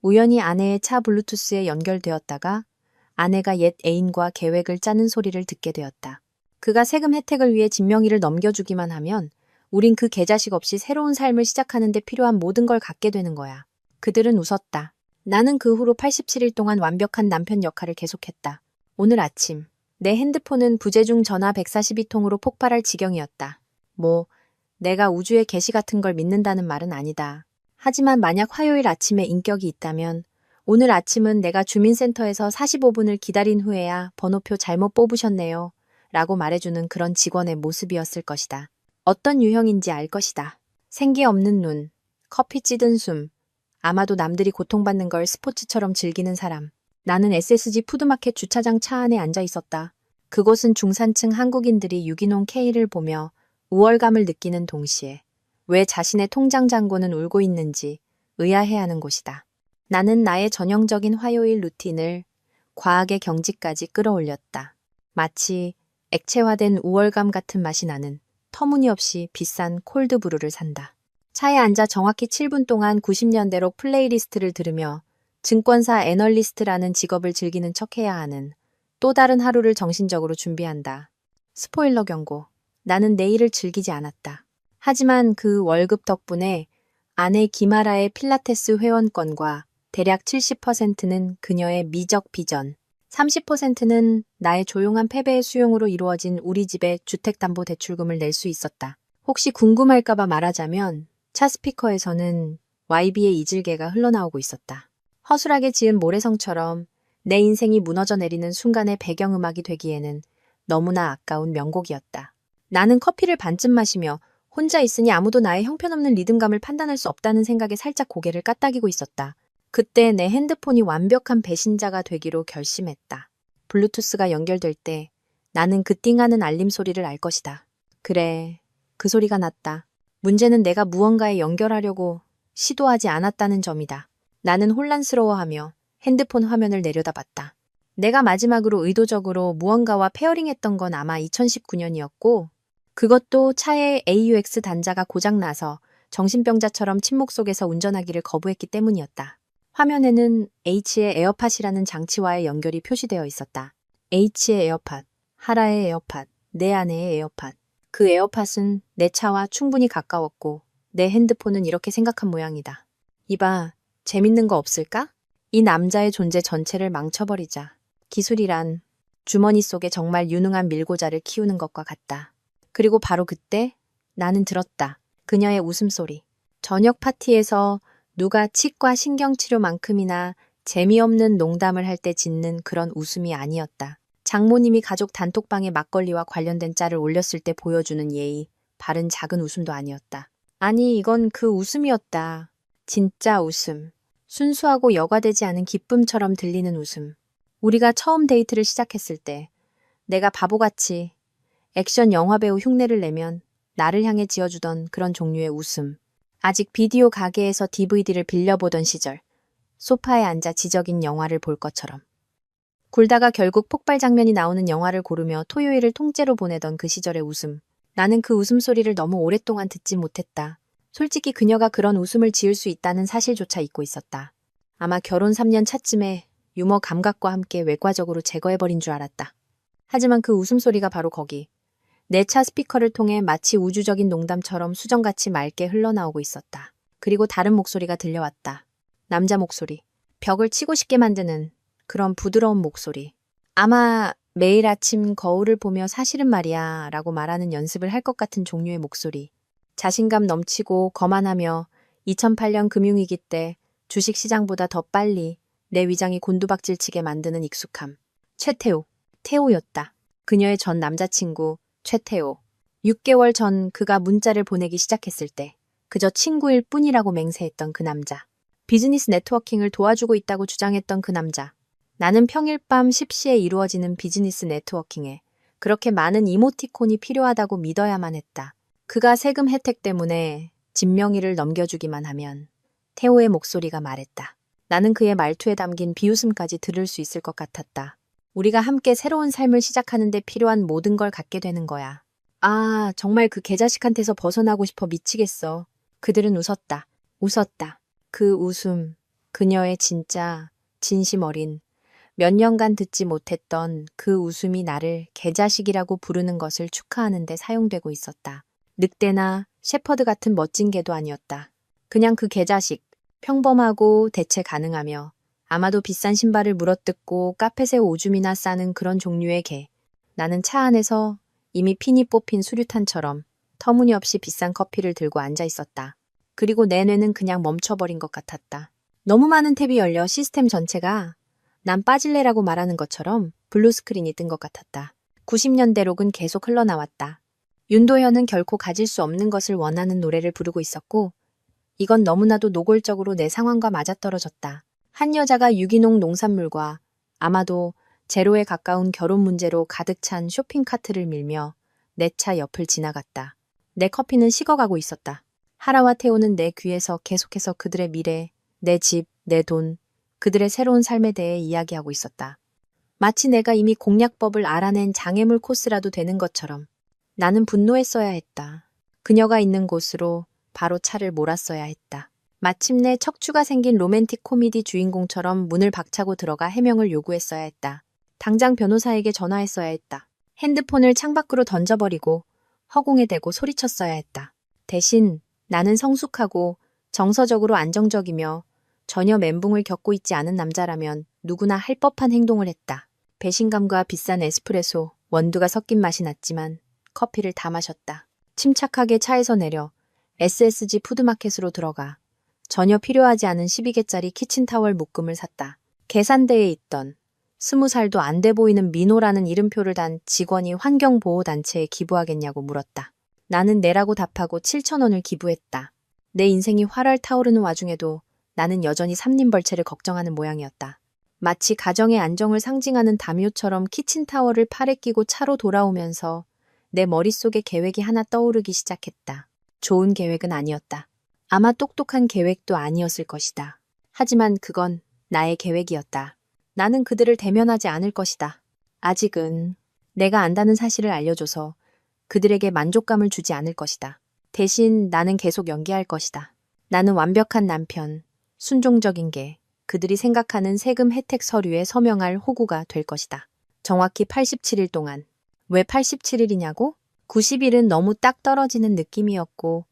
우연히 아내의 차 블루투스에 연결되었다가 아내가 옛 애인과 계획을 짜는 소리를 듣게 되었다. 그가 세금 혜택을 위해 진명이를 넘겨주기만 하면 우린 그 개자식 없이 새로운 삶을 시작하는 데 필요한 모든 걸 갖게 되는 거야. 그들은 웃었다. 나는 그 후로 87일 동안 완벽한 남편 역할을 계속했다. 오늘 아침 내 핸드폰은 부재중 전화 142통으로 폭발할 지경이었다. 내가 우주의 계시 같은 걸 믿는다는 말은 아니다. 하지만 만약 화요일 아침에 인격이 있다면 오늘 아침은 내가 주민센터에서 45분을 기다린 후에야 번호표 잘못 뽑으셨네요. 라고 말해주는 그런 직원의 모습이었을 것이다. 어떤 유형인지 알 것이다. 생기 없는 눈, 커피 찌든 숨, 아마도 남들이 고통받는 걸 스포츠처럼 즐기는 사람. 나는 SSG 푸드마켓 주차장 차 안에 앉아 있었다. 그곳은 중산층 한국인들이 유기농 K를 보며 우월감을 느끼는 동시에 왜 자신의 통장 잔고는 울고 있는지 의아해하는 곳이다. 나는 나의 전형적인 화요일 루틴을 과학의 경지까지 끌어올렸다. 마치 액체화된 우월감 같은 맛이 나는 터무니없이 비싼 콜드브루를 산다. 차에 앉아 정확히 7분 동안 90년대로 플레이리스트를 들으며 증권사 애널리스트라는 직업을 즐기는 척해야 하는 또 다른 하루를 정신적으로 준비한다. 스포일러 경고. 나는 내일을 즐기지 않았다. 하지만 그 월급 덕분에 아내 김아라의 필라테스 회원권과 대략 70%는 그녀의 미적 비전, 30%는 나의 조용한 패배의 수용으로 이루어진 우리 집의 주택담보대출금을 낼 수 있었다. 혹시 궁금할까봐 말하자면 차 스피커에서는 YB의 이질개가 흘러나오고 있었다. 허술하게 지은 모래성처럼 내 인생이 무너져 내리는 순간의 배경음악이 되기에는 너무나 아까운 명곡이었다. 나는 커피를 반쯤 마시며 혼자 있으니 아무도 나의 형편없는 리듬감을 판단할 수 없다는 생각에 살짝 고개를 까딱이고 있었다. 그때 내 핸드폰이 완벽한 배신자가 되기로 결심했다. 블루투스가 연결될 때 나는 그 띵하는 알림 소리를 알 것이다. 그래, 그 소리가 났다. 문제는 내가 무언가에 연결하려고 시도하지 않았다는 점이다. 나는 혼란스러워하며 핸드폰 화면을 내려다봤다. 내가 마지막으로 의도적으로 무언가와 페어링했던 건 아마 2019년이었고 그것도 차의 AUX 단자가 고장나서 정신병자처럼 침묵 속에서 운전하기를 거부했기 때문이었다. 화면에는 H의 에어팟이라는 장치와의 연결이 표시되어 있었다. H의 에어팟, 하라의 에어팟, 내 아내의 에어팟. 그 에어팟은 내 차와 충분히 가까웠고 내 핸드폰은 이렇게 생각한 모양이다. 이봐, 재밌는 거 없을까? 이 남자의 존재 전체를 망쳐버리자. 기술이란 주머니 속에 정말 유능한 밀고자를 키우는 것과 같다. 그리고 바로 그때 나는 들었다. 그녀의 웃음소리. 저녁 파티에서 누가 치과 신경치료만큼이나 재미없는 농담을 할 때 짓는 그런 웃음이 아니었다. 장모님이 가족 단톡방에 막걸리와 관련된 짤을 올렸을 때 보여주는 예의, 바른 작은 웃음도 아니었다. 아니, 이건 그 웃음이었다. 진짜 웃음. 순수하고 여과되지 않은 기쁨처럼 들리는 웃음. 우리가 처음 데이트를 시작했을 때 내가 바보같이 액션 영화배우 흉내를 내면 나를 향해 지어주던 그런 종류의 웃음. 아직 비디오 가게에서 DVD를 빌려보던 시절, 소파에 앉아 지적인 영화를 볼 것처럼. 굴다가 결국 폭발 장면이 나오는 영화를 고르며 토요일을 통째로 보내던 그 시절의 웃음. 나는 그 웃음소리를 너무 오랫동안 듣지 못했다. 솔직히 그녀가 그런 웃음을 지을 수 있다는 사실조차 잊고 있었다. 아마 결혼 3년 차쯤에 유머 감각과 함께 외과적으로 제거해버린 줄 알았다. 하지만 그 웃음소리가 바로 거기. 내 차 스피커를 통해 마치 우주적인 농담처럼 수정같이 맑게 흘러나오고 있었다. 그리고 다른 목소리가 들려왔다. 남자 목소리. 벽을 치고 싶게 만드는 그런 부드러운 목소리. 아마 매일 아침 거울을 보며 사실은 말이야 라고 말하는 연습을 할 것 같은 종류의 목소리. 자신감 넘치고 거만하며 2008년 금융위기 때 주식시장보다 더 빨리 내 위장이 곤두박질치게 만드는 익숙함. 최태호. 태호였다. 그녀의 전 남자친구 최태호. 6개월 전 그가 문자를 보내기 시작했을 때 그저 친구일 뿐이라고 맹세했던 그 남자. 비즈니스 네트워킹을 도와주고 있다고 주장했던 그 남자. 나는 평일 밤 10시에 이루어지는 비즈니스 네트워킹에 그렇게 많은 이모티콘이 필요하다고 믿어야만 했다. 그가 세금 혜택 때문에 진명이를 넘겨주기만 하면 태호의 목소리가 말했다. 나는 그의 말투에 담긴 비웃음까지 들을 수 있을 것 같았다. 우리가 함께 새로운 삶을 시작하는 데 필요한 모든 걸 갖게 되는 거야. 아, 정말 그 개자식한테서 벗어나고 싶어 미치겠어. 그들은 웃었다. 웃었다. 그 웃음, 그녀의 진짜 진심 어린 몇 년간 듣지 못했던 그 웃음이 나를 개자식이라고 부르는 것을 축하하는 데 사용되고 있었다. 늑대나 shepherd 같은 멋진 개도 아니었다. 그냥 그 개자식, 평범하고 대체 가능하며 아마도 비싼 신발을 물어뜯고 카펫에 오줌이나 싸는 그런 종류의 개. 나는 차 안에서 이미 핀이 뽑힌 수류탄처럼 터무니없이 비싼 커피를 들고 앉아 있었다. 그리고 내 뇌는 그냥 멈춰버린 것 같았다. 너무 많은 탭이 열려 시스템 전체가 난 빠질래라고 말하는 것처럼 블루 스크린이 뜬 것 같았다. 90년대 록은 계속 흘러나왔다. 윤도현은 결코 가질 수 없는 것을 원하는 노래를 부르고 있었고 이건 너무나도 노골적으로 내 상황과 맞아떨어졌다. 한 여자가 유기농 농산물과 아마도 제로에 가까운 결혼 문제로 가득 찬 쇼핑카트를 밀며 내 차 옆을 지나갔다. 내 커피는 식어가고 있었다. 하라와 태호는 내 귀에서 계속해서 그들의 미래, 내 집, 내 돈, 그들의 새로운 삶에 대해 이야기하고 있었다. 마치 내가 이미 공략법을 알아낸 장애물 코스라도 되는 것처럼 나는 분노했어야 했다. 그녀가 있는 곳으로 바로 차를 몰았어야 했다. 마침내 척추가 생긴 로맨틱 코미디 주인공처럼 문을 박차고 들어가 해명을 요구했어야 했다. 당장 변호사에게 전화했어야 했다. 핸드폰을 창밖으로 던져버리고 허공에 대고 소리쳤어야 했다. 대신 나는 성숙하고 정서적으로 안정적이며 전혀 멘붕을 겪고 있지 않은 남자라면 누구나 할 법한 행동을 했다. 배신감과 비싼 에스프레소, 원두가 섞인 맛이 났지만 커피를 다 마셨다. 침착하게 차에서 내려 SSG 푸드마켓으로 들어가 전혀 필요하지 않은 12개짜리 키친타월 묶음을 샀다. 계산대에 있던 20살도 안 돼 보이는 민호라는 이름표를 단 직원이 환경보호단체에 기부하겠냐고 물었다. 나는 내라고 답하고 7,000원을 기부했다. 내 인생이 활활 타오르는 와중에도 나는 여전히 삼림벌채를 걱정하는 모양이었다. 마치 가정의 안정을 상징하는 담요처럼 키친타월을 팔에 끼고 차로 돌아오면서 내 머릿속에 계획이 하나 떠오르기 시작했다. 좋은 계획은 아니었다. 아마 똑똑한 계획도 아니었을 것이다. 하지만 그건 나의 계획이었다. 나는 그들을 대면하지 않을 것이다. 아직은 내가 안다는 사실을 알려줘서 그들에게 만족감을 주지 않을 것이다. 대신 나는 계속 연기할 것이다. 나는 완벽한 남편, 순종적인 개, 그들이 생각하는 세금 혜택 서류에 서명할 호구가 될 것이다. 정확히 87일 동안. 왜 87일이냐고? 90일은 너무 딱 떨어지는 느낌이었고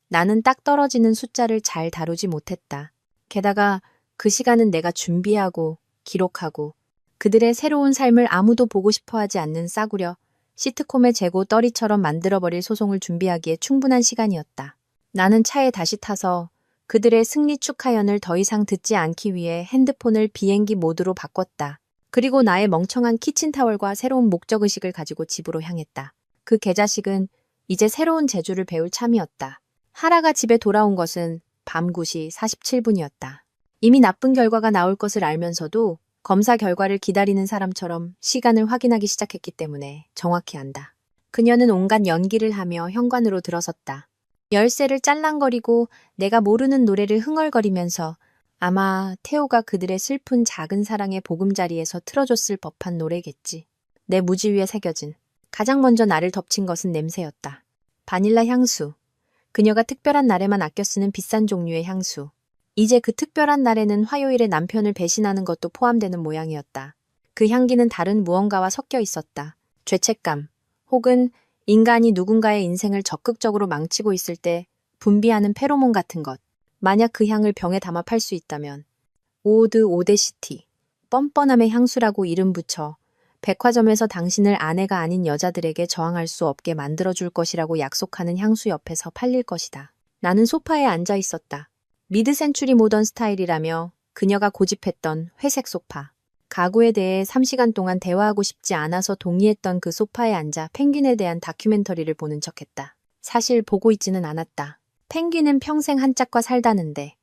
나는 딱 떨어지는 숫자를 잘 다루지 못했다. 게다가 그 시간은 내가 준비하고 기록하고 그들의 새로운 삶을 아무도 보고 싶어하지 않는 싸구려 시트콤의 재고 떨이처럼 만들어버릴 소송을 준비하기에 충분한 시간이었다. 나는 차에 다시 타서 그들의 승리 축하연을 더 이상 듣지 않기 위해 핸드폰을 비행기 모드로 바꿨다. 그리고 나의 멍청한 키친타월과 새로운 목적의식을 가지고 집으로 향했다. 그 개자식은 이제 새로운 재주를 배울 참이었다. 하라가 집에 돌아온 것은 밤 9시 47분이었다. 이미 나쁜 결과가 나올 것을 알면서도 검사 결과를 기다리는 사람처럼 시간을 확인하기 시작했기 때문에 정확히 안다. 그녀는 온갖 연기를 하며 현관으로 들어섰다. 열쇠를 짤랑거리고 내가 모르는 노래를 흥얼거리면서 아마 태호가 그들의 슬픈 작은 사랑의 보금자리에서 틀어줬을 법한 노래겠지. 내 무지 위에 새겨진 가장 먼저 나를 덮친 것은 냄새였다. 바닐라 향수. 그녀가 특별한 날에만 아껴 쓰는 비싼 종류의 향수. 이제 그 특별한 날에는 화요일에 남편을 배신하는 것도 포함되는 모양이었다. 그 향기는 다른 무언가와 섞여 있었다. 죄책감 혹은 인간이 누군가의 인생을 적극적으로 망치고 있을 때 분비하는 페로몬 같은 것. 만약 그 향을 병에 담아 팔 수 있다면 오드 오데시티, 뻔뻔함의 향수라고 이름 붙여 백화점에서 당신을 아내가 아닌 여자들에게 저항할 수 없게 만들어줄 것이라고 약속하는 향수 옆에서 팔릴 것이다. 나는 소파에 앉아 있었다. 미드 센추리 모던 스타일이라며 그녀가 고집했던 회색 소파. 가구에 대해 3시간 동안 대화하고 싶지 않아서 동의했던 그 소파에 앉아 펭귄에 대한 다큐멘터리를 보는 척했다. 사실 보고 있지는 않았다. 펭귄은 평생 한 짝과 살다는데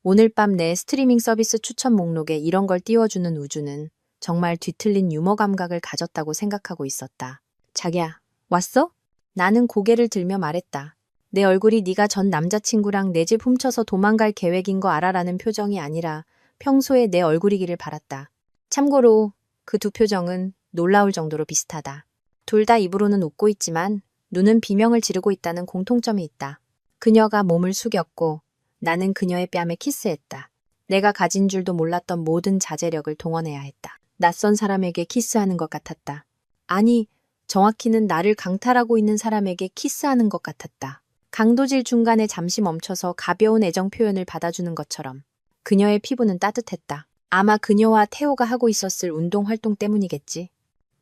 오늘 밤 내 스트리밍 서비스 추천 목록에 이런 걸 띄워주는 우주는 정말 뒤틀린 유머 감각을 가졌다고 생각하고 있었다. 자기야, 왔어? 나는 고개를 들며 말했다. 내 얼굴이 네가 전 남자친구랑 내 집 훔쳐서 도망갈 계획인 거 알아라는 표정이 아니라 평소에 내 얼굴이기를 바랐다. 참고로 그 두 표정은 놀라울 정도로 비슷하다. 둘 다 입으로는 웃고 있지만 눈은 비명을 지르고 있다는 공통점이 있다. 그녀가 몸을 숙였고 나는 그녀의 뺨에 키스했다. 내가 가진 줄도 몰랐던 모든 자제력을 동원해야 했다. 낯선 사람에게 키스하는 것 같았다. 아니, 정확히는 나를 강탈하고 있는 사람에게 키스하는 것 같았다. 강도질 중간에 잠시 멈춰서 가벼운 애정 표현을 받아주는 것처럼. 그녀의 피부는 따뜻했다. 아마 그녀와 태호가 하고 있었을 운동 활동 때문이겠지.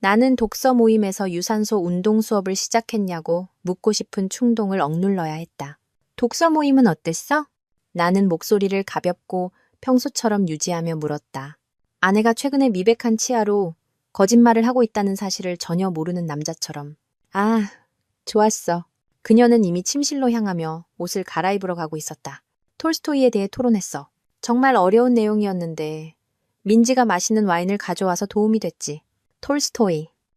나는 독서 모임에서 유산소 운동 수업을 시작했냐고 묻고 싶은 충동을 억눌러야 했다. 독서 모임은 어땠어? 나는 목소리를 가볍고 평소처럼 유지하며 물었다. 아내가 최근에 미백한 치아로 거짓말을 하고 있다는 사실을 전혀 모르는 남자처럼. 아, 좋았어. 그녀는 이미 침실로 향하며 옷을 갈아입으러 가고 있었다. 톨스토이에 대해 토론했어. 정말 어려운 내용이었는데 민지가 맛있는 와인을 가져와서 도움이 됐지.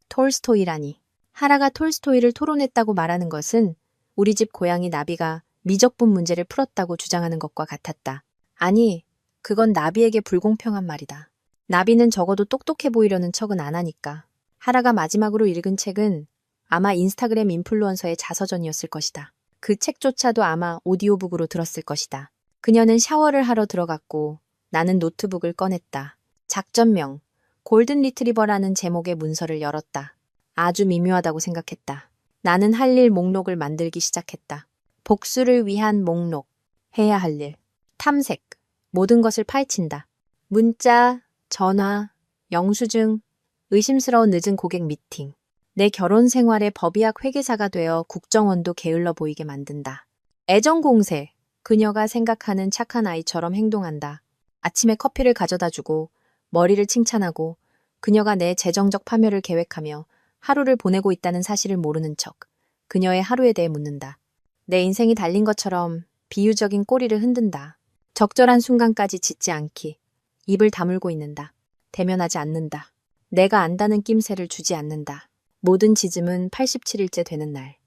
톨스토이라니. 하라가 톨스토이를 토론했다고 말하는 것은 우리 집 고양이 나비가 미적분 문제를 풀었다고 주장하는 것과 같았다. 아니, 그건 나비에게 불공평한 말이다. 나비는 적어도 똑똑해 보이려는 척은 안 하니까. 하라가 마지막으로 읽은 책은 아마 인스타그램 인플루언서의 자서전이었을 것이다. 그 책조차도 아마 오디오북으로 들었을 것이다. 그녀는 샤워를 하러 들어갔고 나는 노트북을 꺼냈다. 작전명, 골든 리트리버라는 제목의 문서를 열었다. 아주 미묘하다고 생각했다. 나는 할 일 목록을 만들기 시작했다. 복수를 위한 목록, 해야 할 일, 탐색, 모든 것을 파헤친다. 문자, 전화, 영수증, 의심스러운 늦은 고객 미팅. 내 결혼 생활의 법의학 회계사가 되어 국정원도 게을러 보이게 만든다. 애정 공세, 그녀가 생각하는 착한 아이처럼 행동한다. 아침에 커피를 가져다 주고 머리를 칭찬하고 그녀가 내 재정적 파멸을 계획하며 하루를 보내고 있다는 사실을 모르는 척 그녀의 하루에 대해 묻는다. 내 인생이 달린 것처럼 비유적인 꼬리를 흔든다. 적절한 순간까지 짖지 않기. 입을 다물고 있는다. 대면하지 않는다. 내가 안다는 낌새를 주지 않는다. 모든 짖음은 87일째 되는 날.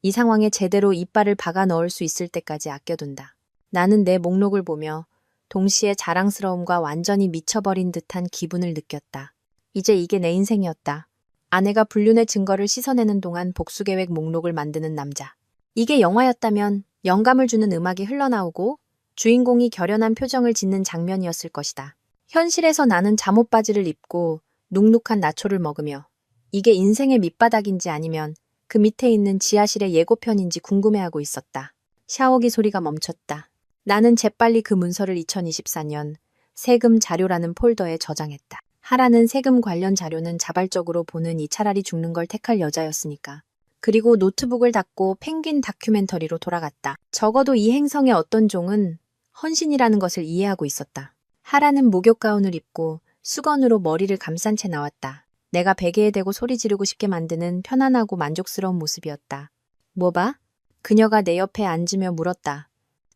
이 상황에 제대로 이빨을 박아 넣을 수 있을 때까지 아껴둔다. 나는 내 목록을 보며 동시에 자랑스러움과 완전히 미쳐버린 듯한 기분을 느꼈다. 이제 이게 내 인생이었다. 아내가 불륜의 증거를 씻어내는 동안 복수계획 목록을 만드는 남자. 이게 영화였다면 영감을 주는 음악이 흘러나오고 주인공이 결연한 표정을 짓는 장면이었을 것이다. 현실에서 나는 잠옷바지를 입고 눅눅한 나초를 먹으며 이게 인생의 밑바닥인지 아니면 그 밑에 있는 지하실의 예고편인지 궁금해하고 있었다. 샤워기 소리가 멈췄다. 나는 재빨리 그 문서를 2024년 세금 자료라는 폴더에 저장했다. 하라는 세금 관련 자료는 자발적으로 보느니 차라리 죽는 걸 택할 여자였으니까. 그리고 노트북을 닫고 펭귄 다큐멘터리로 돌아갔다. 적어도 이 행성의 어떤 종은 헌신이라는 것을 이해하고 있었다. 하라는 목욕 가운을 입고 수건으로 머리를 감싼 채 나왔다. 내가 베개에 대고 소리 지르고 싶게 만드는 편안하고 만족스러운 모습이었다. 뭐 봐? 그녀가 내 옆에 앉으며 물었다.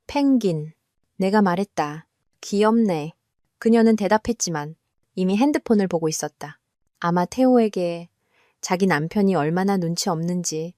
펭귄. 내가 말했다. 귀엽네. 그녀는 대답했지만 이미 핸드폰을 보고 있었다. 아마 태호에게 자기 남편이 얼마나 눈치 없는지,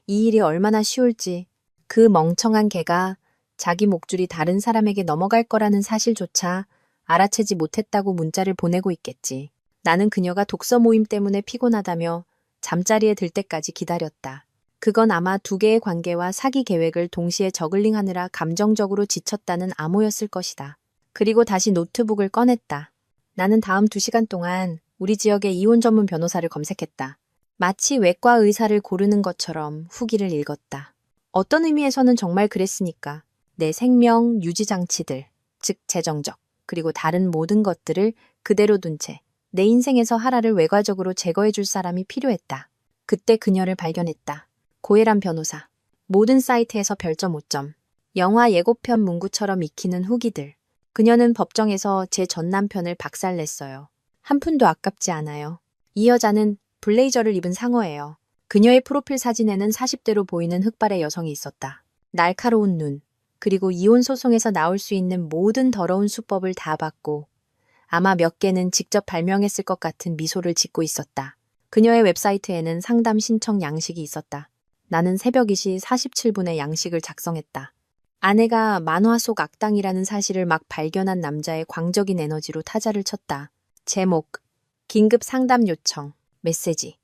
이 일이 얼마나 쉬울지, 그 멍청한 개가 자기 목줄이 다른 사람에게 넘어갈 거라는 사실조차 알아채지 못했다고 문자를 보내고 있겠지. 나는 그녀가 독서 모임 때문에 피곤하다며 잠자리에 들 때까지 기다렸다. 그건 아마 두 개의 관계와 사기 계획을 동시에 저글링하느라 감정적으로 지쳤다는 암호였을 것이다. 그리고 다시 노트북을 꺼냈다. 나는 다음 2시간 동안 우리 지역의 이혼 전문 변호사를 검색했다. 마치 외과 의사를 고르는 것처럼 후기를 읽었다. 어떤 의미에서는 정말 그랬으니까. 내 생명 유지 장치들, 즉 재정적, 그리고 다른 모든 것들을 그대로 둔 채 내 인생에서 하라를 외과적으로 제거해줄 사람이 필요했다. 그때 그녀를 발견했다. 고혜란 변호사. 모든 사이트에서 별점 5점. 영화 예고편 문구처럼 익히는 후기들. 그녀는 법정에서 제 전 남편을 박살냈어요. 한 푼도 아깝지 않아요. 이 여자는 블레이저를 입은 상어예요. 그녀의 프로필 사진에는 40대로 보이는 흑발의 여성이 있었다. 날카로운 눈, 그리고 이혼 소송에서 나올 수 있는 모든 더러운 수법을 다 봤고 아마 몇 개는 직접 발명했을 것 같은 미소를 짓고 있었다. 그녀의 웹사이트에는 상담 신청 양식이 있었다. 나는 새벽 2시 47분에 양식을 작성했다. 아내가 만화 속 악당이라는 사실을 막 발견한 남자의 광적인 에너지로 타자를 쳤다. 제목, 긴급 상담 요청, 메시지.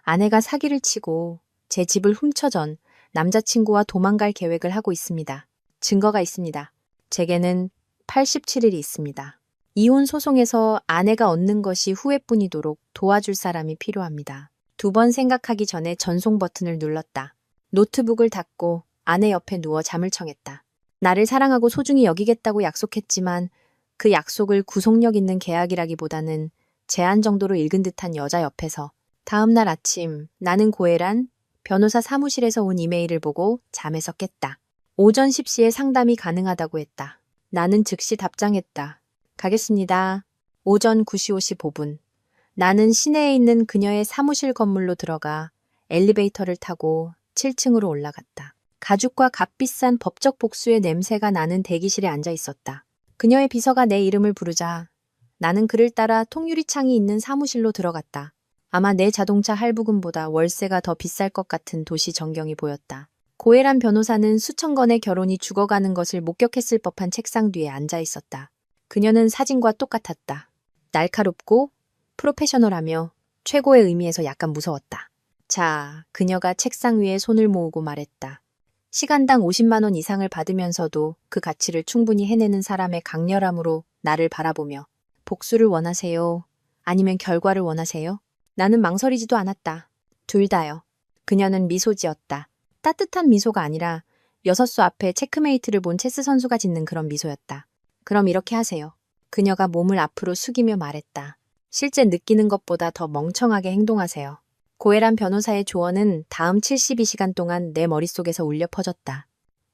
아내가 사기를 치고 제 집을 훔쳐 전 남자친구와 도망갈 계획을 하고 있습니다. 증거가 있습니다. 제게는 87일이 있습니다. 이혼 소송에서 아내가 얻는 것이 후회뿐이도록 도와줄 사람이 필요합니다. 2번 생각하기 전에 전송 버튼을 눌렀다. 노트북을 닫고 아내 옆에 누워 잠을 청했다. 나를 사랑하고 소중히 여기겠다고 약속했지만 그 약속을 구속력 있는 계약이라기보다는 제안 정도로 읽은 듯한 여자 옆에서 다음 날 아침 나는 고혜란 변호사 사무실에서 온 이메일을 보고 잠에서 깼다. 오전 10시에 상담이 가능하다고 했다. 나는 즉시 답장했다. 가겠습니다. 오전 9시 55분. 나는 시내에 있는 그녀의 사무실 건물로 들어가 엘리베이터를 타고 7층으로 올라갔다. 가죽과 값비싼 법적 복수의 냄새가 나는 대기실에 앉아 있었다. 그녀의 비서가 내 이름을 부르자 나는 그를 따라 통유리창이 있는 사무실로 들어갔다. 아마 내 자동차 할부금보다 월세가 더 비쌀 것 같은 도시 전경이 보였다. 고혜란 변호사는 수천 건의 결혼이 죽어가는 것을 목격했을 법한 책상 뒤에 앉아 있었다. 그녀는 사진과 똑같았다. 날카롭고 프로페셔널하며 최고의 의미에서 약간 무서웠다. 자, 그녀가 책상 위에 손을 모으고 말했다. 시간당 50만 원 이상을 받으면서도 그 가치를 충분히 해내는 사람의 강렬함으로 나를 바라보며 복수를 원하세요? 아니면 결과를 원하세요? 나는 망설이지도 않았다. 둘 다요. 그녀는 미소 지었다. 따뜻한 미소가 아니라 여섯수 앞에 체크메이트를 본 체스 선수가 짓는 그런 미소였다. 그럼 이렇게 하세요. 그녀가 몸을 앞으로 숙이며 말했다. 실제 느끼는 것보다 더 멍청하게 행동하세요. 고혜란 변호사의 조언은 다음 72시간 동안 내 머릿속에서 울려 퍼졌다.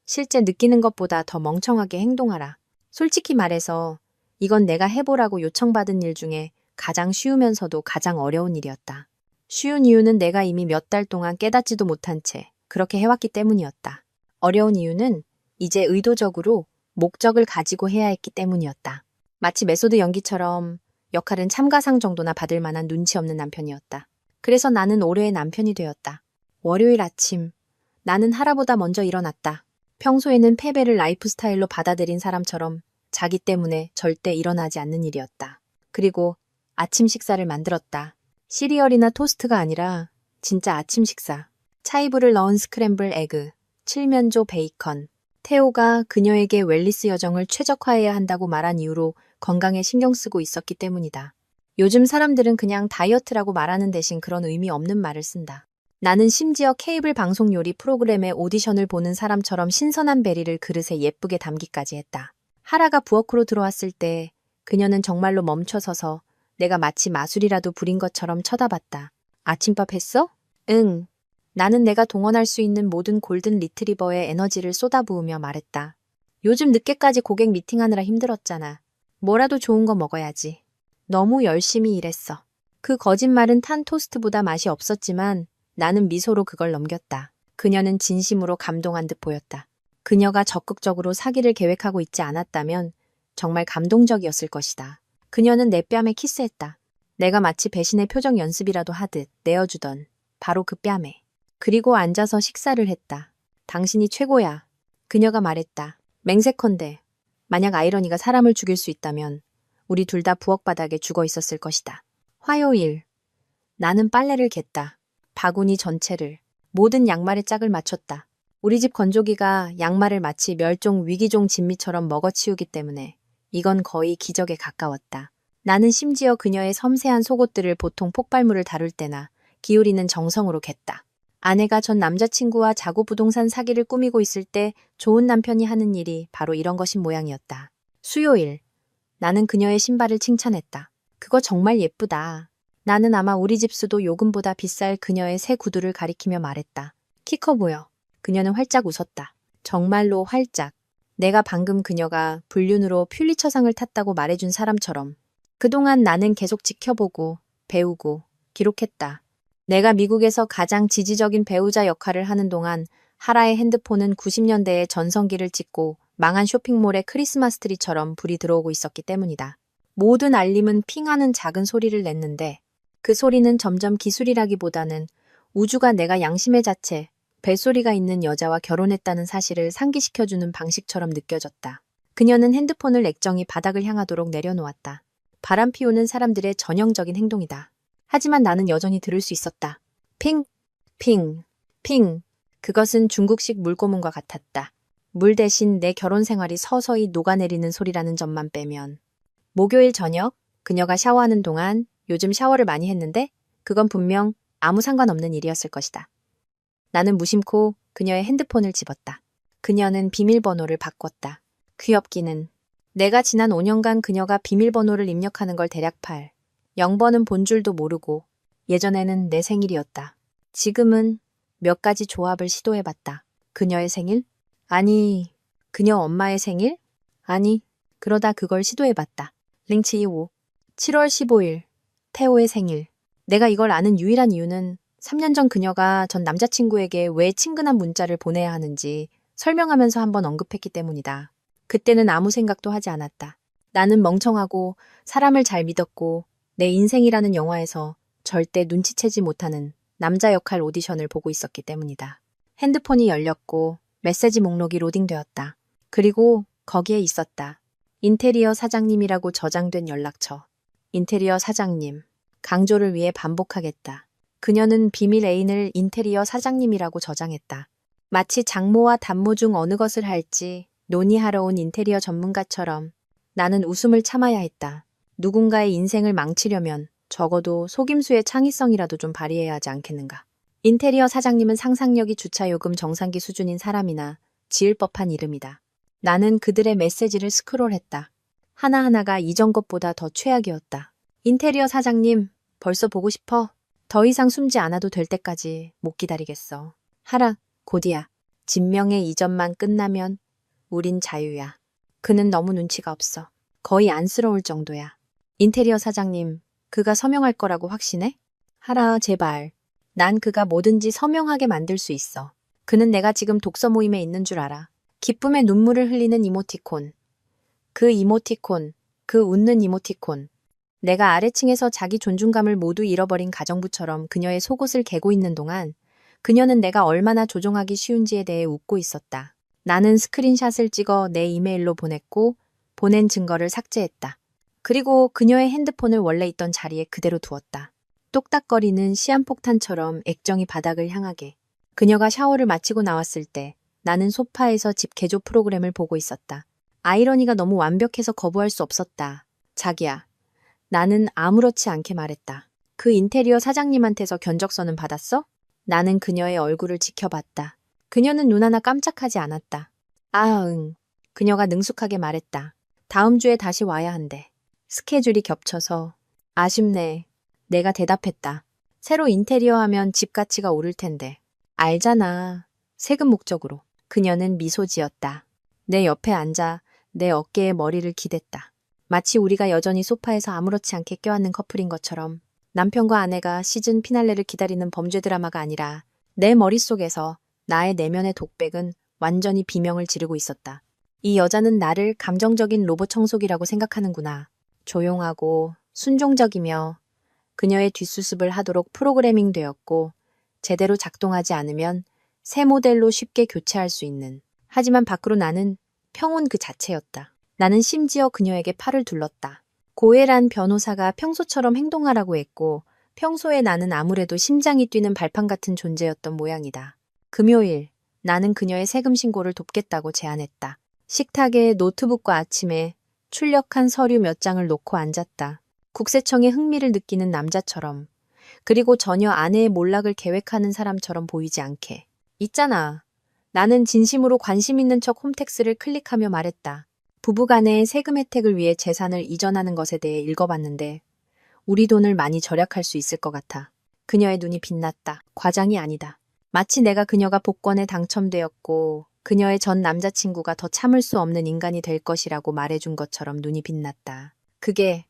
실제 느끼는 것보다 더 멍청하게 행동하라. 솔직히 말해서 이건 내가 해보라고 요청받은 일 중에 가장 쉬우면서도 가장 어려운 일이었다. 쉬운 이유는 내가 이미 몇 달 동안 깨닫지도 못한 채 그렇게 해왔기 때문이었다. 어려운 이유는 이제 의도적으로 목적을 가지고 해야 했기 때문이었다. 마치 메소드 연기처럼 역할은 참가상 정도나 받을 만한 눈치 없는 남편이었다. 그래서 나는 올해의 남편이 되었다. 월요일 아침, 나는 하루보다 먼저 일어났다. 평소에는 패배를 라이프 스타일로 받아들인 사람처럼 자기 때문에 절대 일어나지 않는 일이었다. 그리고 아침 식사를 만들었다. 시리얼이나 토스트가 아니라 진짜 아침 식사. 차이브를 넣은 스크램블 에그, 칠면조 베이컨. 테오가 그녀에게 웰리스 여정을 최적화해야 한다고 말한 이유로 건강에 신경 쓰고 있었기 때문이다. 요즘 사람들은 그냥 다이어트라고 말하는 대신 그런 의미 없는 말을 쓴다. 나는 심지어 케이블 방송 요리 프로그램의 오디션을 보는 사람처럼 신선한 베리를 그릇에 예쁘게 담기까지 했다. 하라가 부엌으로 들어왔을 때 그녀는 정말로 멈춰서서 내가 마치 마술이라도 부린 것처럼 쳐다봤다. 아침밥 했어? 응. 나는 내가 동원할 수 있는 모든 골든 리트리버의 에너지를 쏟아부으며 말했다. 요즘 늦게까지 고객 미팅하느라 힘들었잖아. 뭐라도 좋은 거 먹어야지. 너무 열심히 일했어. 그 거짓말은 탄 토스트보다 맛이 없었지만 나는 미소로 그걸 넘겼다. 그녀는 진심으로 감동한 듯 보였다. 그녀가 적극적으로 사기를 계획하고 있지 않았다면 정말 감동적이었을 것이다. 그녀는 내 뺨에 키스했다. 내가 마치 배신의 표정 연습이라도 하듯 내어주던 바로 그 뺨에. 그리고 앉아서 식사를 했다. 당신이 최고야. 그녀가 말했다. 맹세컨대 만약 아이러니가 사람을 죽일 수 있다면 우리 둘 다 부엌 바닥에 죽어 있었을 것이다. 화요일. 나는 빨래를 갰다. 바구니 전체를. 모든 양말의 짝을 맞췄다. 우리 집 건조기가 양말을 마치 멸종 위기종 진미처럼 먹어치우기 때문에 이건 거의 기적에 가까웠다. 나는 심지어 그녀의 섬세한 속옷들을 보통 폭발물을 다룰 때나 기울이는 정성으로 갰다. 아내가 전 남자친구와 자고 부동산 사기를 꾸미고 있을 때 좋은 남편이 하는 일이 바로 이런 것인 모양이었다. 수요일. 나는 그녀의 신발을 칭찬했다. 그거 정말 예쁘다. 나는 아마 우리 집 수도 요금보다 비쌀 그녀의 새 구두를 가리키며 말했다. 키 커 보여. 그녀는 활짝 웃었다. 정말로 활짝. 내가 방금 그녀가 불륜으로 퓰리처상을 탔다고 말해준 사람처럼. 그동안 나는 계속 지켜보고 배우고 기록했다. 내가 미국에서 가장 지지적인 배우자 역할을 하는 동안 하라의 핸드폰은 90년대의 전성기를 찍고 망한 쇼핑몰의 크리스마스 트리처럼 불이 들어오고 있었기 때문이다. 모든 알림은 핑하는 작은 소리를 냈는데 그 소리는 점점 기술이라기보다는 우주가 내가 양심의 자체, 벨소리가 있는 여자와 결혼했다는 사실을 상기시켜주는 방식처럼 느껴졌다. 그녀는 핸드폰을 액정이 바닥을 향하도록 내려놓았다. 바람 피우는 사람들의 전형적인 행동이다. 하지만 나는 여전히 들을 수 있었다. 핑, 핑, 핑. 그것은 중국식 물고문과 같았다. 물 대신 내 결혼 생활이 서서히 녹아내리는 소리라는 점만 빼면. 목요일 저녁, 그녀가 샤워하는 동안 요즘 샤워를 많이 했는데 그건 분명 아무 상관없는 일이었을 것이다. 나는 무심코 그녀의 핸드폰을 집었다. 그녀는 비밀번호를 바꿨다. 귀엽기는. 내가 지난 5년간 그녀가 비밀번호를 입력하는 걸 대략 0번은 본 줄도 모르고 예전에는 내 생일이었다. 지금은 몇 가지 조합을 시도해봤다. 그녀의 생일? 아니, 그녀 엄마의 생일? 아니, 그러다 그걸 시도해봤다. 링치 2호. 7월 15일. 태호의 생일. 내가 이걸 아는 유일한 이유는 3년 전 그녀가 전 남자친구에게 왜 친근한 문자를 보내야 하는지 설명하면서 한번 언급했기 때문이다. 그때는 아무 생각도 하지 않았다. 나는 멍청하고 사람을 잘 믿었고 내 인생이라는 영화에서 절대 눈치채지 못하는 남자 역할 오디션을 보고 있었기 때문이다. 핸드폰이 열렸고 메시지 목록이 로딩되었다. 그리고 거기에 있었다. 인테리어 사장님이라고 저장된 연락처. 인테리어 사장님. 강조를 위해 반복하겠다. 그녀는 비밀 애인을 인테리어 사장님이라고 저장했다. 마치 장모와 단모 중 어느 것을 할지 논의하러 온 인테리어 전문가처럼 나는 웃음을 참아야 했다. 누군가의 인생을 망치려면 적어도 속임수의 창의성이라도 좀 발휘해야 하지 않겠는가. 인테리어 사장님은 상상력이 주차요금 정상기 수준인 사람이나 지을 법한 이름이다. 나는 그들의 메시지를 스크롤했다. 하나하나가 이전 것보다 더 최악이었다. 인테리어 사장님, 벌써 보고 싶어. 더 이상 숨지 않아도 될 때까지 못 기다리겠어. 하라, 곧이야. 진명의 이전만 끝나면 우린 자유야. 그는 너무 눈치가 없어. 거의 안쓰러울 정도야. 인테리어 사장님, 그가 서명할 거라고 확신해? 하라, 제발. 난 그가 뭐든지 서명하게 만들 수 있어. 그는 내가 지금 독서 모임에 있는 줄 알아. 기쁨의 눈물을 흘리는 이모티콘. 그 이모티콘, 그 웃는 이모티콘. 내가 아래층에서 자기 존중감을 모두 잃어버린 가정부처럼 그녀의 속옷을 개고 있는 동안 그녀는 내가 얼마나 조종하기 쉬운지에 대해 웃고 있었다. 나는 스크린샷을 찍어 내 이메일로 보냈고 보낸 증거를 삭제했다. 그리고 그녀의 핸드폰을 원래 있던 자리에 그대로 두었다. 똑딱거리는 시한폭탄처럼 액정이 바닥을 향하게. 그녀가 샤워를 마치고 나왔을 때 나는 소파에서 집 개조 프로그램을 보고 있었다. 아이러니가 너무 완벽해서 거부할 수 없었다. 자기야. 나는 아무렇지 않게 말했다. 그 인테리어 사장님한테서 견적서는 받았어? 나는 그녀의 얼굴을 지켜봤다. 그녀는 눈 하나 깜짝하지 않았다. 아, 응. 그녀가 능숙하게 말했다. 다음 주에 다시 와야 한대. 스케줄이 겹쳐서. 아쉽네. 내가 대답했다. 새로 인테리어 하면 집 가치가 오를 텐데. 알잖아. 세금 목적으로. 그녀는 미소 지었다. 내 옆에 앉아 내 어깨에 머리를 기댔다. 마치 우리가 여전히 소파에서 아무렇지 않게 껴안는 커플인 것처럼 남편과 아내가 시즌 피날레를 기다리는 범죄 드라마가 아니라 내 머릿속에서 나의 내면의 독백은 완전히 비명을 지르고 있었다. 이 여자는 나를 감정적인 로봇 청소기라고 생각하는구나. 조용하고 순종적이며 그녀의 뒷수습을 하도록 프로그래밍 되었고 제대로 작동하지 않으면 새 모델로 쉽게 교체할 수 있는. 하지만 밖으로 나는 평온 그 자체였다. 나는 심지어 그녀에게 팔을 둘렀다. 고혜란 변호사가 평소처럼 행동하라고 했고 평소에 나는 아무래도 심장이 뛰는 발판 같은 존재였던 모양이다. 금요일, 나는 그녀의 세금 신고를 돕겠다고 제안했다. 식탁에 노트북과 아침에 출력한 서류 몇 장을 놓고 앉았다. 국세청에 흥미를 느끼는 남자처럼, 그리고 전혀 아내의 몰락을 계획하는 사람처럼 보이지 않게. 있잖아. 나는 진심으로 관심 있는 척 홈택스를 클릭하며 말했다. 부부간의 세금 혜택을 위해 재산을 이전하는 것에 대해 읽어봤는데 우리 돈을 많이 절약할 수 있을 것 같아. 그녀의 눈이 빛났다. 과장이 아니다. 마치 내가 그녀가 복권에 당첨되었고 그녀의 전 남자친구가 더 참을 수 없는 인간이 될 것이라고 말해준 것처럼 눈이 빛났다. 그게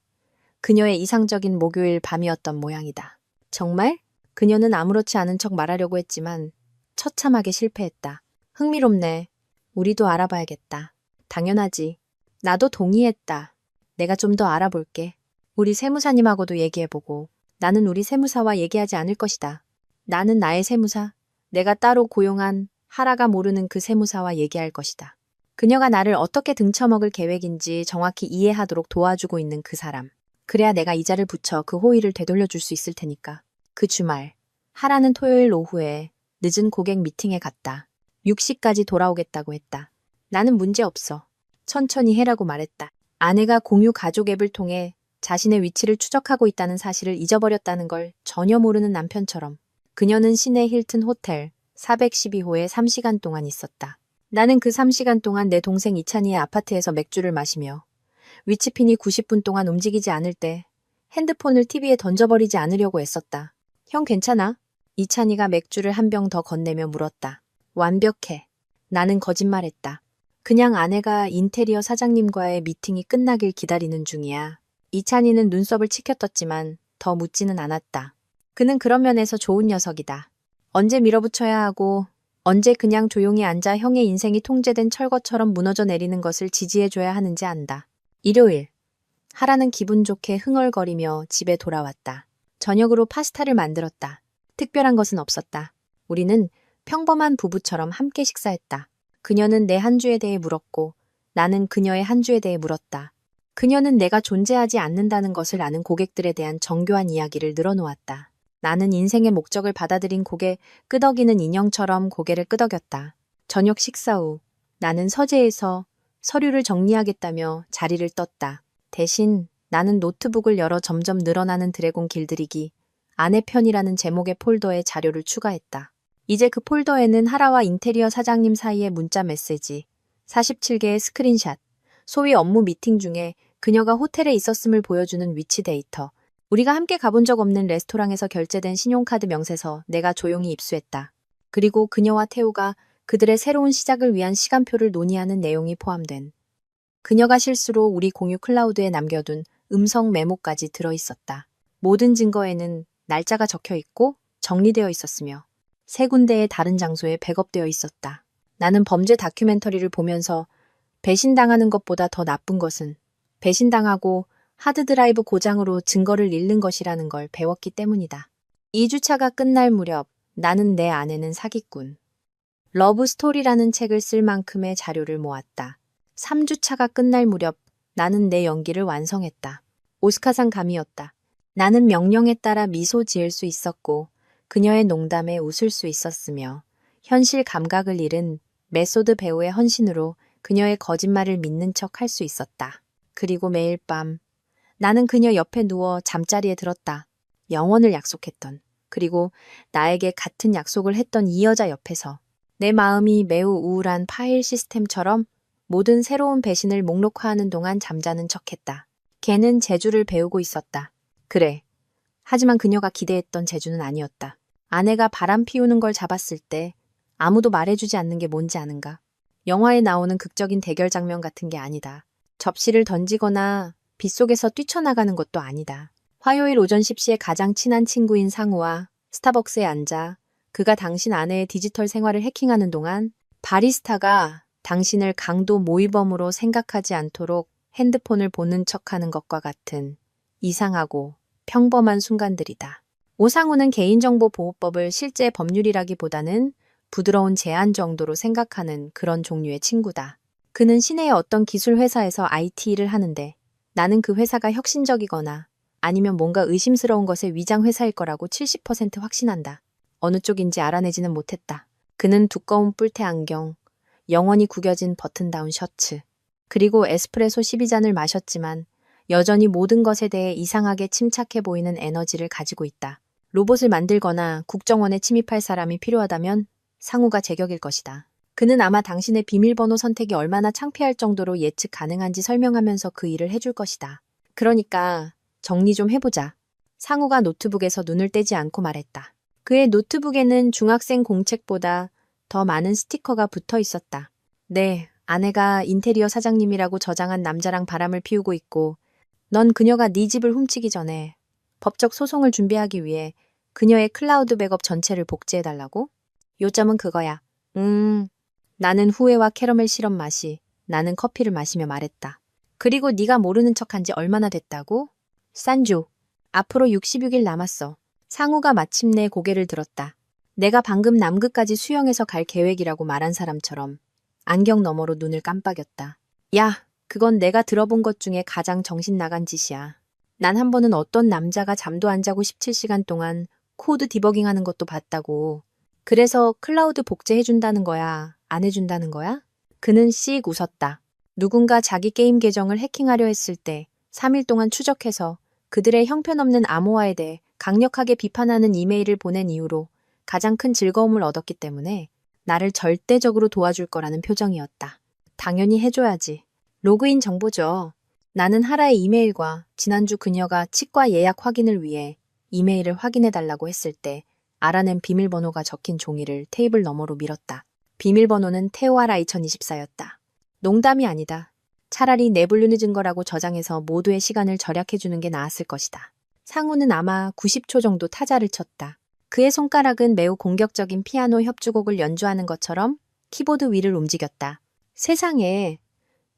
그녀의 이상적인 목요일 밤이었던 모양이다. 정말? 그녀는 아무렇지 않은 척 말하려고 했지만 처참하게 실패했다. 흥미롭네. 우리도 알아봐야겠다. 당연하지. 나도 동의했다. 내가 좀 더 알아볼게. 우리 세무사님하고도 얘기해보고. 나는 우리 세무사와 얘기하지 않을 것이다. 나는 나의 세무사, 내가 따로 고용한 하라가 모르는 그 세무사와 얘기할 것이다. 그녀가 나를 어떻게 등쳐먹을 계획인지 정확히 이해하도록 도와주고 있는 그 사람. 그래야 내가 이자를 붙여 그 호의를 되돌려줄 수 있을 테니까. 그 주말, 하라는 토요일 오후에 늦은 고객 미팅에 갔다. 6시까지 돌아오겠다고 했다. 나는 문제 없어. 천천히 해라고 말했다. 아내가 공유 가족 앱을 통해 자신의 위치를 추적하고 있다는 사실을 잊어버렸다는 걸 전혀 모르는 남편처럼 그녀는 시내 힐튼 호텔 412호에 3시간 동안 있었다. 나는 그 3시간 동안 내 동생 이찬이의 아파트에서 맥주를 마시며 위치핀이 90분 동안 움직이지 않을 때 핸드폰을 TV에 던져버리지 않으려고 애썼다. 형 괜찮아? 이찬이가 맥주를 한 병 더 건네며 물었다. 완벽해. 나는 거짓말했다. 그냥 아내가 인테리어 사장님과의 미팅이 끝나길 기다리는 중이야. 이찬이는 눈썹을 치켜떴지만 더 묻지는 않았다. 그는 그런 면에서 좋은 녀석이다. 언제 밀어붙여야 하고 언제 그냥 조용히 앉아 형의 인생이 통제된 철거처럼 무너져 내리는 것을 지지해줘야 하는지 안다. 일요일. 하라는 기분 좋게 흥얼거리며 집에 돌아왔다. 저녁으로 파스타를 만들었다. 특별한 것은 없었다. 우리는 평범한 부부처럼 함께 식사했다. 그녀는 내 한 주에 대해 물었고 나는 그녀의 한 주에 대해 물었다. 그녀는 내가 존재하지 않는다는 것을 아는 고객들에 대한 정교한 이야기를 늘어놓았다. 나는 인생의 목적을 받아들인 고개 끄덕이는 인형처럼 고개를 끄덕였다. 저녁 식사 후 나는 서재에서 서류를 정리하겠다며 자리를 떴다. 대신 나는 노트북을 열어 점점 늘어나는 드래곤 길들이기 아내 편이라는 제목의 폴더에 자료를 추가했다. 이제 그 폴더에는 하라와 인테리어 사장님 사이의 문자 메시지, 47개의 스크린샷, 소위 업무 미팅 중에 그녀가 호텔에 있었음을 보여주는 위치 데이터, 우리가 함께 가본 적 없는 레스토랑에서 결제된 신용카드 명세서 내가 조용히 입수했다. 그리고 그녀와 태우가 그들의 새로운 시작을 위한 시간표를 논의하는 내용이 포함된 그녀가 실수로 우리 공유 클라우드에 남겨둔 음성 메모까지 들어있었다. 모든 증거에는 날짜가 적혀 있고 정리되어 있었으며 세 군데의 다른 장소에 백업되어 있었다. 나는 범죄 다큐멘터리를 보면서 배신당하는 것보다 더 나쁜 것은 배신당하고 하드드라이브 고장으로 증거를 잃는 것이라는 걸 배웠기 때문이다. 2주차가 끝날 무렵 나는 내 아내는 사기꾼. 러브스토리라는 책을 쓸 만큼의 자료를 모았다. 3주차가 끝날 무렵 나는 내 연기를 완성했다. 오스카상 감이었다. 나는 명령에 따라 미소 지을 수 있었고 그녀의 농담에 웃을 수 있었으며 현실 감각을 잃은 메소드 배우의 헌신으로 그녀의 거짓말을 믿는 척 할 수 있었다. 그리고 매일 밤 나는 그녀 옆에 누워 잠자리에 들었다. 영원을 약속했던 그리고 나에게 같은 약속을 했던 이 여자 옆에서 내 마음이 매우 우울한 파일 시스템처럼 모든 새로운 배신을 목록화하는 동안 잠자는 척했다. 걔는 재주를 배우고 있었다. 그래. 하지만 그녀가 기대했던 재주는 아니었다. 아내가 바람 피우는 걸 잡았을 때 아무도 말해주지 않는 게 뭔지 아는가? 영화에 나오는 극적인 대결 장면 같은 게 아니다. 접시를 던지거나 빗속에서 뛰쳐나가는 것도 아니다. 화요일 오전 10시에 가장 친한 친구인 상우와 스타벅스에 앉아 그가 당신 아내의 디지털 생활을 해킹하는 동안 바리스타가 당신을 강도 모의범으로 생각하지 않도록 핸드폰을 보는 척하는 것과 같은 이상하고 평범한 순간들이다. 오상우는 개인정보보호법을 실제 법률이라기보다는 부드러운 제안 정도로 생각하는 그런 종류의 친구다. 그는 시내의 어떤 기술 회사에서 IT 일을 하는데 나는 그 회사가 혁신적이거나 아니면 뭔가 의심스러운 것의 위장 회사일 거라고 70% 확신한다. 어느 쪽인지 알아내지는 못했다. 그는 두꺼운 뿔테 안경, 영원히 구겨진 버튼다운 셔츠, 그리고 에스프레소 12잔을 마셨지만 여전히 모든 것에 대해 이상하게 침착해 보이는 에너지를 가지고 있다. 로봇을 만들거나 국정원에 침입할 사람이 필요하다면 상우가 제격일 것이다. 그는 아마 당신의 비밀번호 선택이 얼마나 창피할 정도로 예측 가능한지 설명하면서 그 일을 해줄 것이다. 그러니까 정리 좀 해보자. 상우가 노트북에서 눈을 떼지 않고 말했다. 그의 노트북에는 중학생 공책보다 더 많은 스티커가 붙어 있었다. 네, 아내가 인테리어 사장님이라고 저장한 남자랑 바람을 피우고 있고 넌 그녀가 네 집을 훔치기 전에 법적 소송을 준비하기 위해 그녀의 클라우드 백업 전체를 복제해달라고? 요점은 그거야. 나는 후회와 캐러멜 시럽 맛이 나는 커피를 마시며 말했다. 그리고 네가 모르는 척한 지 얼마나 됐다고? 산조. 앞으로 66일 남았어. 상우가 마침내 고개를 들었다. 내가 방금 남극까지 수영해서 갈 계획이라고 말한 사람처럼 안경 너머로 눈을 깜빡였다. 야, 그건 내가 들어본 것 중에 가장 정신 나간 짓이야. 난 한 번은 어떤 남자가 잠도 안 자고 17시간 동안 코드 디버깅 하는 것도 봤다고. 그래서 클라우드 복제해준다는 거야? 안 해준다는 거야? 그는 씩 웃었다. 누군가 자기 게임 계정을 해킹하려 했을 때 3일 동안 추적해서 그들의 형편없는 암호화에 대해 강력하게 비판하는 이메일을 보낸 이후로 가장 큰 즐거움을 얻었기 때문에 나를 절대적으로 도와줄 거라는 표정이었다. 당연히 해줘야지. 로그인 정보죠. 나는 하라의 이메일과 지난주 그녀가 치과 예약 확인을 위해 이메일을 확인해달라고 했을 때 알아낸 비밀번호가 적힌 종이를 테이블 너머로 밀었다. 비밀번호는 테오하라 2024였다. 농담이 아니다. 차라리 내블루니 증거라고 저장해서 모두의 시간을 절약해주는 게 나았을 것이다. 상우는 아마 90초 정도 타자를 쳤다. 그의 손가락은 매우 공격적인 피아노 협주곡을 연주하는 것처럼 키보드 위를 움직였다. 세상에,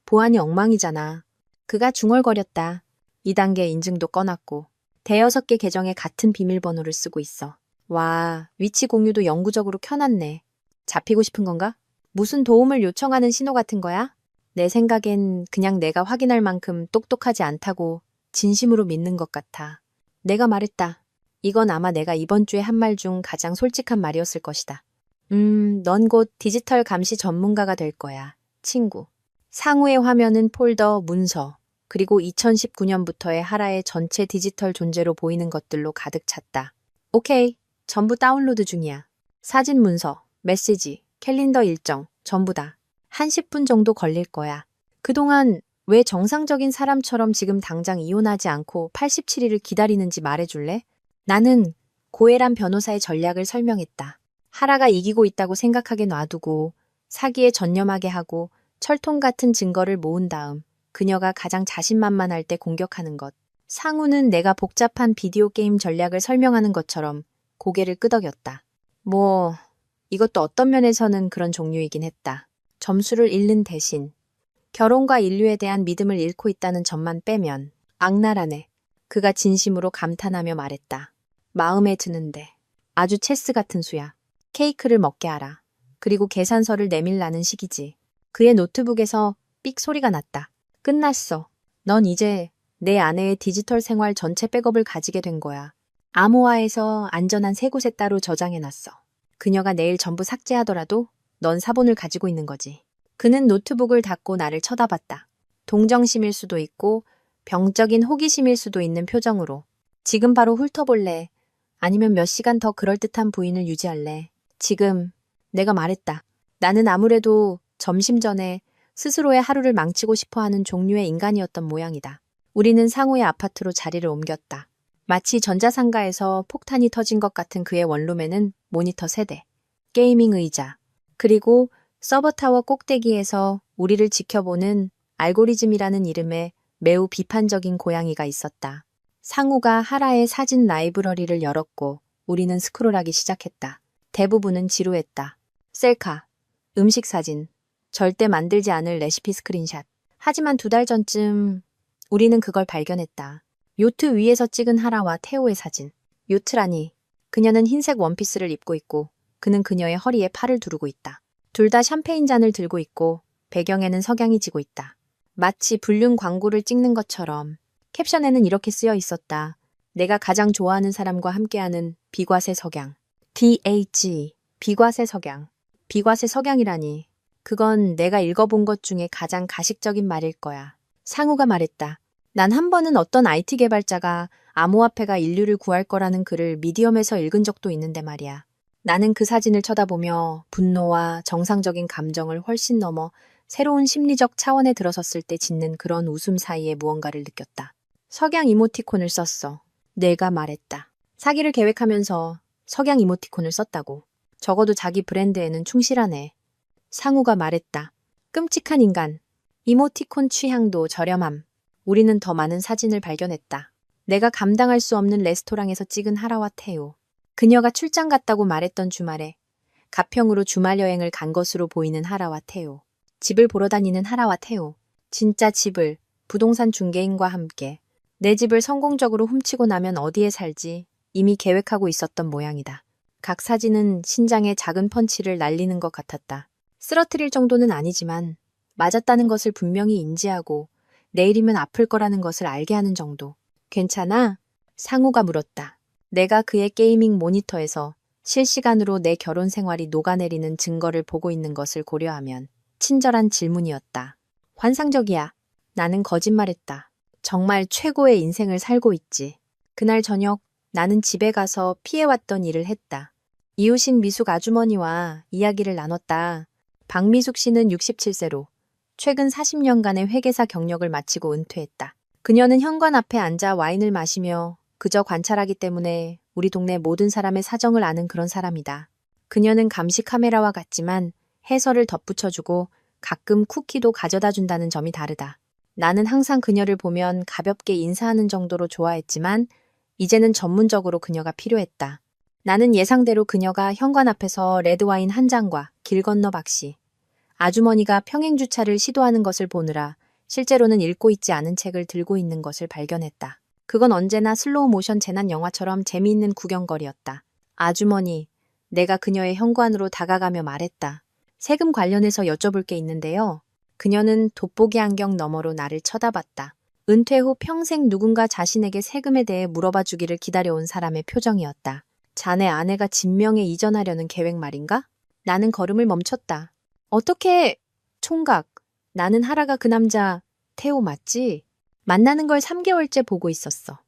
보안이 엉망이잖아. 그가 중얼거렸다. 2단계 인증도 꺼놨고 대여섯 개 계정에 같은 비밀번호를 쓰고 있어. 와, 위치 공유도 영구적으로 켜놨네. 잡히고 싶은 건가? 무슨 도움을 요청하는 신호 같은 거야? 내 생각엔 그냥 내가 확인할 만큼 똑똑하지 않다고 진심으로 믿는 것 같아. 내가 말했다. 이건 아마 내가 이번 주에 한 말 중 가장 솔직한 말이었을 것이다. 넌 곧 디지털 감시 전문가가 될 거야, 친구. 상우의 화면은 폴더, 문서, 그리고 2019년부터의 하라의 전체 디지털 존재로 보이는 것들로 가득 찼다. 오케이, 전부 다운로드 중이야. 사진 문서, 메시지, 캘린더 일정, 전부 다. 한 10분 정도 걸릴 거야. 그동안 왜 정상적인 사람처럼 지금 당장 이혼하지 않고 87일을 기다리는지 말해줄래? 나는 고혜란 변호사의 전략을 설명했다. 하라가 이기고 있다고 생각하게 놔두고 사기에 전념하게 하고 철통 같은 증거를 모은 다음 그녀가 가장 자신만만할 때 공격하는 것. 상우는 내가 복잡한 비디오 게임 전략을 설명하는 것처럼 고개를 끄덕였다. 이것도 어떤 면에서는 그런 종류이긴 했다. 점수를 잃는 대신 결혼과 인류에 대한 믿음을 잃고 있다는 점만 빼면 악랄하네. 그가 진심으로 감탄하며 말했다. 마음에 드는데 아주 체스 같은 수야. 케이크를 먹게 하라. 그리고 계산서를 내밀라는 식이지. 그의 노트북에서 삑 소리가 났다. 끝났어. 넌 이제 내 아내의 디지털 생활 전체 백업을 가지게 된 거야. 암호화해서 안전한 세 곳에 따로 저장해놨어. 그녀가 내일 전부 삭제하더라도 넌 사본을 가지고 있는 거지. 그는 노트북을 닫고 나를 쳐다봤다. 동정심일 수도 있고 병적인 호기심일 수도 있는 표정으로. 지금 바로 훑어볼래? 아니면 몇 시간 더 그럴듯한 부인을 유지할래? 지금 내가 말했다. 나는 아무래도 점심 전에 스스로의 하루를 망치고 싶어하는 종류의 인간이었던 모양이다. 우리는 상우의 아파트로 자리를 옮겼다. 마치 전자상가에서 폭탄이 터진 것 같은 그의 원룸에는 모니터 세대, 게이밍 의자, 그리고 서버타워 꼭대기에서 우리를 지켜보는 알고리즘이라는 이름의 매우 비판적인 고양이가 있었다. 상우가 하라의 사진 라이브러리를 열었고 우리는 스크롤하기 시작했다. 대부분은 지루했다. 셀카, 음식 사진, 절대 만들지 않을 레시피 스크린샷. 하지만 2달 전쯤 우리는 그걸 발견했다. 요트 위에서 찍은 하라와 테오의 사진. 요트라니. 그녀는 흰색 원피스를 입고 있고 그는 그녀의 허리에 팔을 두르고 있다. 둘 다 샴페인 잔을 들고 있고 배경에는 석양이 지고 있다. 마치 불륜 광고를 찍는 것처럼. 캡션에는 이렇게 쓰여 있었다. 내가 가장 좋아하는 사람과 함께하는 비과세 석양. DH, 비과세 석양. 비과세 석양이라니. 그건 내가 읽어본 것 중에 가장 가식적인 말일 거야. 상우가 말했다. 난 한 번은 어떤 IT 개발자가 암호화폐가 인류를 구할 거라는 글을 미디엄에서 읽은 적도 있는데 말이야. 나는 그 사진을 쳐다보며 분노와 정상적인 감정을 훨씬 넘어 새로운 심리적 차원에 들어섰을 때 짓는 그런 웃음 사이에 무언가를 느꼈다. 석양 이모티콘을 썼어. 내가 말했다. 사기를 계획하면서 석양 이모티콘을 썼다고. 적어도 자기 브랜드에는 충실하네. 상우가 말했다. 끔찍한 인간. 이모티콘 취향도 저렴함. 우리는 더 많은 사진을 발견했다. 내가 감당할 수 없는 레스토랑에서 찍은 하라와 테오. 그녀가 출장 갔다고 말했던 주말에 가평으로 주말 여행을 간 것으로 보이는 하라와 테오. 집을 보러 다니는 하라와 테오. 진짜 집을 부동산 중개인과 함께. 내 집을 성공적으로 훔치고 나면 어디에 살지 이미 계획하고 있었던 모양이다. 각 사진은 신장에 작은 펀치를 날리는 것 같았다. 쓰러뜨릴 정도는 아니지만 맞았다는 것을 분명히 인지하고 내일이면 아플 거라는 것을 알게 하는 정도. 괜찮아? 상우가 물었다. 내가 그의 게이밍 모니터에서 실시간으로 내 결혼 생활이 녹아내리는 증거를 보고 있는 것을 고려하면 친절한 질문이었다. 환상적이야. 나는 거짓말했다. 정말 최고의 인생을 살고 있지. 그날 저녁 나는 집에 가서 피해왔던 일을 했다. 이웃인 미숙 아주머니와 이야기를 나눴다. 박미숙 씨는 67세로 최근 40년간의 회계사 경력을 마치고 은퇴했다. 그녀는 현관 앞에 앉아 와인을 마시며 그저 관찰하기 때문에 우리 동네 모든 사람의 사정을 아는 그런 사람이다. 그녀는 감시 카메라와 같지만 해설을 덧붙여주고 가끔 쿠키도 가져다 준다는 점이 다르다. 나는 항상 그녀를 보면 가볍게 인사하는 정도로 좋아했지만 이제는 전문적으로 그녀가 필요했다. 나는 예상대로 그녀가 현관 앞에서 레드와인 한 잔과 길 건너 박씨, 아주머니가 평행주차를 시도하는 것을 보느라 실제로는 읽고 있지 않은 책을 들고 있는 것을 발견했다. 그건 언제나 슬로우 모션 재난 영화처럼 재미있는 구경거리였다. 아주머니, 내가 그녀의 현관으로 다가가며 말했다. 세금 관련해서 여쭤볼 게 있는데요. 그녀는 돋보기 안경 너머로 나를 쳐다봤다. 은퇴 후 평생 누군가 자신에게 세금에 대해 물어봐 주기를 기다려온 사람의 표정이었다. 자네 아내가 진명에 이전하려는 계획 말인가? 나는 걸음을 멈췄다. 어떻게, 총각, 나는 하라가 그 남자, 태호 맞지? 만나는 걸 3개월째 보고 있었어.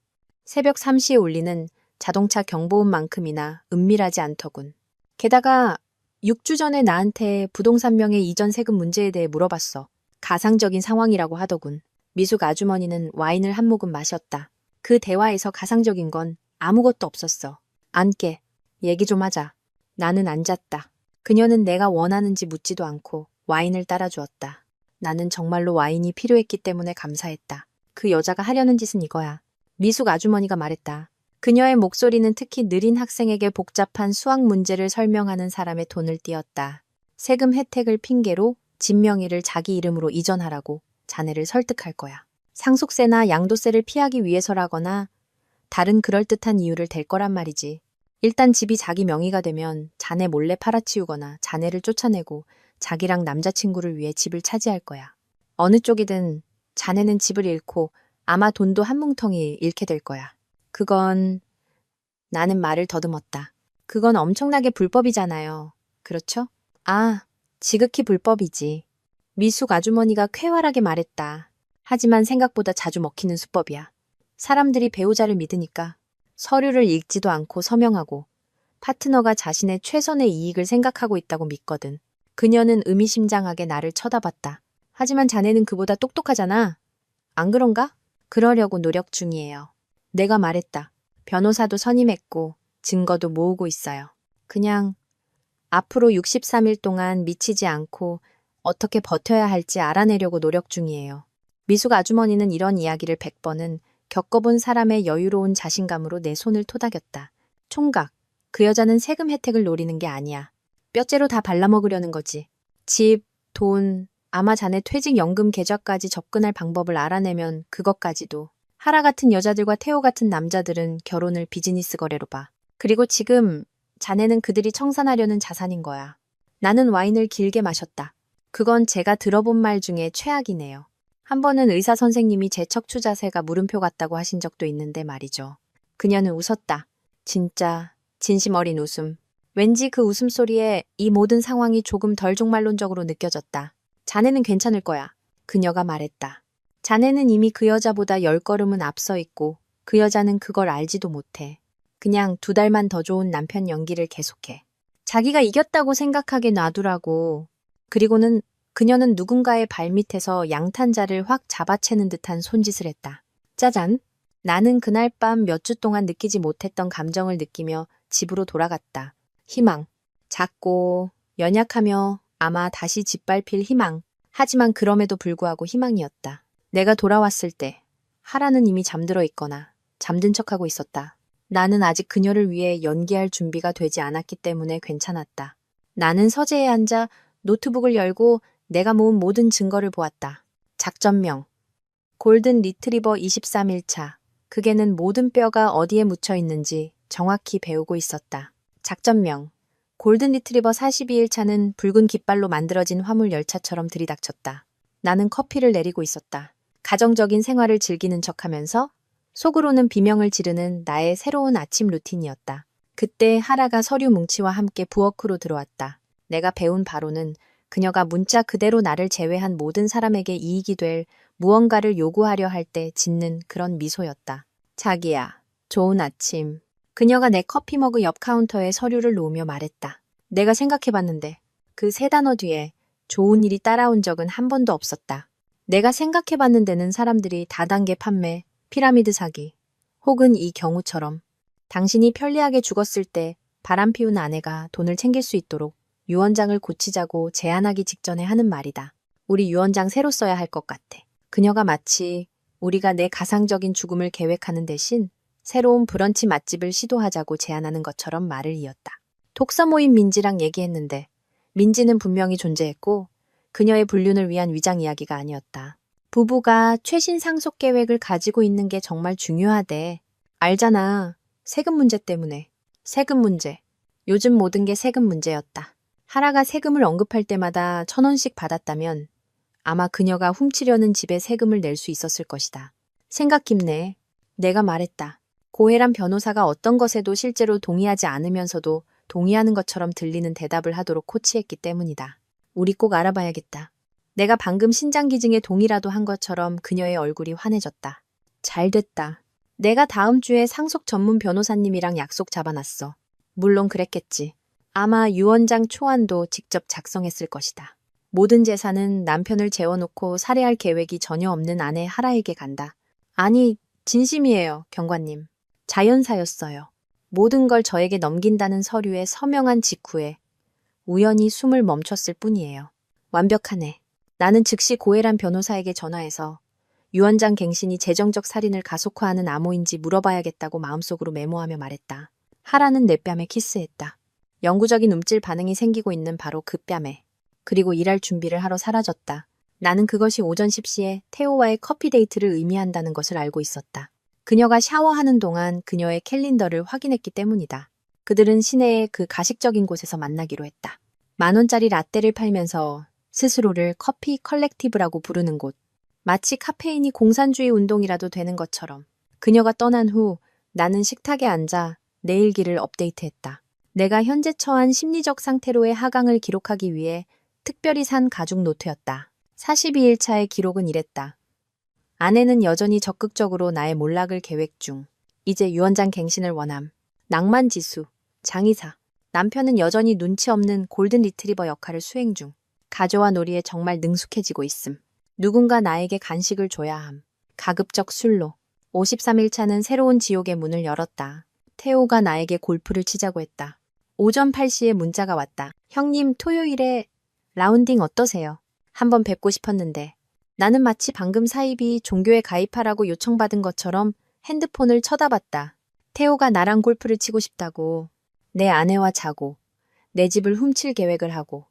새벽 3시에 울리는 자동차 경보음만큼이나 은밀하지 않더군. 게다가 6주 전에 나한테 부동산 명의 이전 세금 문제에 대해 물어봤어. 가상적인 상황이라고 하더군. 미숙 아주머니는 와인을 한 모금 마셨다. 그 대화에서 가상적인 건 아무것도 없었어. 앉게. 얘기 좀 하자. 나는 앉았다. 그녀는 내가 원하는지 묻지도 않고 와인을 따라주었다. 나는 정말로 와인이 필요했기 때문에 감사했다. 그 여자가 하려는 짓은 이거야. 미숙 아주머니가 말했다. 그녀의 목소리는 특히 느린 학생에게 복잡한 수학 문제를 설명하는 사람의 톤을 띄었다. 세금 혜택을 핑계로 집 명의를 자기 이름으로 이전하라고 자네를 설득할 거야. 상속세나 양도세를 피하기 위해서라거나 다른 그럴듯한 이유를 댈 거란 말이지. 일단 집이 자기 명의가 되면 자네 몰래 팔아치우거나 자네를 쫓아내고 자기랑 남자친구를 위해 집을 차지할 거야. 어느 쪽이든 자네는 집을 잃고 아마 돈도 한 뭉텅이 잃게 될 거야. 그건... 나는 말을 더듬었다. 그건 엄청나게 불법이잖아요. 그렇죠? 아, 지극히 불법이지. 미숙 아주머니가 쾌활하게 말했다. 하지만 생각보다 자주 먹히는 수법이야. 사람들이 배우자를 믿으니까 서류를 읽지도 않고 서명하고 파트너가 자신의 최선의 이익을 생각하고 있다고 믿거든. 그녀는 의미심장하게 나를 쳐다봤다. 하지만 자네는 그보다 똑똑하잖아. 안 그런가? 그러려고 노력 중이에요. 내가 말했다. 변호사도 선임했고 증거도 모으고 있어요. 그냥 앞으로 63일 동안 미치지 않고 어떻게 버텨야 할지 알아내려고 노력 중이에요. 미숙 아주머니는 이런 이야기를 100번은 겪어본 사람의 여유로운 자신감으로 내 손을 토닥였다. 총각, 그 여자는 세금 혜택을 노리는 게 아니야. 뼈째로 다 발라먹으려는 거지. 집, 돈, 아마 자네 퇴직연금 계좌까지 접근할 방법을 알아내면 그것까지도. 하라 같은 여자들과 태호 같은 남자들은 결혼을 비즈니스 거래로 봐. 그리고 지금 자네는 그들이 청산하려는 자산인 거야. 나는 와인을 길게 마셨다. 그건 제가 들어본 말 중에 최악이네요. 한 번은 의사 선생님이 제 척추 자세가 물음표 같다고 하신 적도 있는데 말이죠. 그녀는 웃었다. 진짜 진심 어린 웃음. 왠지 그 웃음소리에 이 모든 상황이 조금 덜 종말론적으로 느껴졌다. 자네는 괜찮을 거야. 그녀가 말했다. 자네는 이미 그 여자보다 10걸음은 앞서 있고 그 여자는 그걸 알지도 못해. 그냥 2달만 더 좋은 남편 연기를 계속해. 자기가 이겼다고 생각하게 놔두라고. 그리고는 그녀는 누군가의 발밑에서 양탄자를 확 잡아채는 듯한 손짓을 했다. 짜잔! 나는 그날 밤 몇 주 동안 느끼지 못했던 감정을 느끼며 집으로 돌아갔다. 희망. 작고 연약하며 아마 다시 짓밟힐 희망. 하지만 그럼에도 불구하고 희망이었다. 내가 돌아왔을 때 하라는 이미 잠들어 있거나 잠든 척하고 있었다. 나는 아직 그녀를 위해 연기할 준비가 되지 않았기 때문에 괜찮았다. 나는 서재에 앉아 노트북을 열고 내가 모은 모든 증거를 보았다. 작전명. 골든 리트리버 23일차. 그게는 모든 뼈가 어디에 묻혀 있는지 정확히 배우고 있었다. 작전명. 골든 리트리버 42일차는 붉은 깃발로 만들어진 화물 열차처럼 들이닥쳤다. 나는 커피를 내리고 있었다. 가정적인 생활을 즐기는 척하면서 속으로는 비명을 지르는 나의 새로운 아침 루틴이었다. 그때 하라가 서류 뭉치와 함께 부엌으로 들어왔다. 내가 배운 바로는 그녀가 문자 그대로 나를 제외한 모든 사람에게 이익이 될 무언가를 요구하려 할 때 짓는 그런 미소였다. 자기야, 좋은 아침. 그녀가 내 커피 머그 옆 카운터에 서류를 놓으며 말했다. 내가 생각해봤는데 그 세 단어 뒤에 좋은 일이 따라온 적은 한 번도 없었다. 내가 생각해봤는 데는 사람들이 다단계 판매, 피라미드 사기, 혹은 이 경우처럼 당신이 편리하게 죽었을 때 바람 피운 아내가 돈을 챙길 수 있도록 유언장을 고치자고 제안하기 직전에 하는 말이다. 우리 유언장 새로 써야 할 것 같아. 그녀가 마치 우리가 내 가상적인 죽음을 계획하는 대신 새로운 브런치 맛집을 시도하자고 제안하는 것처럼 말을 이었다. 독서 모임 민지랑 얘기했는데 민지는 분명히 존재했고 그녀의 불륜을 위한 위장 이야기가 아니었다. 부부가 최신 상속 계획을 가지고 있는 게 정말 중요하대. 알잖아. 세금 문제 때문에. 세금 문제. 요즘 모든 게 세금 문제였다. 하라가 세금을 언급할 때마다 1,000원씩 받았다면 아마 그녀가 훔치려는 집에 세금을 낼 수 있었을 것이다. 생각 깊네. 내가 말했다. 고혜란 변호사가 어떤 것에도 실제로 동의하지 않으면서도 동의하는 것처럼 들리는 대답을 하도록 코치했기 때문이다. 우리 꼭 알아봐야겠다. 내가 방금 신장기증에 동의라도 한 것처럼 그녀의 얼굴이 환해졌다. 잘 됐다. 내가 다음 주에 상속 전문 변호사님이랑 약속 잡아놨어. 물론 그랬겠지. 아마 유언장 초안도 직접 작성했을 것이다. 모든 재산은 남편을 재워놓고 살해할 계획이 전혀 없는 아내 하라에게 간다. 아니, 진심이에요, 경관님. 자연사였어요. 모든 걸 저에게 넘긴다는 서류에 서명한 직후에 우연히 숨을 멈췄을 뿐이에요. 완벽하네. 나는 즉시 고혜란 변호사에게 전화해서 유언장 갱신이 재정적 살인을 가속화하는 암호인지 물어봐야겠다고 마음속으로 메모하며 말했다. 하라는 내 뺨에 키스했다. 영구적인 움찔 반응이 생기고 있는 바로 그 뺨에. 그리고 일할 준비를 하러 사라졌다. 나는 그것이 오전 10시에 태호와의 커피 데이트를 의미한다는 것을 알고 있었다. 그녀가 샤워하는 동안 그녀의 캘린더를 확인했기 때문이다. 그들은 시내의 그 가식적인 곳에서 만나기로 했다. 10,000원짜리 라떼를 팔면서 스스로를 커피 컬렉티브라고 부르는 곳. 마치 카페인이 공산주의 운동이라도 되는 것처럼. 그녀가 떠난 후 나는 식탁에 앉아 내 일기를 업데이트했다. 내가 현재 처한 심리적 상태로의 하강을 기록하기 위해 특별히 산 가죽 노트였다. 42일차의 기록은 이랬다. 아내는 여전히 적극적으로 나의 몰락을 계획 중. 이제 유언장 갱신을 원함. 낭만지수, 장의사. 남편은 여전히 눈치 없는 골든 리트리버 역할을 수행 중. 가조와 놀이에 정말 능숙해지고 있음. 누군가 나에게 간식을 줘야 함. 가급적 술로. 53일차는 새로운 지옥의 문을 열었다. 태호가 나에게 골프를 치자고 했다. 오전 8시에 문자가 왔다. 형님, 토요일에 라운딩 어떠세요? 한번 뵙고 싶었는데. 나는 마치 방금 사입이 종교에 가입하라고 요청받은 것처럼 핸드폰을 쳐다봤다. 태호가 나랑 골프를 치고 싶다고. 내 아내와 자고. 내 집을 훔칠 계획을 하고.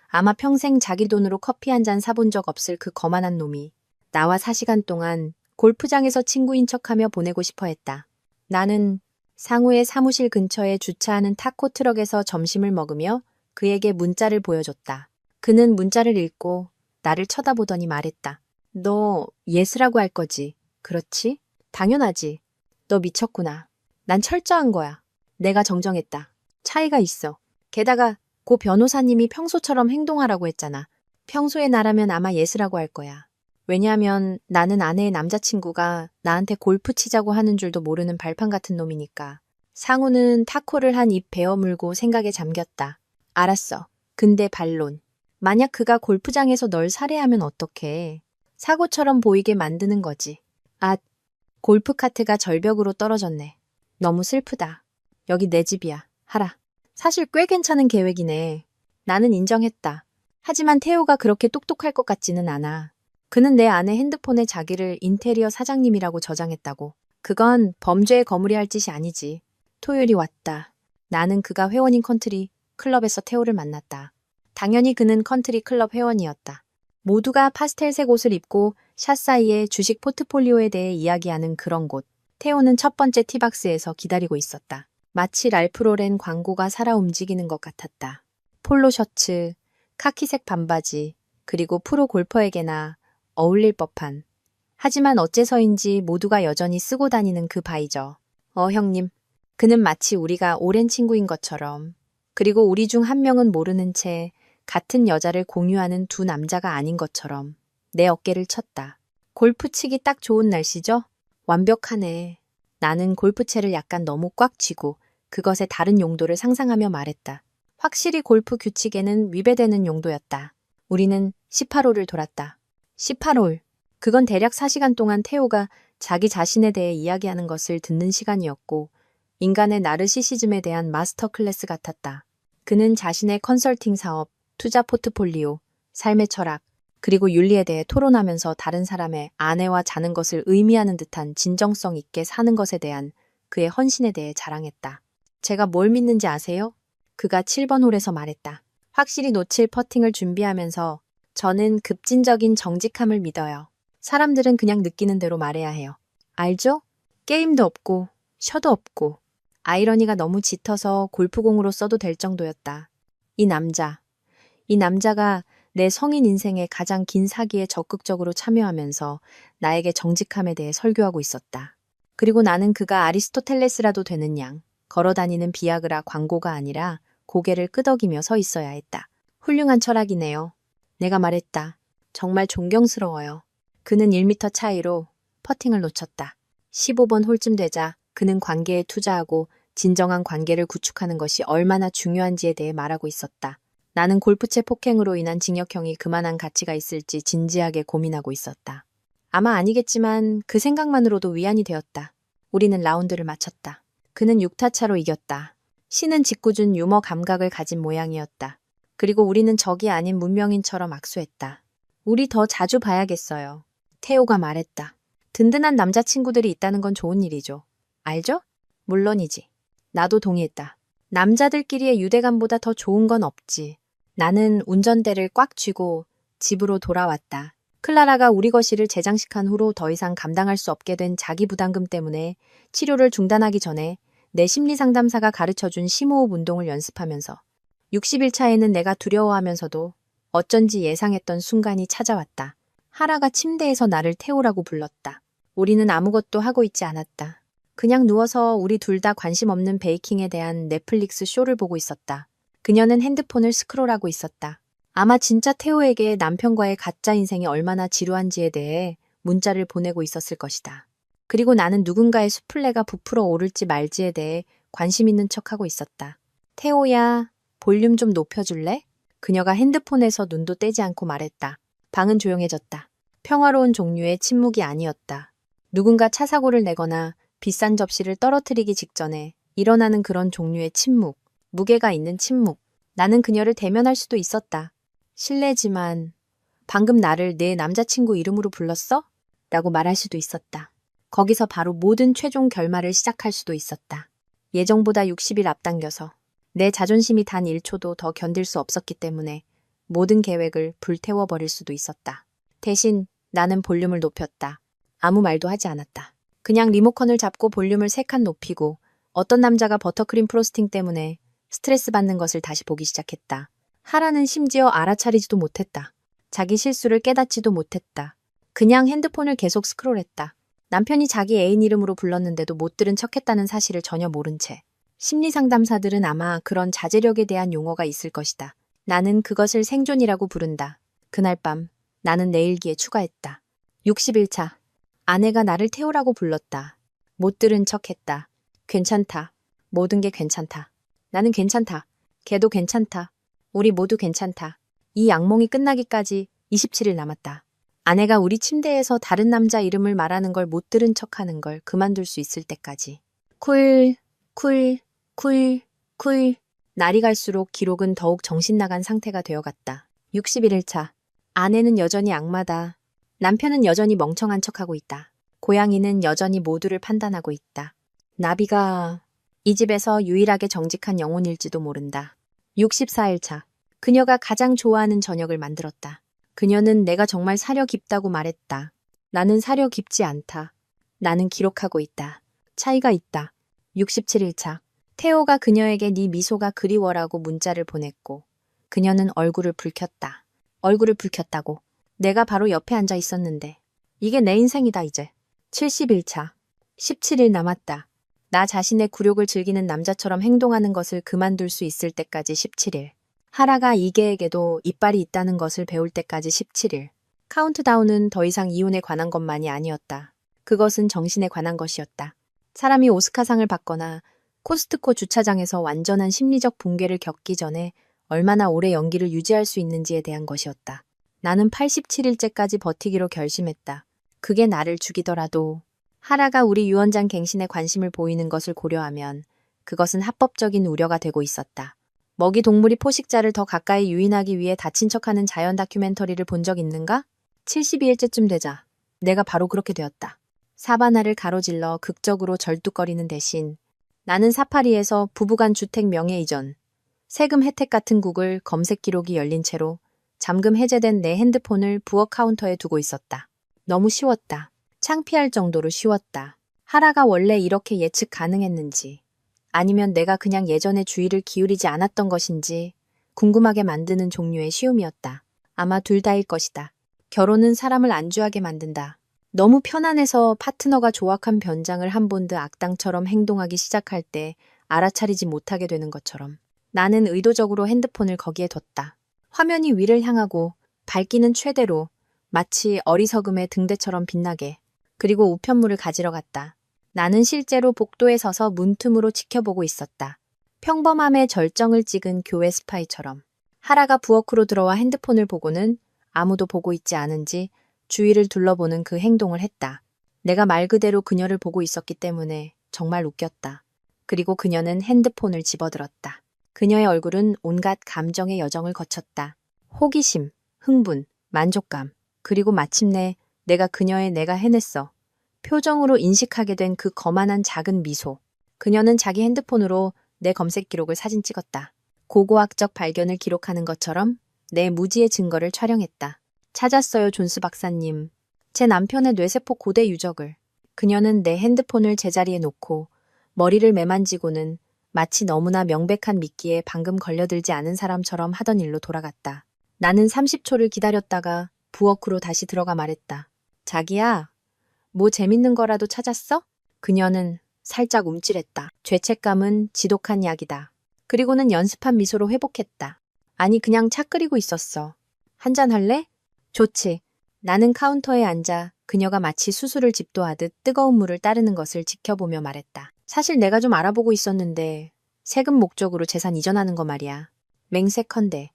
아마 평생 자기 돈으로 커피 한 잔 사본 적 없을 그 거만한 놈이 나와 4시간 동안 골프장에서 친구인 척하며 보내고 싶어 했다. 나는 상우의 사무실 근처에 주차하는 타코 트럭에서 점심을 먹으며 그에게 문자를 보여줬다. 그는 문자를 읽고 나를 쳐다보더니 말했다. 너 예스라고 할 거지. 그렇지? 당연하지. 너 미쳤구나. 난 철저한 거야. 내가 정정했다. 차이가 있어. 게다가 고 변호사님이 평소처럼 행동하라고 했잖아. 평소에 나라면 아마 예스라고 할 거야. 왜냐하면 나는 아내의 남자친구가 나한테 골프 치자고 하는 줄도 모르는 발판 같은 놈이니까. 상우는 타코를 한 입 베어 물고 생각에 잠겼다. 알았어. 근데 반론. 만약 그가 골프장에서 널 살해하면 어떡해. 사고처럼 보이게 만드는 거지. 아, 골프카트가 절벽으로 떨어졌네. 너무 슬프다. 여기 내 집이야. 하라. 사실 꽤 괜찮은 계획이네. 나는 인정했다. 하지만 태호가 그렇게 똑똑할 것 같지는 않아. 그는 내 아내 핸드폰에 자기를 인테리어 사장님이라고 저장했다고. 그건 범죄에 거무리할 짓이 아니지. 토요일이 왔다. 나는 그가 회원인 컨트리 클럽에서 태호를 만났다. 당연히 그는 컨트리 클럽 회원이었다. 모두가 파스텔색 옷을 입고 샷 사이에 주식 포트폴리오에 대해 이야기하는 그런 곳. 태호는 첫 번째 티박스에서 기다리고 있었다. 마치 랄프 로렌 광고가 살아 움직이는 것 같았다. 폴로 셔츠, 카키색 반바지, 그리고 프로 골퍼에게나 어울릴 법한. 하지만 어째서인지 모두가 여전히 쓰고 다니는 그 바이저. 형님. 그는 마치 우리가 오랜 친구인 것처럼. 그리고 우리 중 한 명은 모르는 채 같은 여자를 공유하는 두 남자가 아닌 것처럼 내 어깨를 쳤다. 골프 치기 딱 좋은 날씨죠? 완벽하네. 나는 골프채를 약간 너무 꽉 쥐고 그것의 다른 용도를 상상하며 말했다. 확실히 골프 규칙에는 위배되는 용도였다. 우리는 18홀을 돌았다. 18홀. 그건 대략 4시간 동안 태호가 자기 자신에 대해 이야기하는 것을 듣는 시간이었고 인간의 나르시시즘에 대한 마스터 클래스 같았다. 그는 자신의 컨설팅 사업, 투자 포트폴리오, 삶의 철학, 그리고 윤리에 대해 토론하면서 다른 사람의 아내와 자는 것을 의미하는 듯한 진정성 있게 사는 것에 대한 그의 헌신에 대해 자랑했다. 제가 뭘 믿는지 아세요? 그가 7번 홀에서 말했다. 확실히 놓칠 퍼팅을 준비하면서 저는 급진적인 정직함을 믿어요. 사람들은 그냥 느끼는 대로 말해야 해요. 알죠? 게임도 없고 셔도 없고 아이러니가 너무 짙어서 골프공으로 써도 될 정도였다. 이 남자가 내 성인 인생의 가장 긴 사기에 적극적으로 참여하면서 나에게 정직함에 대해 설교하고 있었다. 그리고 나는 그가 아리스토텔레스라도 되는 양, 걸어다니는 비아그라 광고가 아니라 고개를 끄덕이며 서 있어야 했다. 훌륭한 철학이네요. 내가 말했다. 정말 존경스러워요. 그는 1m 차이로 퍼팅을 놓쳤다. 15번 홀쯤 되자 그는 관계에 투자하고 진정한 관계를 구축하는 것이 얼마나 중요한지에 대해 말하고 있었다. 나는 골프채 폭행으로 인한 징역형이 그만한 가치가 있을지 진지하게 고민하고 있었다. 아마 아니겠지만 그 생각만으로도 위안이 되었다. 우리는 라운드를 마쳤다. 그는 6타 차로 이겼다. 신은 짓궂은 유머 감각을 가진 모양이었다. 그리고 우리는 적이 아닌 문명인처럼 악수했다. 우리 더 자주 봐야겠어요. 태호가 말했다. 든든한 남자친구들이 있다는 건 좋은 일이죠. 알죠? 물론이지. 나도 동의했다. 남자들끼리의 유대감보다 더 좋은 건 없지. 나는 운전대를 꽉 쥐고 집으로 돌아왔다. 클라라가 우리 거실을 재장식한 후로 더 이상 감당할 수 없게 된 자기 부담금 때문에 치료를 중단하기 전에 내 심리상담사가 가르쳐준 심호흡 운동을 연습하면서 60일 차에는 내가 두려워하면서도 어쩐지 예상했던 순간이 찾아왔다. 하라가 침대에서 나를 태우라고 불렀다. 우리는 아무것도 하고 있지 않았다. 그냥 누워서 우리 둘 다 관심 없는 베이킹에 대한 넷플릭스 쇼를 보고 있었다. 그녀는 핸드폰을 스크롤하고 있었다. 아마 진짜 태호에게 남편과의 가짜 인생이 얼마나 지루한지에 대해 문자를 보내고 있었을 것이다. 그리고 나는 누군가의 수플레가 부풀어 오를지 말지에 대해 관심 있는 척하고 있었다. 태호야, 볼륨 좀 높여줄래? 그녀가 핸드폰에서 눈도 떼지 않고 말했다. 방은 조용해졌다. 평화로운 종류의 침묵이 아니었다. 누군가 차 사고를 내거나 비싼 접시를 떨어뜨리기 직전에 일어나는 그런 종류의 침묵, 무게가 있는 침묵. 나는 그녀를 대면할 수도 있었다. 실례지만 방금 나를 내 남자친구 이름으로 불렀어? 라고 말할 수도 있었다. 거기서 바로 모든 최종 결말을 시작할 수도 있었다. 예정보다 60일 앞당겨서 내 자존심이 단 1초도 더 견딜 수 없었기 때문에 모든 계획을 불태워버릴 수도 있었다. 대신 나는 볼륨을 높였다. 아무 말도 하지 않았다. 그냥 리모컨을 잡고 볼륨을 3칸 높이고 어떤 남자가 버터크림 프로스팅 때문에 스트레스 받는 것을 다시 보기 시작했다. 하라는 심지어 알아차리지도 못했다. 자기 실수를 깨닫지도 못했다. 그냥 핸드폰을 계속 스크롤했다. 남편이 자기 애인 이름으로 불렀는데도 못 들은 척했다는 사실을 전혀 모른 채. 심리상담사들은 아마 그런 자제력에 대한 용어가 있을 것이다. 나는 그것을 생존이라고 부른다. 그날 밤 나는 내 일기에 추가했다. 60일차. 아내가 나를 태우라고 불렀다. 못 들은 척했다. 괜찮다. 모든 게 괜찮다. 나는 괜찮다. 걔도 괜찮다. 우리 모두 괜찮다. 이 악몽이 끝나기까지 27일 남았다. 아내가 우리 침대에서 다른 남자 이름을 말하는 걸 못 들은 척하는 걸 그만둘 수 있을 때까지. 쿨. 날이 갈수록 기록은 더욱 정신나간 상태가 되어갔다. 61일차. 아내는 여전히 악마다. 남편은 여전히 멍청한 척하고 있다. 고양이는 여전히 모두를 판단하고 있다. 나비가 이 집에서 유일하게 정직한 영혼일지도 모른다. 64일차. 그녀가 가장 좋아하는 저녁을 만들었다. 그녀는 내가 정말 사려 깊다고 말했다. 나는 사려 깊지 않다. 나는 기록하고 있다. 차이가 있다. 67일차. 태호가 그녀에게 네 미소가 그리워라고 문자를 보냈고 그녀는 얼굴을 붉혔다. 얼굴을 붉혔다고. 내가 바로 옆에 앉아 있었는데. 이게 내 인생이다 이제. 70일차. 17일 남았다. 나 자신의 굴욕을 즐기는 남자처럼 행동하는 것을 그만둘 수 있을 때까지 17일. 하라가 이계에게도 이빨이 있다는 것을 배울 때까지 17일. 카운트다운은 더 이상 이혼에 관한 것만이 아니었다. 그것은 정신에 관한 것이었다. 사람이 오스카상을 받거나 코스트코 주차장에서 완전한 심리적 붕괴를 겪기 전에 얼마나 오래 연기를 유지할 수 있는지에 대한 것이었다. 나는 87일째까지 버티기로 결심했다. 그게 나를 죽이더라도. 하라가 우리 유언장 갱신에 관심을 보이는 것을 고려하면 그것은 합법적인 우려가 되고 있었다. 먹이 동물이 포식자를 더 가까이 유인하기 위해 다친 척하는 자연 다큐멘터리를 본 적 있는가? 72일째쯤 되자 내가 바로 그렇게 되었다. 사바나를 가로질러 극적으로 절뚝거리는 대신 나는 사파리에서 부부간 주택 명예 이전, 세금 혜택 같은 구글 검색 기록이 열린 채로 잠금 해제된 내 핸드폰을 부엌 카운터에 두고 있었다. 너무 쉬웠다. 창피할 정도로 쉬웠다. 하라가 원래 이렇게 예측 가능했는지, 아니면 내가 그냥 예전에 주의를 기울이지 않았던 것인지 궁금하게 만드는 종류의 쉬움이었다. 아마 둘 다일 것이다. 결혼은 사람을 안주하게 만든다. 너무 편안해서 파트너가 조악한 변장을 한 본드 악당처럼 행동하기 시작할 때 알아차리지 못하게 되는 것처럼. 나는 의도적으로 핸드폰을 거기에 뒀다. 화면이 위를 향하고 밝기는 최대로 마치 어리석음의 등대처럼 빛나게. 그리고 우편물을 가지러 갔다. 나는 실제로 복도에 서서 문틈으로 지켜보고 있었다. 평범함의 절정을 찍은 교회 스파이처럼. 하라가 부엌으로 들어와 핸드폰을 보고는 아무도 보고 있지 않은지 주위를 둘러보는 그 행동을 했다. 내가 말 그대로 그녀를 보고 있었기 때문에 정말 웃겼다. 그리고 그녀는 핸드폰을 집어들었다. 그녀의 얼굴은 온갖 감정의 여정을 거쳤다. 호기심, 흥분, 만족감, 그리고 마침내 내가 해냈어. 표정으로 인식하게 된 그 거만한 작은 미소. 그녀는 자기 핸드폰으로 내 검색 기록을 사진 찍었다. 고고학적 발견을 기록하는 것처럼 내 무지의 증거를 촬영했다. 찾았어요, 존스 박사님. 제 남편의 뇌세포 고대 유적을. 그녀는 내 핸드폰을 제자리에 놓고 머리를 매만지고는 마치 너무나 명백한 미끼에 방금 걸려들지 않은 사람처럼 하던 일로 돌아갔다. 나는 30초를 기다렸다가 부엌으로 다시 들어가 말했다. 자기야, 뭐 재밌는 거라도 찾았어? 그녀는 살짝 움찔했다. 죄책감은 지독한 약이다. 그리고는 연습한 미소로 회복했다. 아니, 그냥 차 끓이고 있었어. 한잔 할래? 좋지. 나는 카운터에 앉아 그녀가 마치 수술을 집도하듯 뜨거운 물을 따르는 것을 지켜보며 말했다. 사실 내가 좀 알아보고 있었는데 세금 목적으로 재산 이전하는 거 말이야. 맹세컨대.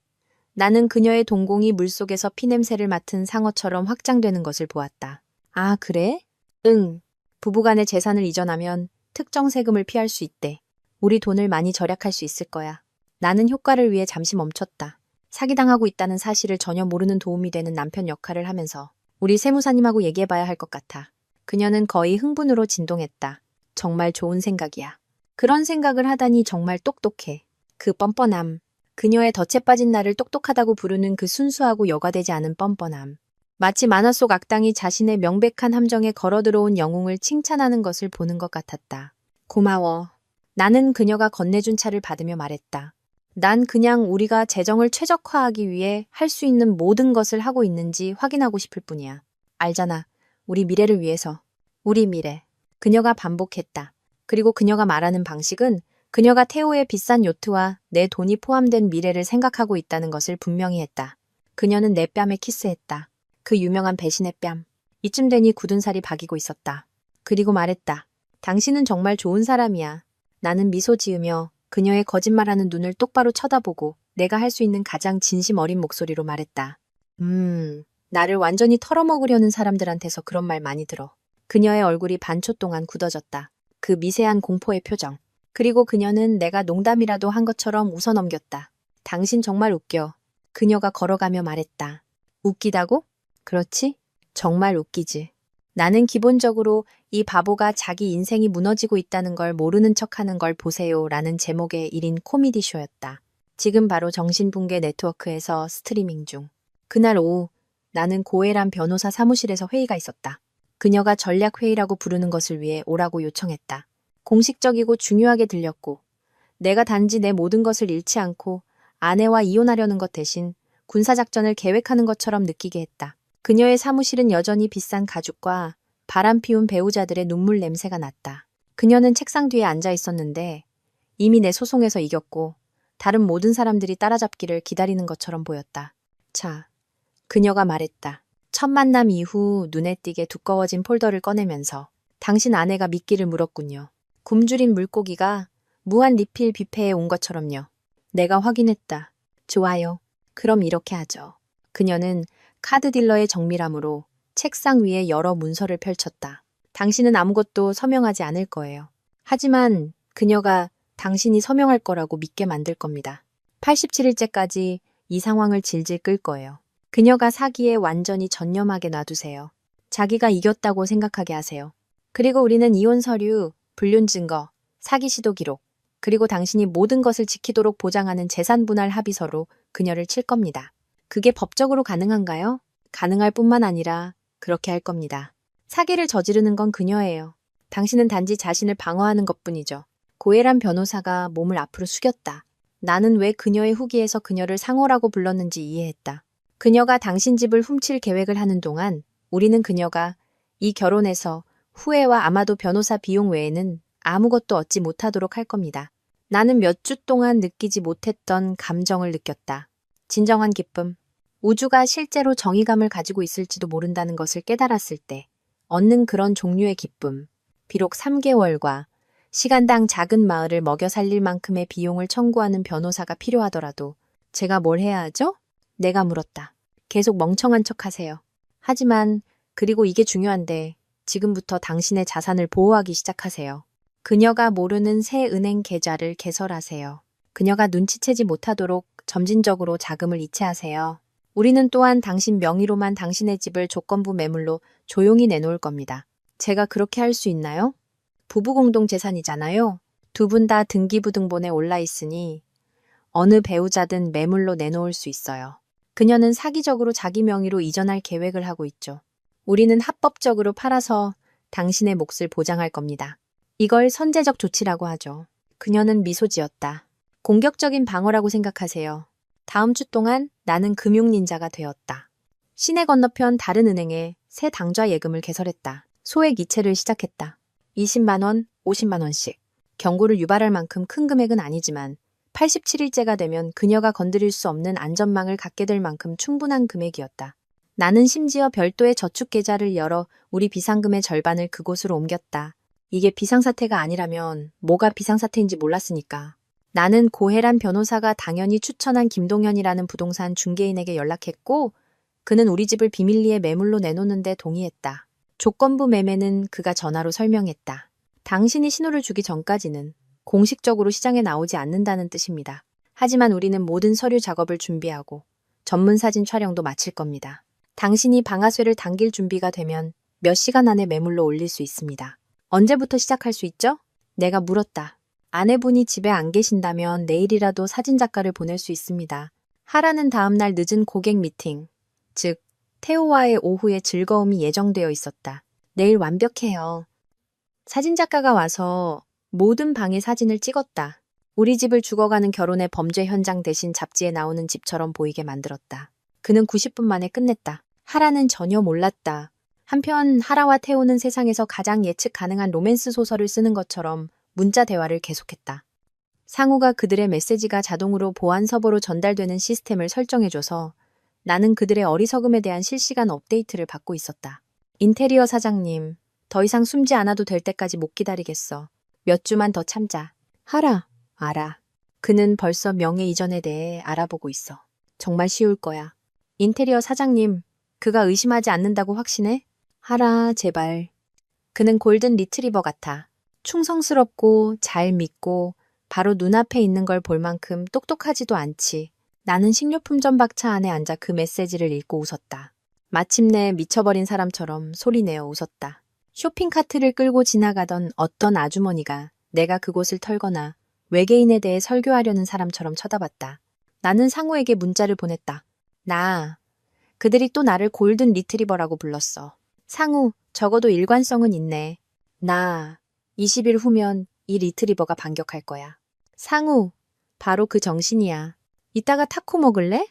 나는 그녀의 동공이 물속에서 피냄새를 맡은 상어처럼 확장되는 것을 보았다. 아, 그래? 응. 부부간의 재산을 이전하면 특정 세금을 피할 수 있대. 우리 돈을 많이 절약할 수 있을 거야. 나는 효과를 위해 잠시 멈췄다. 사기당하고 있다는 사실을 전혀 모르는 도움이 되는 남편 역할을 하면서 우리 세무사님하고 얘기해봐야 할 것 같아. 그녀는 거의 흥분으로 진동했다. 정말 좋은 생각이야. 그런 생각을 하다니 정말 똑똑해. 그 뻔뻔함. 그녀의 덫에 빠진 나를 똑똑하다고 부르는 그 순수하고 여과되지 않은 뻔뻔함. 마치 만화 속 악당이 자신의 명백한 함정에 걸어들어온 영웅을 칭찬하는 것을 보는 것 같았다. 고마워. 나는 그녀가 건네준 차를 받으며 말했다. 난 그냥 우리가 재정을 최적화하기 위해 할 수 있는 모든 것을 하고 있는지 확인하고 싶을 뿐이야. 알잖아. 우리 미래를 위해서. 우리 미래. 그녀가 반복했다. 그리고 그녀가 말하는 방식은 그녀가 테오의 비싼 요트와 내 돈이 포함된 미래를 생각하고 있다는 것을 분명히 했다. 그녀는 내 뺨에 키스했다. 그 유명한 배신의 뺨. 이쯤 되니 굳은 살이 박이고 있었다. 그리고 말했다. 당신은 정말 좋은 사람이야. 나는 미소 지으며 그녀의 거짓말하는 눈을 똑바로 쳐다보고 내가 할 수 있는 가장 진심 어린 목소리로 말했다. 나를 완전히 털어먹으려는 사람들한테서 그런 말 많이 들어. 그녀의 얼굴이 반초 동안 굳어졌다. 그 미세한 공포의 표정. 그리고 그녀는 내가 농담이라도 한 것처럼 웃어넘겼다. 당신 정말 웃겨. 그녀가 걸어가며 말했다. 웃기다고? 그렇지? 정말 웃기지. 나는 기본적으로 이 바보가 자기 인생이 무너지고 있다는 걸 모르는 척하는 걸 보세요 라는 제목의 1인 코미디 쇼였다. 지금 바로 정신붕괴 네트워크에서 스트리밍 중. 그날 오후 나는 고혜란 변호사 사무실에서 회의가 있었다. 그녀가 전략회의라고 부르는 것을 위해 오라고 요청했다. 공식적이고 중요하게 들렸고 내가 단지 내 모든 것을 잃지 않고 아내와 이혼하려는 것 대신 군사작전을 계획하는 것처럼 느끼게 했다. 그녀의 사무실은 여전히 비싼 가죽과 바람 피운 배우자들의 눈물 냄새가 났다. 그녀는 책상 뒤에 앉아 있었는데 이미 내 소송에서 이겼고 다른 모든 사람들이 따라잡기를 기다리는 것처럼 보였다. 자, 그녀가 말했다. 첫 만남 이후 눈에 띄게 두꺼워진 폴더를 꺼내면서 당신 아내가 미끼를 물었군요. 굶주린 물고기가 무한 리필 뷔페에 온 것처럼요. 내가 확인했다. 좋아요. 그럼 이렇게 하죠. 그녀는 카드 딜러의 정밀함으로 책상 위에 여러 문서를 펼쳤다. 당신은 아무것도 서명하지 않을 거예요. 하지만 그녀가 당신이 서명할 거라고 믿게 만들 겁니다. 87일째까지 이 상황을 질질 끌 거예요. 그녀가 사기에 완전히 전념하게 놔두세요. 자기가 이겼다고 생각하게 하세요. 그리고 우리는 이혼 서류, 불륜 증거, 사기 시도 기록, 그리고 당신이 모든 것을 지키도록 보장하는 재산 분할 합의서로 그녀를 칠 겁니다. 그게 법적으로 가능한가요? 가능할 뿐만 아니라 그렇게 할 겁니다. 사기를 저지르는 건 그녀예요. 당신은 단지 자신을 방어하는 것뿐이죠. 고혜란 변호사가 몸을 앞으로 숙였다. 나는 왜 그녀의 후기에서 그녀를 상호라고 불렀는지 이해했다. 그녀가 당신 집을 훔칠 계획을 하는 동안 우리는 그녀가 이 결혼에서 후회와 아마도 변호사 비용 외에는 아무것도 얻지 못하도록 할 겁니다. 나는 몇 주 동안 느끼지 못했던 감정을 느꼈다. 진정한 기쁨. 우주가 실제로 정의감을 가지고 있을지도 모른다는 것을 깨달았을 때 얻는 그런 종류의 기쁨. 비록 3개월과 시간당 작은 마을을 먹여 살릴 만큼의 비용을 청구하는 변호사가 필요하더라도 제가 뭘 해야 하죠? 내가 물었다. 계속 멍청한 척 하세요. 하지만 그리고 이게 중요한데 지금부터 당신의 자산을 보호하기 시작하세요. 그녀가 모르는 새 은행 계좌를 개설하세요. 그녀가 눈치채지 못하도록 점진적으로 자금을 이체하세요. 우리는 또한 당신 명의로만 당신의 집을 조건부 매물로 조용히 내놓을 겁니다. 제가 그렇게 할 수 있나요? 부부 공동 재산이잖아요. 두 분 다 등기부등본에 올라 있으니 어느 배우자든 매물로 내놓을 수 있어요. 그녀는 사기적으로 자기 명의로 이전할 계획을 하고 있죠. 우리는 합법적으로 팔아서 당신의 몫을 보장할 겁니다. 이걸 선제적 조치라고 하죠. 그녀는 미소 지었다. 공격적인 방어라고 생각하세요. 다음 주 동안 나는 금융 닌자가 되었다. 시내 건너편 다른 은행에 새 당좌 예금을 개설했다. 소액 이체를 시작했다. 20만 원, 50만 원씩. 경고를 유발할 만큼 큰 금액은 아니지만 87일째가 되면 그녀가 건드릴 수 없는 안전망을 갖게 될 만큼 충분한 금액이었다. 나는 심지어 별도의 저축 계좌를 열어 우리 비상금의 절반을 그곳으로 옮겼다. 이게 비상사태가 아니라면 뭐가 비상사태인지 몰랐으니까. 나는 고혜란 변호사가 당연히 추천한 김동현이라는 부동산 중개인에게 연락했고 그는 우리 집을 비밀리에 매물로 내놓는데 동의했다. 조건부 매매는 그가 전화로 설명했다. 당신이 신호를 주기 전까지는 공식적으로 시장에 나오지 않는다는 뜻입니다. 하지만 우리는 모든 서류 작업을 준비하고 전문 사진 촬영도 마칠 겁니다. 당신이 방아쇠를 당길 준비가 되면 몇 시간 안에 매물로 올릴 수 있습니다. 언제부터 시작할 수 있죠? 내가 물었다. 아내분이 집에 안 계신다면 내일이라도 사진작가를 보낼 수 있습니다. 하라는 다음날 늦은 고객 미팅, 즉 태호와의 오후에 즐거움이 예정되어 있었다. 내일 완벽해요. 사진작가가 와서 모든 방의 사진을 찍었다. 우리 집을 죽어가는 결혼의 범죄 현장 대신 잡지에 나오는 집처럼 보이게 만들었다. 그는 90분 만에 끝냈다. 하라는 전혀 몰랐다. 한편 하라와 태호는 세상에서 가장 예측 가능한 로맨스 소설을 쓰는 것처럼 문자 대화를 계속했다. 상우가 그들의 메시지가 자동으로 보안 서버로 전달되는 시스템을 설정해줘서 나는 그들의 어리석음에 대한 실시간 업데이트를 받고 있었다. 인테리어 사장님, 더 이상 숨지 않아도 될 때까지 못 기다리겠어. 몇 주만 더 참자. 하라, 알아. 그는 벌써 명예 이전에 대해 알아보고 있어. 정말 쉬울 거야. 인테리어 사장님, 그가 의심하지 않는다고 확신해? 하라, 제발. 그는 골든 리트리버 같아. 충성스럽고 잘 믿고 바로 눈앞에 있는 걸 볼 만큼 똑똑하지도 않지. 나는 식료품점 박차 안에 앉아 그 메시지를 읽고 웃었다. 마침내 미쳐버린 사람처럼 소리내어 웃었다. 쇼핑카트를 끌고 지나가던 어떤 아주머니가 내가 그곳을 털거나 외계인에 대해 설교하려는 사람처럼 쳐다봤다. 나는 상우에게 문자를 보냈다. 그들이 또 나를 골든 리트리버라고 불렀어. 상우, 적어도 일관성은 있네. 20일 후면 이 리트리버가 반격할 거야. 상우, 바로 그 정신이야. 이따가 타코 먹을래?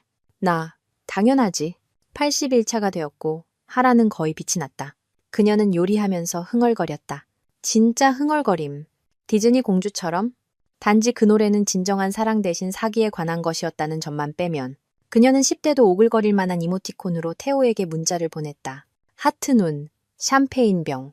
당연하지. 80일차가 되었고 하라는 거의 빛이 났다. 그녀는 요리하면서 흥얼거렸다. 진짜 흥얼거림. 디즈니 공주처럼? 단지 그 노래는 진정한 사랑 대신 사기에 관한 것이었다는 점만 빼면. 그녀는 10대도 오글거릴 만한 이모티콘으로 태호에게 문자를 보냈다. 하트눈, 샴페인병,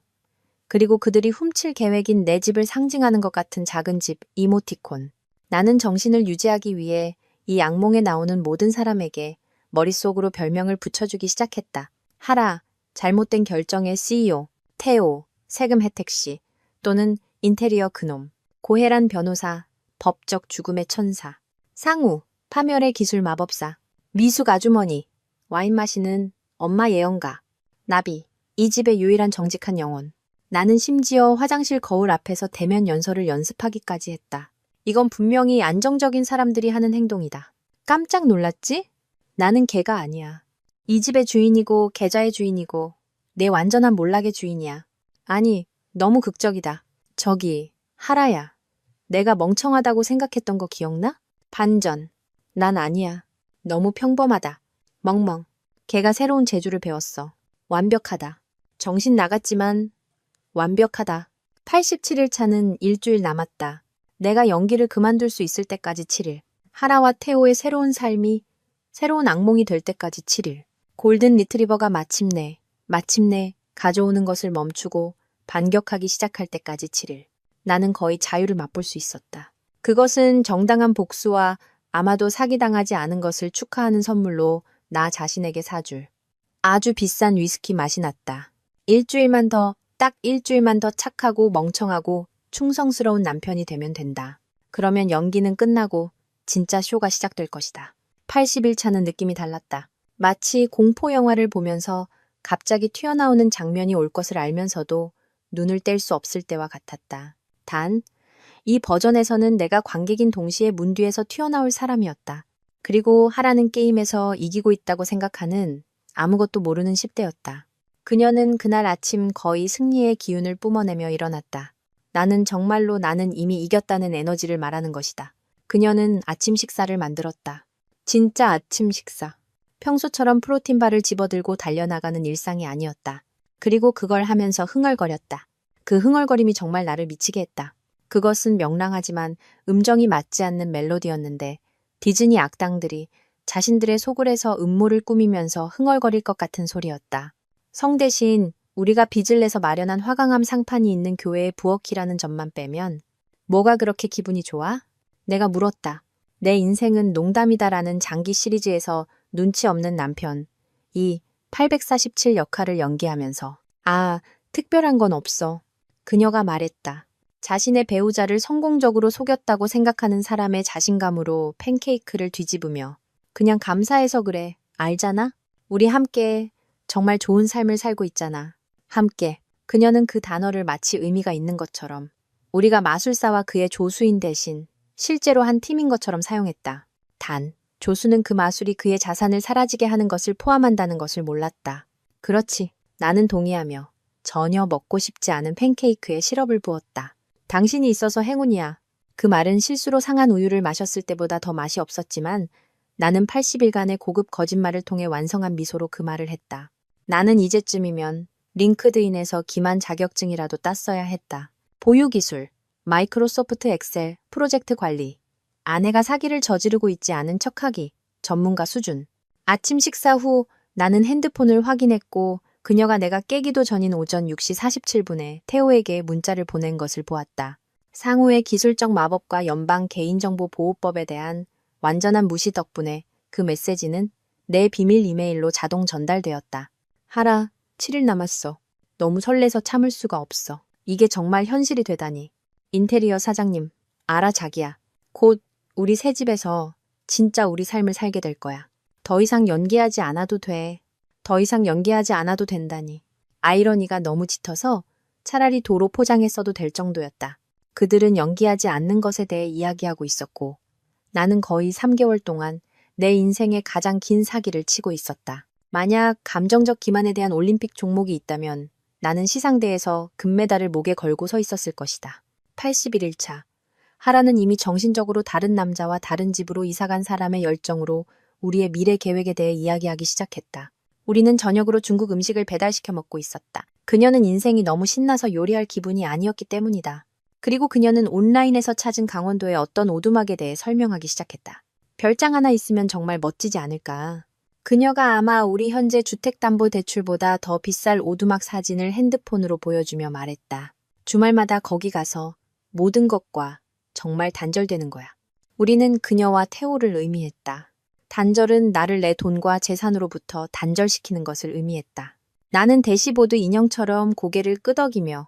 그리고 그들이 훔칠 계획인 내 집을 상징하는 것 같은 작은 집 이모티콘. 나는 정신을 유지하기 위해 이 악몽에 나오는 모든 사람에게 머릿속으로 별명을 붙여주기 시작했다. 하라, 잘못된 결정의 CEO, 태호, 세금 혜택씨, 또는 인테리어 그놈, 고혜란 변호사, 법적 죽음의 천사, 상우, 파멸의 기술 마법사, 미숙 아주머니, 와인 마시는 엄마 예언가, 나비, 이 집의 유일한 정직한 영혼. 나는 심지어 화장실 거울 앞에서 대면 연설을 연습하기까지 했다. 이건 분명히 안정적인 사람들이 하는 행동이다. 깜짝 놀랐지? 나는 걔가 아니야. 이 집의 주인이고 계좌의 주인이고 내 완전한 몰락의 주인이야. 아니, 너무 극적이다. 저기, 하라야. 내가 멍청하다고 생각했던 거 기억나? 반전. 난 아니야. 너무 평범하다. 멍멍. 걔가 새로운 재주를 배웠어. 완벽하다. 정신 나갔지만 완벽하다. 87일 차는 일주일 남았다. 내가 연기를 그만둘 수 있을 때까지 7일. 하라와 태호의 새로운 삶이 새로운 악몽이 될 때까지 7일. 골든 리트리버가 마침내 가져오는 것을 멈추고 반격하기 시작할 때까지 7일. 나는 거의 자유를 맛볼 수 있었다. 그것은 정당한 복수와 아마도 사기당하지 않은 것을 축하하는 선물로 나 자신에게 사줄 아주 비싼 위스키 맛이 났다. 딱 일주일만 더 착하고 멍청하고 충성스러운 남편이 되면 된다. 그러면 연기는 끝나고 진짜 쇼가 시작될 것이다. 80일 차는 느낌이 달랐다. 마치 공포 영화를 보면서 갑자기 튀어나오는 장면이 올 것을 알면서도 눈을 뗄 수 없을 때와 같았다. 단, 이 버전에서는 내가 관객인 동시에 문 뒤에서 튀어나올 사람이었다. 그리고 하라는 게임에서 이기고 있다고 생각하는 아무것도 모르는 10대였다. 그녀는 그날 아침 거의 승리의 기운을 뿜어내며 일어났다. 나는 이미 이겼다는 에너지를 말하는 것이다. 그녀는 아침 식사를 만들었다. 진짜 아침 식사. 평소처럼 프로틴바를 집어들고 달려나가는 일상이 아니었다. 그리고 그걸 하면서 흥얼거렸다. 그 흥얼거림이 정말 나를 미치게 했다. 그것은 명랑하지만 음정이 맞지 않는 멜로디였는데 디즈니 악당들이 자신들의 소굴에서 음모를 꾸미면서 흥얼거릴 것 같은 소리였다. 성 대신 우리가 빚을 내서 마련한 화강암 상판이 있는 교회의 부엌이라는 점만 빼면 뭐가 그렇게 기분이 좋아? 내가 물었다. 내 인생은 농담이다라는 장기 시리즈에서 눈치 없는 남편, 이 847 역할을 연기하면서 특별한 건 없어. 그녀가 말했다. 자신의 배우자를 성공적으로 속였다고 생각하는 사람의 자신감으로 팬케이크를 뒤집으며 그냥 감사해서 그래. 알잖아? 우리 함께 정말 좋은 삶을 살고 있잖아. 함께. 그녀는 그 단어를 마치 의미가 있는 것처럼 우리가 마술사와 그의 조수인 대신 실제로 한 팀인 것처럼 사용했다. 단, 조수는 그 마술이 그의 자산을 사라지게 하는 것을 포함한다는 것을 몰랐다. 그렇지. 나는 동의하며 전혀 먹고 싶지 않은 팬케이크에 시럽을 부었다. 당신이 있어서 행운이야. 그 말은 실수로 상한 우유를 마셨을 때보다 더 맛이 없었지만 나는 80일간의 고급 거짓말을 통해 완성한 미소로 그 말을 했다. 나는 이제쯤이면 링크드인에서 기만 자격증이라도 땄어야 했다. 보유 기술, 마이크로소프트 엑셀, 프로젝트 관리, 아내가 사기를 저지르고 있지 않은 척하기, 전문가 수준. 아침 식사 후 나는 핸드폰을 확인했고 그녀가 내가 깨기도 전인 오전 6시 47분에 태호에게 문자를 보낸 것을 보았다. 상우의 기술적 마법과 연방 개인정보보호법에 대한 완전한 무시 덕분에 그 메시지는 내 비밀 이메일로 자동 전달되었다. 하라, 7일 남았어. 너무 설레서 참을 수가 없어. 이게 정말 현실이 되다니. 인테리어 사장님, 알아 자기야. 곧 우리 새 집에서 진짜 우리 삶을 살게 될 거야. 더 이상 연기하지 않아도 돼. 더 이상 연기하지 않아도 된다니. 아이러니가 너무 짙어서 차라리 도로 포장했어도 될 정도였다. 그들은 연기하지 않는 것에 대해 이야기하고 있었고 나는 거의 3개월 동안 내 인생의 가장 긴 사기를 치고 있었다. 만약 감정적 기만에 대한 올림픽 종목이 있다면 나는 시상대에서 금메달을 목에 걸고 서 있었을 것이다. 81일 차. 하라는 이미 정신적으로 다른 남자와 다른 집으로 이사간 사람의 열정으로 우리의 미래 계획에 대해 이야기하기 시작했다. 우리는 저녁으로 중국 음식을 배달시켜 먹고 있었다. 그녀는 인생이 너무 신나서 요리할 기분이 아니었기 때문이다. 그리고 그녀는 온라인에서 찾은 강원도의 어떤 오두막에 대해 설명하기 시작했다. 별장 하나 있으면 정말 멋지지 않을까. 그녀가 아마 우리 현재 주택담보대출보다 더 비쌀 오두막 사진을 핸드폰으로 보여주며 말했다. 주말마다 거기 가서 모든 것과 정말 단절되는 거야. 우리는 그녀와 태호를 의미했다. 단절은 나를 내 돈과 재산으로부터 단절시키는 것을 의미했다. 나는 대시보드 인형처럼 고개를 끄덕이며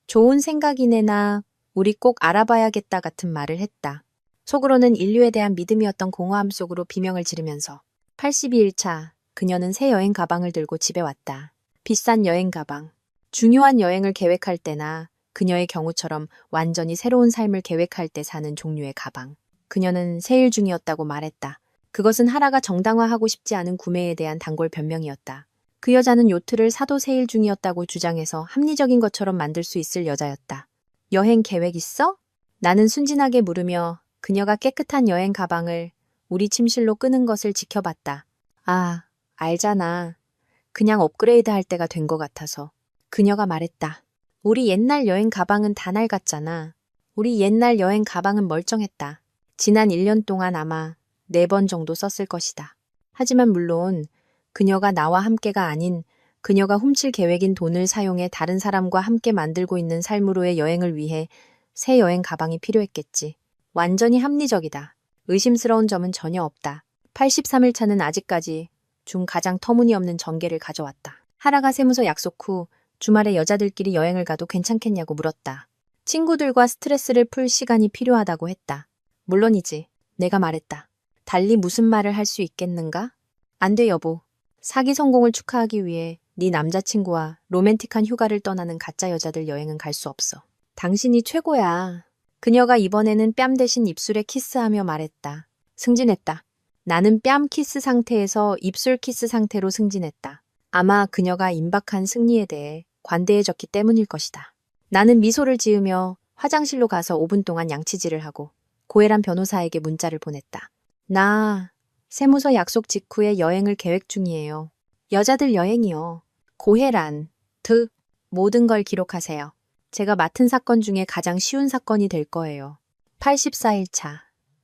좋은 생각이네나 우리 꼭 알아봐야겠다 같은 말을 했다. 속으로는 인류에 대한 믿음이었던 공허함 속으로 비명을 지르면서 82일차 그녀는 새 여행 가방을 들고 집에 왔다. 비싼 여행 가방. 중요한 여행을 계획할 때나 그녀의 경우처럼 완전히 새로운 삶을 계획할 때 사는 종류의 가방. 그녀는 세일 중이었다고 말했다. 그것은 하라가 정당화하고 싶지 않은 구매에 대한 단골 변명이었다. 그 여자는 요트를 사도 세일 중이었다고 주장해서 합리적인 것처럼 만들 수 있을 여자였다. 여행 계획 있어? 나는 순진하게 물으며 그녀가 깨끗한 여행 가방을 우리 침실로 끄는 것을 지켜봤다. 아, 알잖아. 그냥 업그레이드 할 때가 된 것 같아서. 그녀가 말했다. 우리 옛날 여행 가방은 다 낡았잖아. 우리 옛날 여행 가방은 멀쩡했다. 지난 1년 동안 아마 4번 정도 썼을 것이다. 하지만 물론 그녀가 나와 함께가 아닌 그녀가 훔칠 계획인 돈을 사용해 다른 사람과 함께 만들고 있는 삶으로의 여행을 위해 새 여행 가방이 필요했겠지. 완전히 합리적이다. 의심스러운 점은 전혀 없다. 83일차는 아직까지 중 가장 터무니없는 전개를 가져왔다. 하라가 세무서 약속 후 주말에 여자들끼리 여행을 가도 괜찮겠냐고 물었다. 친구들과 스트레스를 풀 시간이 필요하다고 했다. 물론이지. 내가 말했다. 달리 무슨 말을 할 수 있겠는가? 안 돼 여보. 사기 성공을 축하하기 위해 네 남자친구와 로맨틱한 휴가를 떠나는 가짜 여자들 여행은 갈 수 없어. 당신이 최고야. 그녀가 이번에는 뺨 대신 입술에 키스하며 말했다. 승진했다. 나는 뺨 키스 상태에서 입술 키스 상태로 승진했다. 아마 그녀가 임박한 승리에 대해 관대해졌기 때문일 것이다. 나는 미소를 지으며 화장실로 가서 5분 동안 양치질을 하고 고혜란 변호사에게 문자를 보냈다. 나 세무서 약속 직후에 여행을 계획 중이에요. 여자들 여행이요. 고혜란, 모든 걸 기록하세요. 제가 맡은 사건 중에 가장 쉬운 사건이 될 거예요. 84일차,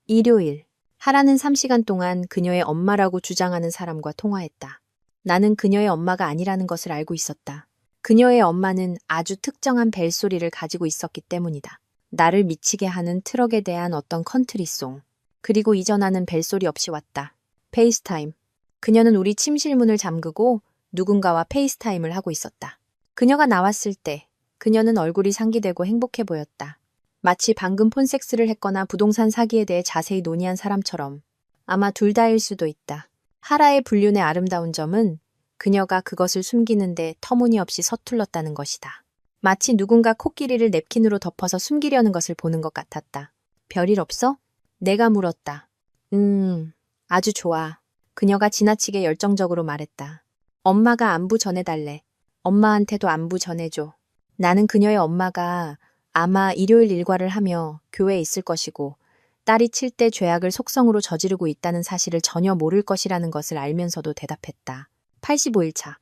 일요일. 하라는 3시간 동안 그녀의 엄마라고 주장하는 사람과 통화했다. 나는 그녀의 엄마가 아니라는 것을 알고 있었다. 그녀의 엄마는 아주 특정한 벨소리를 가지고 있었기 때문이다. 나를 미치게 하는 트럭에 대한 어떤 컨트리송. 그리고 이전하는 벨소리 없이 왔다. 페이스타임. 그녀는 우리 침실 문을 잠그고 누군가와 페이스타임을 하고 있었다. 그녀가 나왔을 때 그녀는 얼굴이 상기되고 행복해 보였다. 마치 방금 폰섹스를 했거나 부동산 사기에 대해 자세히 논의한 사람처럼. 아마 둘 다일 수도 있다. 하라의 불륜의 아름다운 점은 그녀가 그것을 숨기는데 터무니없이 서툴렀다는 것이다. 마치 누군가 코끼리를 냅킨으로 덮어서 숨기려는 것을 보는 것 같았다. 별일 없어? 내가 물었다. 아주 좋아. 그녀가 지나치게 열정적으로 말했다. 엄마가 안부 전해달래. 엄마한테도 안부 전해줘. 나는 그녀의 엄마가 아마 일요일 일과를 하며 교회에 있을 것이고 딸이 7대 죄악을 속성으로 저지르고 있다는 사실을 전혀 모를 것이라는 것을 알면서도 대답했다. 85일차.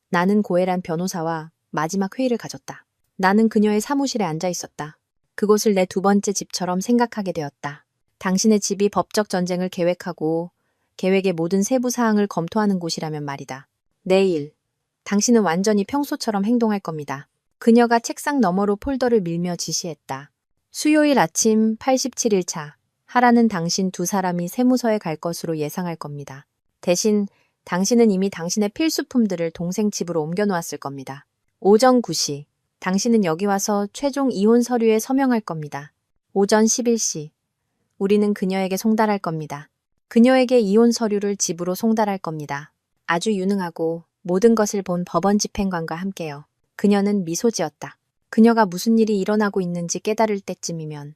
나는 고혜란 변호사와 마지막 회의를 가졌다. 나는 그녀의 사무실에 앉아 있었다. 그곳을 내 두 번째 집처럼 생각하게 되었다. 당신의 집이 법적 전쟁을 계획하고 계획의 모든 세부 사항을 검토하는 곳이라면 말이다. 내일, 당신은 완전히 평소처럼 행동할 겁니다. 그녀가 책상 너머로 폴더를 밀며 지시했다. 수요일 아침 87일차. 하라는 당신 두 사람이 세무서에 갈 것으로 예상할 겁니다. 대신 당신은 이미 당신의 필수품들을 동생 집으로 옮겨놓았을 겁니다. 오전 9시. 당신은 여기 와서 최종 이혼 서류에 서명할 겁니다. 오전 11시. 우리는 그녀에게 송달할 겁니다. 그녀에게 이혼 서류를 집으로 송달할 겁니다. 아주 유능하고 모든 것을 본 법원 집행관과 함께요. 그녀는 미소 지었다. 그녀가 무슨 일이 일어나고 있는지 깨달을 때쯤이면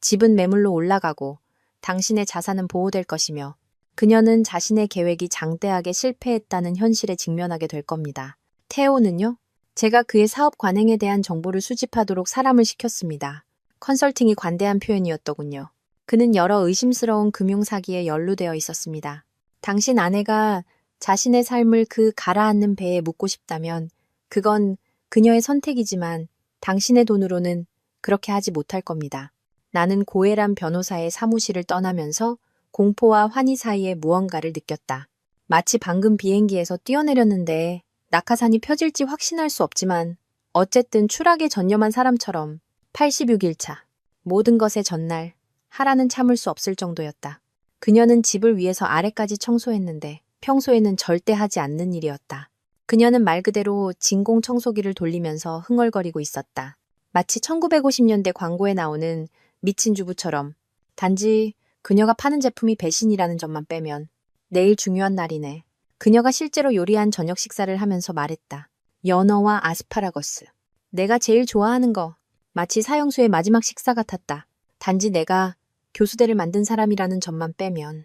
집은 매물로 올라가고 당신의 자산은 보호될 것이며 그녀는 자신의 계획이 장대하게 실패했다는 현실에 직면하게 될 겁니다. 테오는요? 제가 그의 사업 관행에 대한 정보를 수집하도록 사람을 시켰습니다. 컨설팅이 관대한 표현이었더군요. 그는 여러 의심스러운 금융사기에 연루되어 있었습니다. 당신 아내가 자신의 삶을 그 가라앉는 배에 묻고 싶다면 그건 그녀의 선택이지만 당신의 돈으로는 그렇게 하지 못할 겁니다. 나는 고혜람 변호사의 사무실을 떠나면서 공포와 환희 사이에 무언가를 느꼈다. 마치 방금 비행기에서 뛰어내렸는데 낙하산이 펴질지 확신할 수 없지만 어쨌든 추락에 전념한 사람처럼 86일차 모든 것의 전날 하라는 참을 수 없을 정도였다. 그녀는 집을 위해서 아래까지 청소했는데 평소에는 절대 하지 않는 일이었다. 그녀는 말 그대로 진공 청소기를 돌리면서 흥얼거리고 있었다. 마치 1950년대 광고에 나오는 미친 주부처럼. 단지 그녀가 파는 제품이 배신이라는 점만 빼면 내일 중요한 날이네. 그녀가 실제로 요리한 저녁 식사를 하면서 말했다. 연어와 아스파라거스. 내가 제일 좋아하는 거. 마치 사형수의 마지막 식사 같았다. 단지 내가 교수대를 만든 사람이라는 점만 빼면.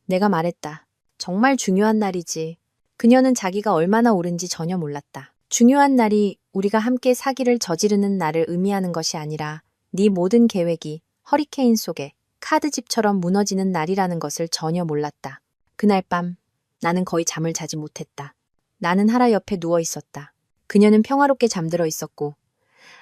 내가 말했다. 정말 중요한 날이지. 그녀는 자기가 얼마나 옳은지 전혀 몰랐다. 중요한 날이 우리가 함께 사기를 저지르는 날을 의미하는 것이 아니라 네 모든 계획이 허리케인 속에 카드집처럼 무너지는 날이라는 것을 전혀 몰랐다. 그날 밤 나는 거의 잠을 자지 못했다. 나는 하라 옆에 누워 있었다. 그녀는 평화롭게 잠들어 있었고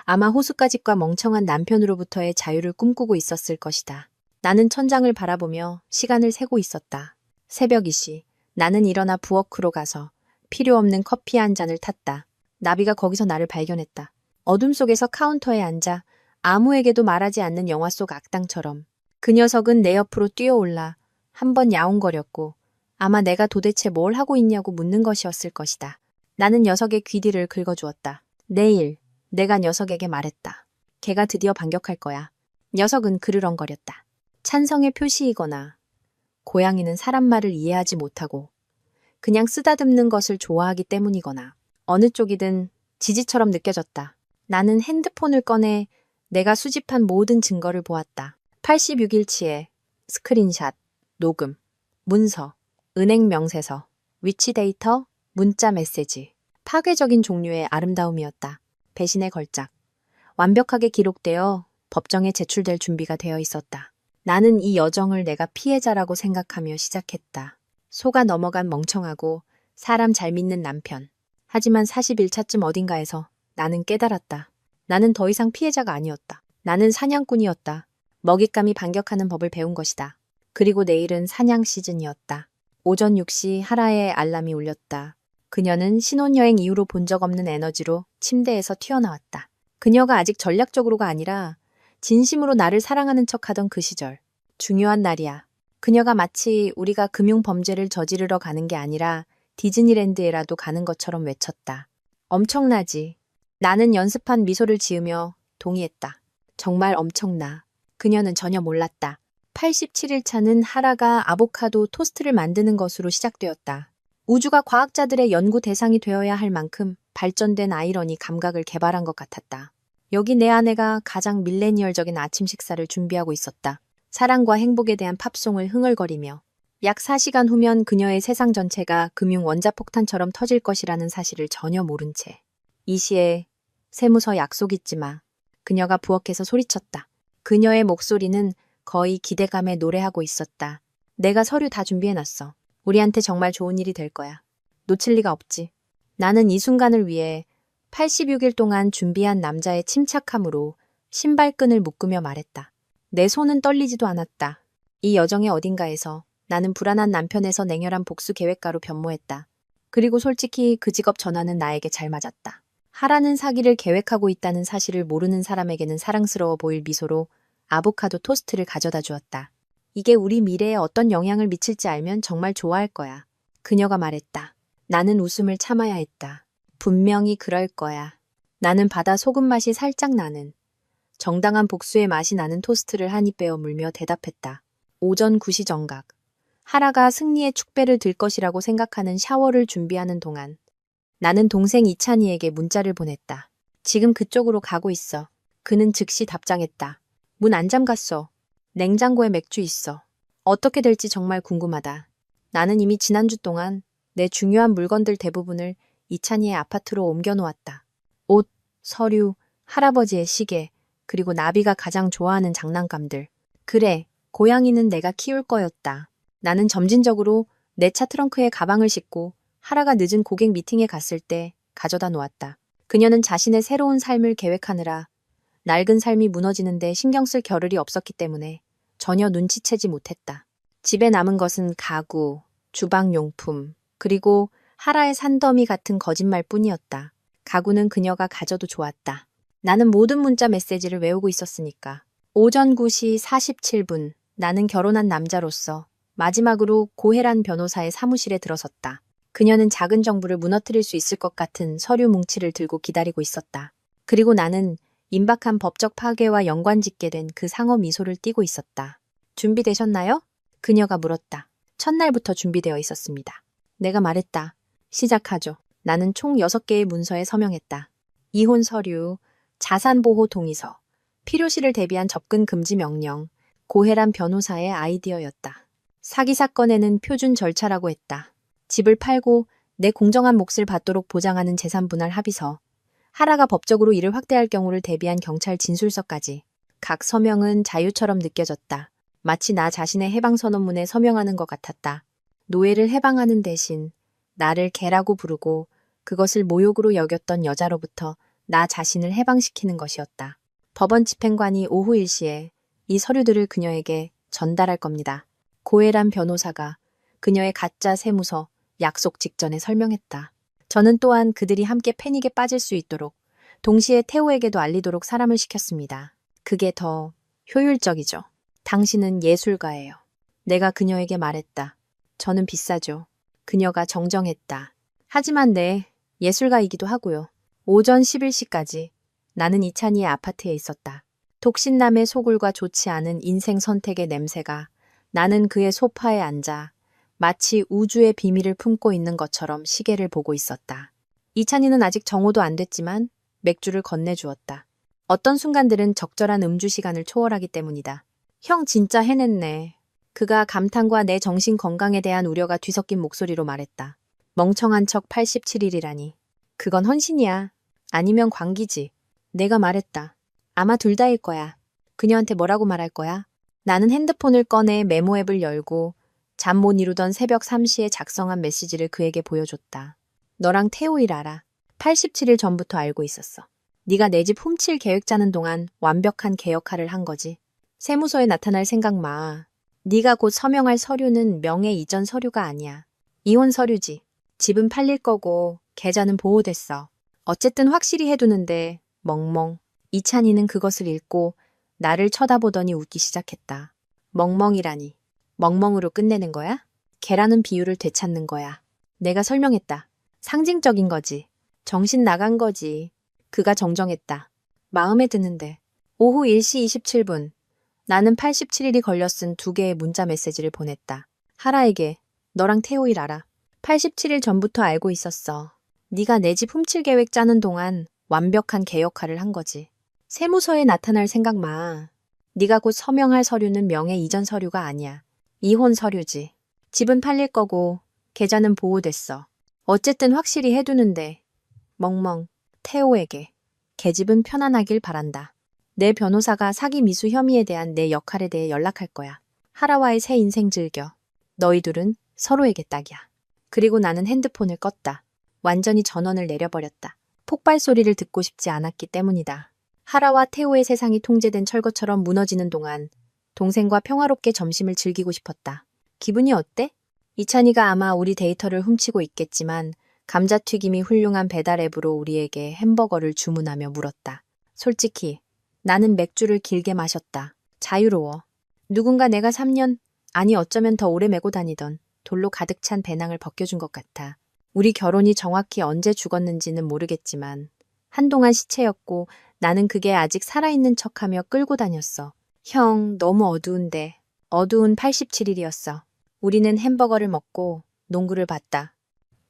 아마 호숫가집과 멍청한 남편으로부터의 자유를 꿈꾸고 있었을 것이다. 나는 천장을 바라보며 시간을 세고 있었다. 새벽 2시. 나는 일어나 부엌으로 가서 필요 없는 커피 한 잔을 탔다. 나비가 거기서 나를 발견했다. 어둠 속에서 카운터에 앉아 아무에게도 말하지 않는 영화 속 악당처럼. 그 녀석은 내 옆으로 뛰어올라 한 번 야옹거렸고 아마 내가 도대체 뭘 하고 있냐고 묻는 것이었을 것이다. 나는 녀석의 귀 뒤를 긁어주었다. 내일 내가 녀석에게 말했다. 걔가 드디어 반격할 거야. 녀석은 그르렁거렸다. 찬성의 표시이거나 고양이는 사람 말을 이해하지 못하고 그냥 쓰다듬는 것을 좋아하기 때문이거나 어느 쪽이든 지지처럼 느껴졌다. 나는 핸드폰을 꺼내 내가 수집한 모든 증거를 보았다. 86일치의 스크린샷, 녹음, 문서, 은행 명세서, 위치 데이터, 문자 메시지. 파괴적인 종류의 아름다움이었다. 배신의 걸작. 완벽하게 기록되어 법정에 제출될 준비가 되어 있었다. 나는 이 여정을 내가 피해자라고 생각하며 시작했다. 속아 넘어간 멍청하고 사람 잘 믿는 남편. 하지만 41차쯤 어딘가에서 나는 깨달았다. 나는 더 이상 피해자가 아니었다. 나는 사냥꾼이었다. 먹잇감이 반격하는 법을 배운 것이다. 그리고 내일은 사냥 시즌이었다. 오전 6시 하라의 알람이 울렸다. 그녀는 신혼여행 이후로 본 적 없는 에너지로 침대에서 튀어나왔다. 그녀가 아직 전략적으로가 아니라 진심으로 나를 사랑하는 척하던 그 시절. 중요한 날이야. 그녀가 마치 우리가 금융범죄를 저지르러 가는 게 아니라 디즈니랜드에라도 가는 것처럼 외쳤다. 엄청나지. 나는 연습한 미소를 지으며 동의했다. 정말 엄청나. 그녀는 전혀 몰랐다. 87일차는 하라가 아보카도 토스트를 만드는 것으로 시작되었다. 우주가 과학자들의 연구 대상이 되어야 할 만큼 발전된 아이러니 감각을 개발한 것 같았다. 여기 내 아내가 가장 밀레니얼적인 아침 식사를 준비하고 있었다. 사랑과 행복에 대한 팝송을 흥얼거리며 약 4시간 후면 그녀의 세상 전체가 금융 원자폭탄처럼 터질 것이라는 사실을 전혀 모른 채. 이 시에 세무서 약속 잊지 마. 그녀가 부엌에서 소리쳤다. 그녀의 목소리는 거의 기대감에 노래하고 있었다. 내가 서류 다 준비해놨어. 우리한테 정말 좋은 일이 될 거야. 놓칠 리가 없지. 나는 이 순간을 위해 86일 동안 준비한 남자의 침착함으로 신발끈을 묶으며 말했다. 내 손은 떨리지도 않았다. 이 여정의 어딘가에서 나는 불안한 남편에서 냉혈한 복수 계획가로 변모했다. 그리고 솔직히 그 직업 전환은 나에게 잘 맞았다. 하라는 사기를 계획하고 있다는 사실을 모르는 사람에게는 사랑스러워 보일 미소로 아보카도 토스트를 가져다 주었다. 이게 우리 미래에 어떤 영향을 미칠지 알면 정말 좋아할 거야. 그녀가 말했다. 나는 웃음을 참아야 했다. 분명히 그럴 거야. 나는 바다 소금 맛이 살짝 나는 정당한 복수의 맛이 나는 토스트를 한 입 베어 물며 대답했다. 오전 9시 정각. 하라가 승리의 축배를 들 것이라고 생각하는 샤워를 준비하는 동안 나는 동생 이찬이에게 문자를 보냈다. 지금 그쪽으로 가고 있어. 그는 즉시 답장했다. 문 안 잠갔어. 냉장고에 맥주 있어. 어떻게 될지 정말 궁금하다. 나는 이미 지난주 동안 내 중요한 물건들 대부분을 이찬이의 아파트로 옮겨놓았다. 옷, 서류, 할아버지의 시계, 그리고 나비가 가장 좋아하는 장난감들. 그래, 고양이는 내가 키울 거였다. 나는 점진적으로 내 차 트렁크에 가방을 싣고 하라가 늦은 고객 미팅에 갔을 때 가져다 놓았다. 그녀는 자신의 새로운 삶을 계획하느라 낡은 삶이 무너지는데 신경 쓸 겨를이 없었기 때문에 전혀 눈치채지 못했다. 집에 남은 것은 가구, 주방용품, 그리고 하라의 산더미 같은 거짓말뿐이었다. 가구는 그녀가 가져도 좋았다. 나는 모든 문자 메시지를 외우고 있었으니까. 오전 9시 47분, 나는 결혼한 남자로서 마지막으로 고혜란 변호사의 사무실에 들어섰다. 그녀는 작은 정부를 무너뜨릴 수 있을 것 같은 서류 뭉치를 들고 기다리고 있었다. 그리고 나는 임박한 법적 파괴와 연관짓게 된 그 상어 미소를 띠고 있었다. 준비되셨나요? 그녀가 물었다. 첫날부터 준비되어 있었습니다. 내가 말했다. 시작하죠. 나는 총 6개의 문서에 서명했다. 이혼 서류, 자산보호 동의서, 필요시를 대비한 접근 금지 명령, 고혜란 변호사의 아이디어였다. 사기 사건에는 표준 절차라고 했다. 집을 팔고 내 공정한 몫을 받도록 보장하는 재산 분할 합의서, 하라가 법적으로 이를 확대할 경우를 대비한 경찰 진술서까지. 각 서명은 자유처럼 느껴졌다. 마치 나 자신의 해방선언문에 서명하는 것 같았다. 노예를 해방하는 대신 나를 개라고 부르고 그것을 모욕으로 여겼던 여자로부터 나 자신을 해방시키는 것이었다. 법원 집행관이 오후 1시에 이 서류들을 그녀에게 전달할 겁니다. 고혜란 변호사가 그녀의 가짜 세무서 약속 직전에 설명했다. 저는 또한 그들이 함께 패닉에 빠질 수 있도록 동시에 태호에게도 알리도록 사람을 시켰습니다. 그게 더 효율적이죠. 당신은 예술가예요. 내가 그녀에게 말했다. 저는 비싸죠. 그녀가 정정했다. 하지만 네, 예술가이기도 하고요. 오전 11시까지 나는 이찬이의 아파트에 있었다. 독신남의 소굴과 좋지 않은 인생 선택의 냄새가 나는 그의 소파에 앉아 마치 우주의 비밀을 품고 있는 것처럼 시계를 보고 있었다. 이찬이는 아직 정오도 안 됐지만 맥주를 건네주었다. 어떤 순간들은 적절한 음주 시간을 초월하기 때문이다. 형 진짜 해냈네. 그가 감탄과 내 정신 건강에 대한 우려가 뒤섞인 목소리로 말했다. 멍청한 척 87일이라니. 그건 헌신이야. 아니면 광기지. 내가 말했다. 아마 둘 다일 거야. 그녀한테 뭐라고 말할 거야? 나는 핸드폰을 꺼내 메모 앱을 열고 잠 못 이루던 새벽 3시에 작성한 메시지를 그에게 보여줬다. 너랑 태호 일 알아. 87일 전부터 알고 있었어. 네가 내 집 훔칠 계획 짜는 동안 완벽한 개역할을 한 거지. 세무서에 나타날 생각 마. 네가 곧 서명할 서류는 명예 이전 서류가 아니야. 이혼 서류지. 집은 팔릴 거고 계좌는 보호됐어. 어쨌든 확실히 해두는데 멍멍. 이찬이는 그것을 읽고 나를 쳐다보더니 웃기 시작했다. 멍멍이라니. 멍멍으로 끝내는 거야? 개라는 비유를 되찾는 거야. 내가 설명했다. 상징적인 거지. 정신 나간 거지. 그가 정정했다. 마음에 드는데. 오후 1시 27분. 나는 87일이 걸려 쓴 2개의 문자 메시지를 보냈다. 하라에게 너랑 태호 일 알아. 87일 전부터 알고 있었어. 네가 내 집 훔칠 계획 짜는 동안 완벽한 개역할을 한 거지. 세무서에 나타날 생각 마. 네가 곧 서명할 서류는 명예 이전 서류가 아니야. 이혼 서류지. 집은 팔릴 거고 계좌는 보호됐어. 어쨌든 확실히 해두는데. 멍멍. 태호에게. 계집은 편안하길 바란다. 내 변호사가 사기 미수 혐의에 대한 내 역할에 대해 연락할 거야. 하라와의 새 인생 즐겨. 너희 둘은 서로에게 딱이야. 그리고 나는 핸드폰을 껐다. 완전히 전원을 내려버렸다. 폭발 소리를 듣고 싶지 않았기 때문이다. 하라와 태호의 세상이 통제된 철거처럼 무너지는 동안 동생과 평화롭게 점심을 즐기고 싶었다. 기분이 어때? 이찬이가 아마 우리 데이터를 훔치고 있겠지만 감자튀김이 훌륭한 배달 앱으로 우리에게 햄버거를 주문하며 물었다. 솔직히 나는 맥주를 길게 마셨다. 자유로워. 누군가 내가 3년, 아니 어쩌면 더 오래 메고 다니던 돌로 가득 찬 배낭을 벗겨준 것 같아. 우리 결혼이 정확히 언제 죽었는지는 모르겠지만 한동안 시체였고 나는 그게 아직 살아있는 척하며 끌고 다녔어. 형, 너무 어두운데. 어두운 87일이었어. 우리는 햄버거를 먹고 농구를 봤다.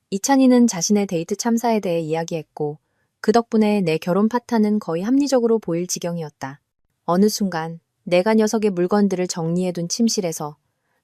이찬이는 자신의 데이트 참사에 대해 이야기했고 그 덕분에 내 결혼 파탄은 거의 합리적으로 보일 지경이었다. 어느 순간 내가 녀석의 물건들을 정리해둔 침실에서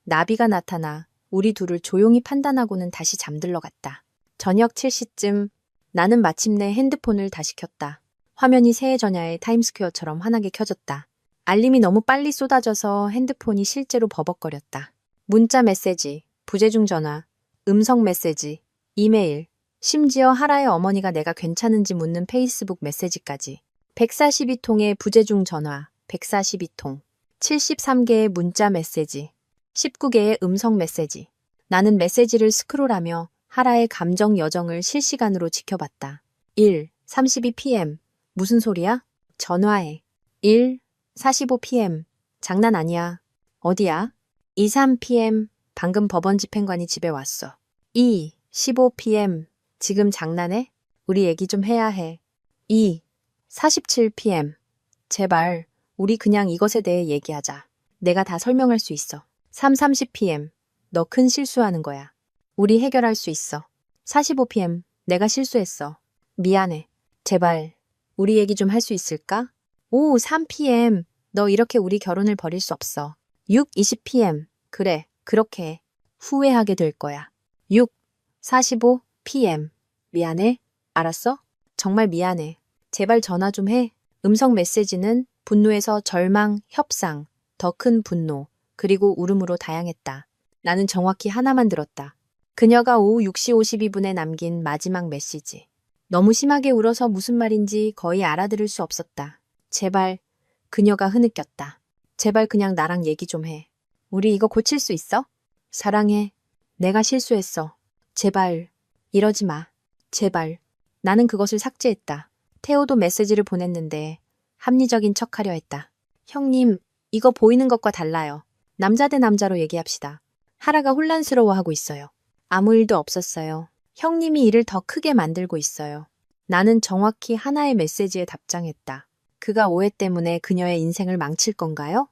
나비가 나타나 우리 둘을 조용히 판단하고는 다시 잠들러 갔다. 저녁 7시쯤 나는 마침내 핸드폰을 다시 켰다. 화면이 새해 전야의 타임스퀘어처럼 환하게 켜졌다. 알림이 너무 빨리 쏟아져서 핸드폰이 실제로 버벅거렸다. 문자 메시지, 부재중 전화, 음성 메시지, 이메일, 심지어 하라의 어머니가 내가 괜찮은지 묻는 페이스북 메시지까지. 142통의 부재중 전화, 142통. 73개의 문자 메시지, 19개의 음성 메시지. 나는 메시지를 스크롤하며 하라의 감정 여정을 실시간으로 지켜봤다. 1. 32pm. 무슨 소리야? 전화해. 1. 45pm. 장난 아니야. 어디야? 23pm. 방금 법원 집행관이 집에 왔어. 2. 15pm. 지금 장난해? 우리 얘기 좀 해야 해. 2. 47pm. 제발, 우리 그냥 이것에 대해 얘기하자. 내가 다 설명할 수 있어. 3. 30pm. 너 큰 실수하는 거야. 우리 해결할 수 있어. 45pm. 내가 실수했어. 미안해. 제발, 우리 얘기 좀 할 수 있을까? 5. 3pm. 너 이렇게 우리 결혼을 버릴 수 없어. 6. 20pm. 그래, 그렇게 해. 후회하게 될 거야. 6. 45pm. 미안해. 알았어? 정말 미안해. 제발 전화 좀 해. 음성 메시지는 분노에서 절망, 협상, 더 큰 분노, 그리고 울음으로 다양했다. 나는 정확히 하나만 들었다. 그녀가 오후 6시 52분에 남긴 마지막 메시지. 너무 심하게 울어서 무슨 말인지 거의 알아들을 수 없었다. 제발, 그녀가 흐느꼈다. 제발 그냥 나랑 얘기 좀 해. 우리 이거 고칠 수 있어? 사랑해. 내가 실수했어. 제발, 이러지 마. 제발. 나는 그것을 삭제했다. 태호도 메시지를 보냈는데 합리적인 척하려 했다. 형님, 이거 보이는 것과 달라요. 남자 대 남자로 얘기합시다. 하라가 혼란스러워하고 있어요. 아무 일도 없었어요. 형님이 일을 더 크게 만들고 있어요. 나는 정확히 하나의 메시지에 답장했다. 그가 오해 때문에 그녀의 인생을 망칠 건가요?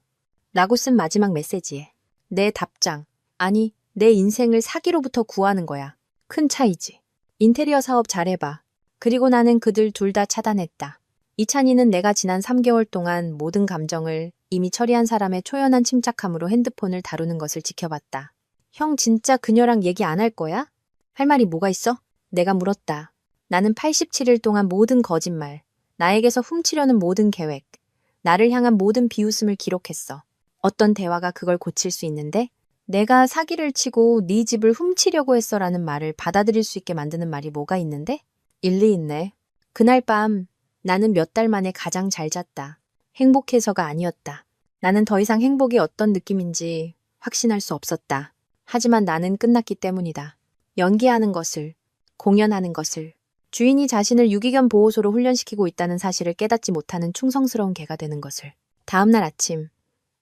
라고 쓴 마지막 메시지에. 내 답장. 아니, 내 인생을 사기로부터 구하는 거야. 큰 차이지. 인테리어 사업 잘해봐. 그리고 나는 그들 둘 다 차단했다. 이찬이는 내가 지난 3개월 동안 모든 감정을 이미 처리한 사람의 초연한 침착함으로 핸드폰을 다루는 것을 지켜봤다. 형 진짜 그녀랑 얘기 안 할 거야? 할 말이 뭐가 있어? 내가 물었다. 나는 87일 동안 모든 거짓말, 나에게서 훔치려는 모든 계획, 나를 향한 모든 비웃음을 기록했어. 어떤 대화가 그걸 고칠 수 있는데? 내가 사기를 치고 네 집을 훔치려고 했어라는 말을 받아들일 수 있게 만드는 말이 뭐가 있는데? 일리 있네. 그날 밤 나는 몇 달 만에 가장 잘 잤다. 행복해서가 아니었다. 나는 더 이상 행복이 어떤 느낌인지 확신할 수 없었다. 하지만 나는 끝났기 때문이다. 연기하는 것을, 공연하는 것을, 주인이 자신을 유기견 보호소로 훈련시키고 있다는 사실을 깨닫지 못하는 충성스러운 개가 되는 것을. 다음 날 아침,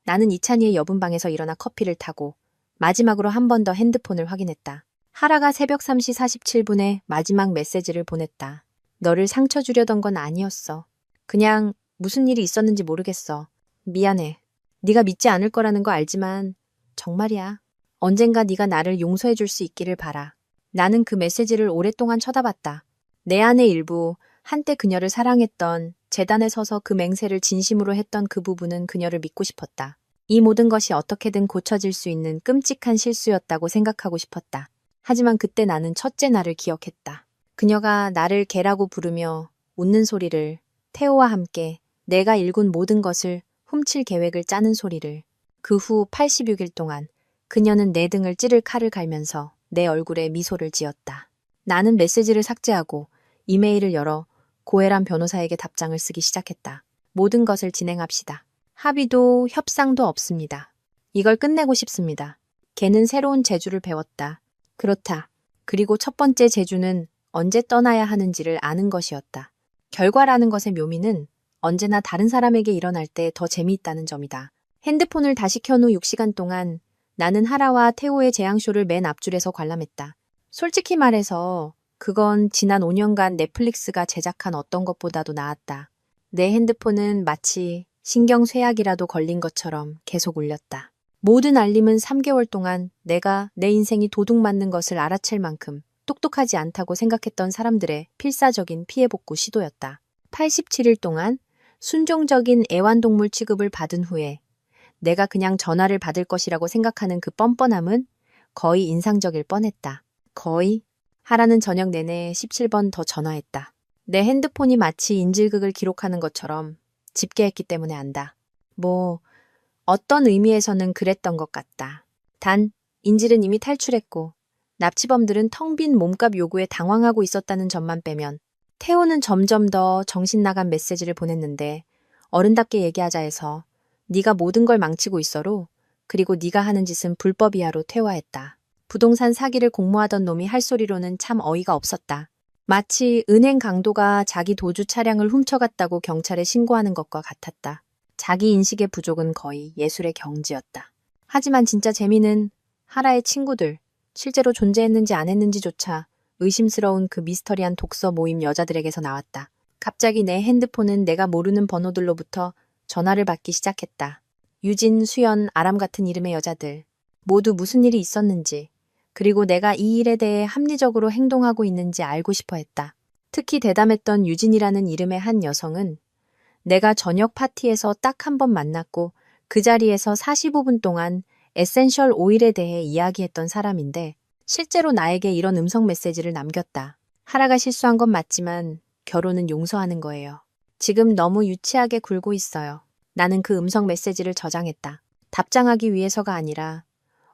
나는 이찬이의 여분 방에서 일어나 커피를 타고 마지막으로 한 번 더 핸드폰을 확인했다. 하라가 새벽 3시 47분에 마지막 메시지를 보냈다. 너를 상처 주려던 건 아니었어. 그냥 무슨 일이 있었는지 모르겠어. 미안해. 네가 믿지 않을 거라는 거 알지만 정말이야. 언젠가 네가 나를 용서해 줄 수 있기를 바라. 나는 그 메시지를 오랫동안 쳐다봤다. 내 안의 일부, 한때 그녀를 사랑했던, 재단에 서서 그 맹세를 진심으로 했던 그 부분은 그녀를 믿고 싶었다. 이 모든 것이 어떻게든 고쳐질 수 있는 끔찍한 실수였다고 생각하고 싶었다. 하지만 그때 나는 첫째 날을 기억했다. 그녀가 나를 개라고 부르며 웃는 소리를, 태호와 함께 내가 일군 모든 것을 훔칠 계획을 짜는 소리를. 그 후 86일 동안 그녀는 내 등을 찌를 칼을 갈면서 내 얼굴에 미소를 지었다. 나는 메시지를 삭제하고 이메일을 열어 고혜란 변호사에게 답장을 쓰기 시작했다. 모든 것을 진행합시다. 합의도 협상도 없습니다. 이걸 끝내고 싶습니다. 걔는 새로운 재주를 배웠다. 그렇다. 그리고 첫 번째 재주는 언제 떠나야 하는지를 아는 것이었다. 결과라는 것의 묘미는 언제나 다른 사람에게 일어날 때 더 재미있다는 점이다. 핸드폰을 다시 켠 후 6시간 동안 나는 하라와 태호의 재앙쇼를 맨 앞줄에서 관람했다. 솔직히 말해서 그건 지난 5년간 넷플릭스가 제작한 어떤 것보다도 나았다. 내 핸드폰은 마치 신경쇠약이라도 걸린 것처럼 계속 울렸다. 모든 알림은 3개월 동안 내가 내 인생이 도둑맞는 것을 알아챌 만큼 똑똑하지 않다고 생각했던 사람들의 필사적인 피해복구 시도였다. 87일 동안 순종적인 애완동물 취급을 받은 후에 내가 그냥 전화를 받을 것이라고 생각하는 그 뻔뻔함은 거의 인상적일 뻔했다. 거의? 하라는 저녁 내내 17번 더 전화했다. 내 핸드폰이 마치 인질극을 기록하는 것처럼 집계했기 때문에 안다. 어떤 의미에서는 그랬던 것 같다. 단, 인질은 이미 탈출했고 납치범들은 텅 빈 몸값 요구에 당황하고 있었다는 점만 빼면 태호는 점점 더 정신 나간 메시지를 보냈는데 어른답게 얘기하자 해서 네가 모든 걸 망치고 있어로 그리고 네가 하는 짓은 불법이야로 퇴화했다. 부동산 사기를 공모하던 놈이 할 소리로는 참 어이가 없었다. 마치 은행 강도가 자기 도주 차량을 훔쳐갔다고 경찰에 신고하는 것과 같았다. 자기 인식의 부족은 거의 예술의 경지였다. 하지만 진짜 재미는 하라의 친구들, 실제로 존재했는지 안 했는지조차 의심스러운 그 미스터리한 독서 모임 여자들에게서 나왔다. 갑자기 내 핸드폰은 내가 모르는 번호들로부터 전화를 받기 시작했다. 유진, 수연, 아람 같은 이름의 여자들. 모두 무슨 일이 있었는지, 그리고 내가 이 일에 대해 합리적으로 행동하고 있는지 알고 싶어 했다. 특히 대담했던 유진이라는 이름의 한 여성은 내가 저녁 파티에서 딱 한 번 만났고 그 자리에서 45분 동안 에센셜 오일에 대해 이야기했던 사람인데 실제로 나에게 이런 음성 메시지를 남겼다. 하라가 실수한 건 맞지만 결혼은 용서하는 거예요. 지금 너무 유치하게 굴고 있어요. 나는 그 음성 메시지를 저장했다. 답장하기 위해서가 아니라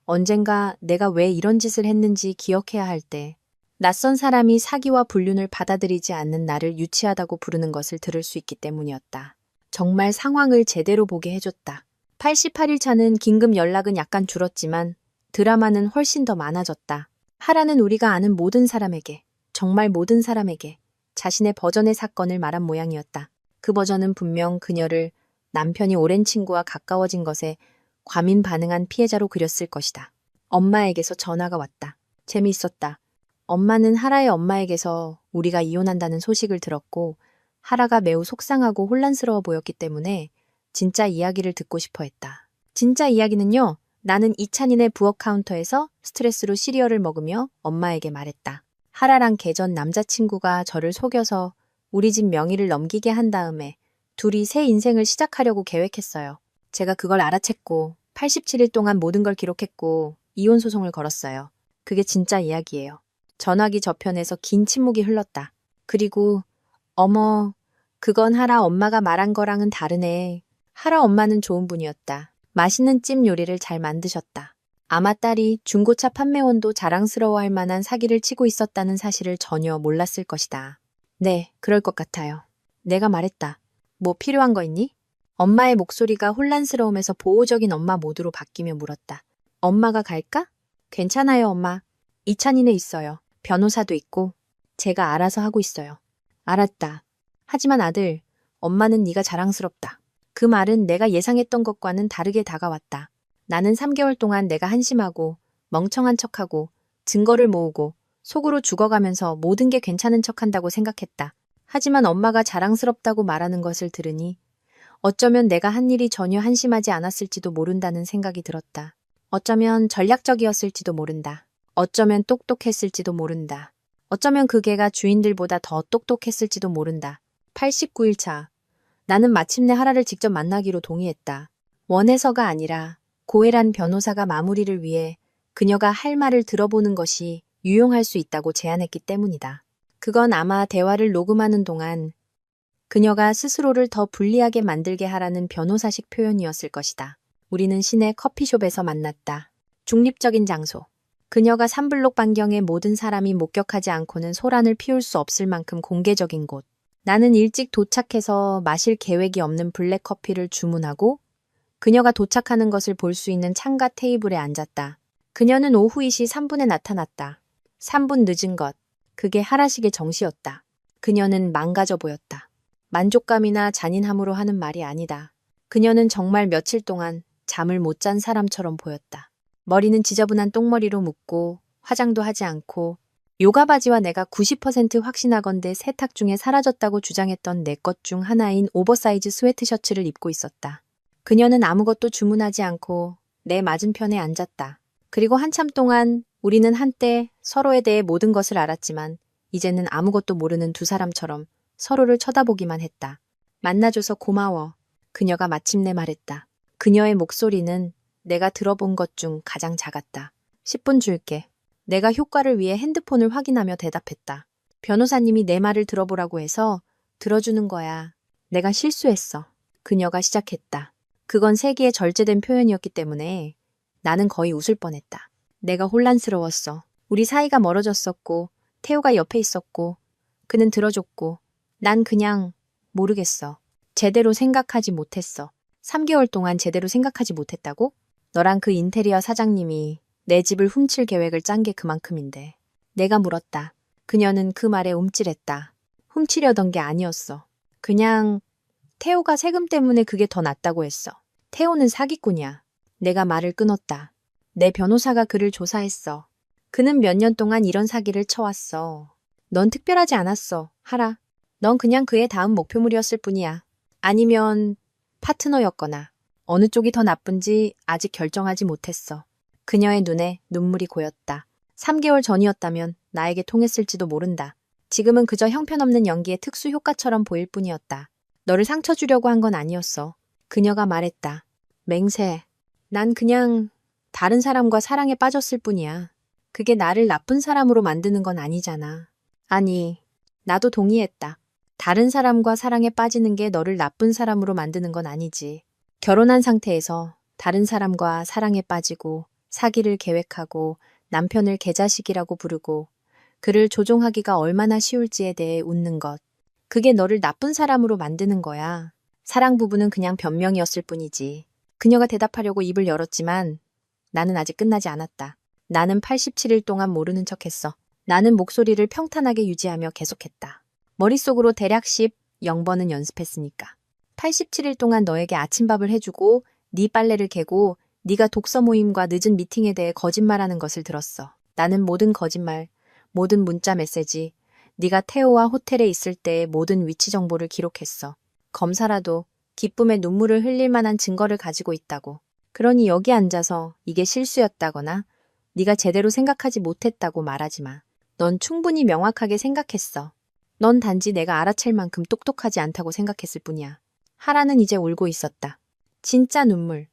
언젠가 내가 왜 이런 짓을 했는지 기억해야 할 때 낯선 사람이 사기와 불륜을 받아들이지 않는 나를 유치하다고 부르는 것을 들을 수 있기 때문이었다. 정말 상황을 제대로 보게 해줬다. 88일 차는 긴급 연락은 약간 줄었지만 드라마는 훨씬 더 많아졌다. 하라는 우리가 아는 모든 사람에게, 정말 모든 사람에게 자신의 버전의 사건을 말한 모양이었다. 그 버전은 분명 그녀를 남편이 오랜 친구와 가까워진 것에 과민 반응한 피해자로 그렸을 것이다. 엄마에게서 전화가 왔다. 재미있었다. 엄마는 하라의 엄마에게서 우리가 이혼한다는 소식을 들었고 하라가 매우 속상하고 혼란스러워 보였기 때문에 진짜 이야기를 듣고 싶어 했다. 진짜 이야기는요. 나는 이찬인의 부엌 카운터에서 스트레스로 시리얼을 먹으며 엄마에게 말했다. 하라랑 개전 남자친구가 저를 속여서 우리 집 명의를 넘기게 한 다음에 둘이 새 인생을 시작하려고 계획했어요. 제가 그걸 알아챘고 87일 동안 모든 걸 기록했고 이혼 소송을 걸었어요. 그게 진짜 이야기예요. 전화기 저편에서 긴 침묵이 흘렀다. 그리고 어머, 그건 하라 엄마가 말한 거랑은 다르네. 하라 엄마는 좋은 분이었다. 맛있는 찜 요리를 잘 만드셨다. 아마 딸이 중고차 판매원도 자랑스러워할 만한 사기를 치고 있었다는 사실을 전혀 몰랐을 것이다. 네, 그럴 것 같아요. 내가 말했다. 뭐 필요한 거 있니? 엄마의 목소리가 혼란스러움에서 보호적인 엄마 모드로 바뀌며 물었다. 엄마가 갈까? 괜찮아요, 엄마. 이찬이네 있어요. 변호사도 있고 제가 알아서 하고 있어요. 알았다. 하지만 아들, 엄마는 네가 자랑스럽다. 그 말은 내가 예상했던 것과는 다르게 다가왔다. 나는 3개월 동안 내가 한심하고 멍청한 척하고 증거를 모으고 속으로 죽어가면서 모든 게 괜찮은 척한다고 생각했다. 하지만 엄마가 자랑스럽다고 말하는 것을 들으니 어쩌면 내가 한 일이 전혀 한심하지 않았을지도 모른다는 생각이 들었다. 어쩌면 전략적이었을지도 모른다. 어쩌면 똑똑했을지도 모른다. 어쩌면 그 개가 주인들보다 더 똑똑했을지도 모른다. 89일 차. 나는 마침내 하라를 직접 만나기로 동의했다. 원해서가 아니라 고혜란 변호사가 마무리를 위해 그녀가 할 말을 들어보는 것이 유용할 수 있다고 제안했기 때문이다. 그건 아마 대화를 녹음하는 동안 그녀가 스스로를 더 불리하게 만들게 하라는 변호사식 표현이었을 것이다. 우리는 시내 커피숍에서 만났다. 중립적인 장소. 그녀가 3블록 반경의 모든 사람이 목격하지 않고는 소란을 피울 수 없을 만큼 공개적인 곳. 나는 일찍 도착해서 마실 계획이 없는 블랙커피를 주문하고 그녀가 도착하는 것을 볼 수 있는 창가 테이블에 앉았다. 그녀는 오후 2시 3분에 나타났다. 3분 늦은 것. 그게 하라식의 정시였다. 그녀는 망가져 보였다. 만족감이나 잔인함으로 하는 말이 아니다. 그녀는 정말 며칠 동안 잠을 못 잔 사람처럼 보였다. 머리는 지저분한 똥머리로 묶고 화장도 하지 않고 요가 바지와 내가 90% 확신하건대 세탁 중에 사라졌다고 주장했던 내 것 중 하나인 오버사이즈 스웨트셔츠를 입고 있었다. 그녀는 아무것도 주문하지 않고 내 맞은편에 앉았다. 그리고 한참 동안 우리는 한때 서로에 대해 모든 것을 알았지만 이제는 아무것도 모르는 두 사람처럼 서로를 쳐다보기만 했다. 만나줘서 고마워. 그녀가 마침내 말했다. 그녀의 목소리는 내가 들어본 것 중 가장 작았다. 10분 줄게. 내가 효과를 위해 핸드폰을 확인하며 대답했다. 변호사님이 내 말을 들어보라고 해서 들어주는 거야. 내가 실수했어. 그녀가 시작했다. 그건 세기에 절제된 표현이었기 때문에 나는 거의 웃을 뻔했다. 내가 혼란스러웠어. 우리 사이가 멀어졌었고 태호가 옆에 있었고 그는 들어줬고 난 그냥 모르겠어. 제대로 생각하지 못했어. 3개월 동안 제대로 생각하지 못했다고? 너랑 그 인테리어 사장님이 내 집을 훔칠 계획을 짠 게 그만큼인데. 내가 물었다. 그녀는 그 말에 움찔했다. 훔치려던 게 아니었어. 그냥 태호가 세금 때문에 그게 더 낫다고 했어. 태호는 사기꾼이야. 내가 말을 끊었다. 내 변호사가 그를 조사했어. 그는 몇 년 동안 이런 사기를 쳐왔어. 넌 특별하지 않았어, 하라. 넌 그냥 그의 다음 목표물이었을 뿐이야. 아니면 파트너였거나 어느 쪽이 더 나쁜지 아직 결정하지 못했어. 그녀의 눈에 눈물이 고였다. 3개월 전이었다면 나에게 통했을지도 모른다. 지금은 그저 형편없는 연기의 특수 효과처럼 보일 뿐이었다. 너를 상처 주려고 한 건 아니었어. 그녀가 말했다. 맹세. 난 그냥 다른 사람과 사랑에 빠졌을 뿐이야. 그게 나를 나쁜 사람으로 만드는 건 아니잖아. 아니, 나도 동의했다. 다른 사람과 사랑에 빠지는 게 너를 나쁜 사람으로 만드는 건 아니지. 결혼한 상태에서 다른 사람과 사랑에 빠지고 사기를 계획하고 남편을 개자식이라고 부르고 그를 조종하기가 얼마나 쉬울지에 대해 웃는 것. 그게 너를 나쁜 사람으로 만드는 거야. 사랑 부부는 그냥 변명이었을 뿐이지. 그녀가 대답하려고 입을 열었지만 나는 아직 끝나지 않았다. 나는 87일 동안 모르는 척했어. 나는 목소리를 평탄하게 유지하며 계속했다. 머릿속으로 대략 0번은 연습했으니까. 87일 동안 너에게 아침밥을 해주고 네 빨래를 개고 네가 독서 모임과 늦은 미팅에 대해 거짓말하는 것을 들었어. 나는 모든 거짓말, 모든 문자 메시지, 네가 태호와 호텔에 있을 때의 모든 위치 정보를 기록했어. 검사라도 기쁨의 눈물을 흘릴 만한 증거를 가지고 있다고. 그러니 여기 앉아서 이게 실수였다거나 네가 제대로 생각하지 못했다고 말하지 마. 넌 충분히 명확하게 생각했어. 넌 단지 내가 알아챌 만큼 똑똑하지 않다고 생각했을 뿐이야. 하라는 이제 울고 있었다. 진짜 눈물.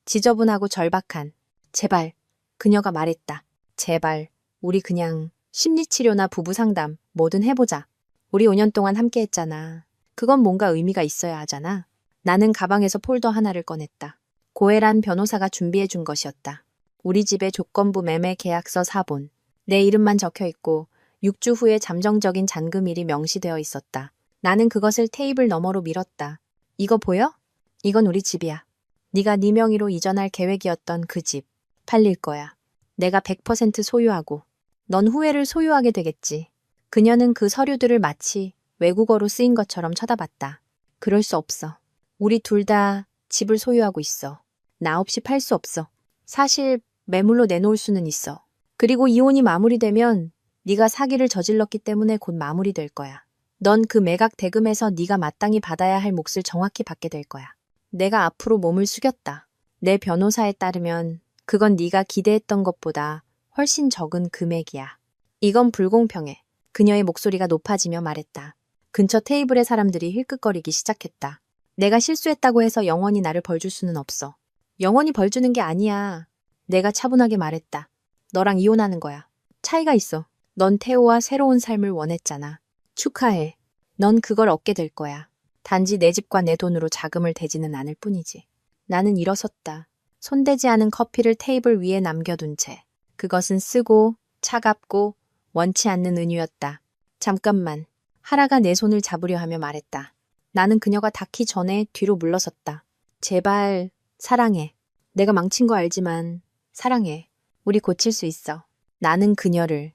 지저분하고 절박한. 제발. 그녀가 말했다. 제발. 우리 그냥 심리치료나 부부상담 뭐든 해보자. 우리 5년 동안 함께 했잖아. 그건 뭔가 의미가 있어야 하잖아. 나는 가방에서 폴더 하나를 꺼냈다. 고혜란 변호사가 준비해 준 것이었다. 우리 집의 조건부 매매 계약서 사본. 내 이름만 적혀 있고 6주 후에 잠정적인 잔금일이 명시되어 있었다. 나는 그것을 테이블 너머로 밀었다. 이거 보여? 이건 우리 집이야. 네가 네 명의로 이전할 계획이었던 그 집. 팔릴 거야. 내가 100% 소유하고. 넌 후회를 소유하게 되겠지. 그녀는 그 서류들을 마치 외국어로 쓰인 것처럼 쳐다봤다. 그럴 수 없어. 우리 둘 다 집을 소유하고 있어. 나 없이 팔 수 없어. 사실 매물로 내놓을 수는 있어. 그리고 이혼이 마무리되면 네가 사기를 저질렀기 때문에 곧 마무리될 거야. 넌 그 매각 대금에서 네가 마땅히 받아야 할 몫을 정확히 받게 될 거야. 내가 앞으로 몸을 숙였다. 내 변호사에 따르면 그건 네가 기대했던 것보다 훨씬 적은 금액이야. 이건 불공평해. 그녀의 목소리가 높아지며 말했다. 근처 테이블의 사람들이 힐끗거리기 시작했다. 내가 실수했다고 해서 영원히 나를 벌줄 수는 없어. 영원히 벌주는 게 아니야. 내가 차분하게 말했다. 너랑 이혼하는 거야. 차이가 있어. 넌 태호와 새로운 삶을 원했잖아. 축하해. 넌 그걸 얻게 될 거야. 단지 내 집과 내 돈으로 자금을 대지는 않을 뿐이지. 나는 일어섰다. 손대지 않은 커피를 테이블 위에 남겨둔 채. 그것은 쓰고 차갑고 원치 않는 은유였다. 잠깐만. 하라가 내 손을 잡으려 하며 말했다. 나는 그녀가 닿기 전에 뒤로 물러섰다. 제발 사랑해. 내가 망친 거 알지만 사랑해. 우리 고칠 수 있어. 나는 그녀를,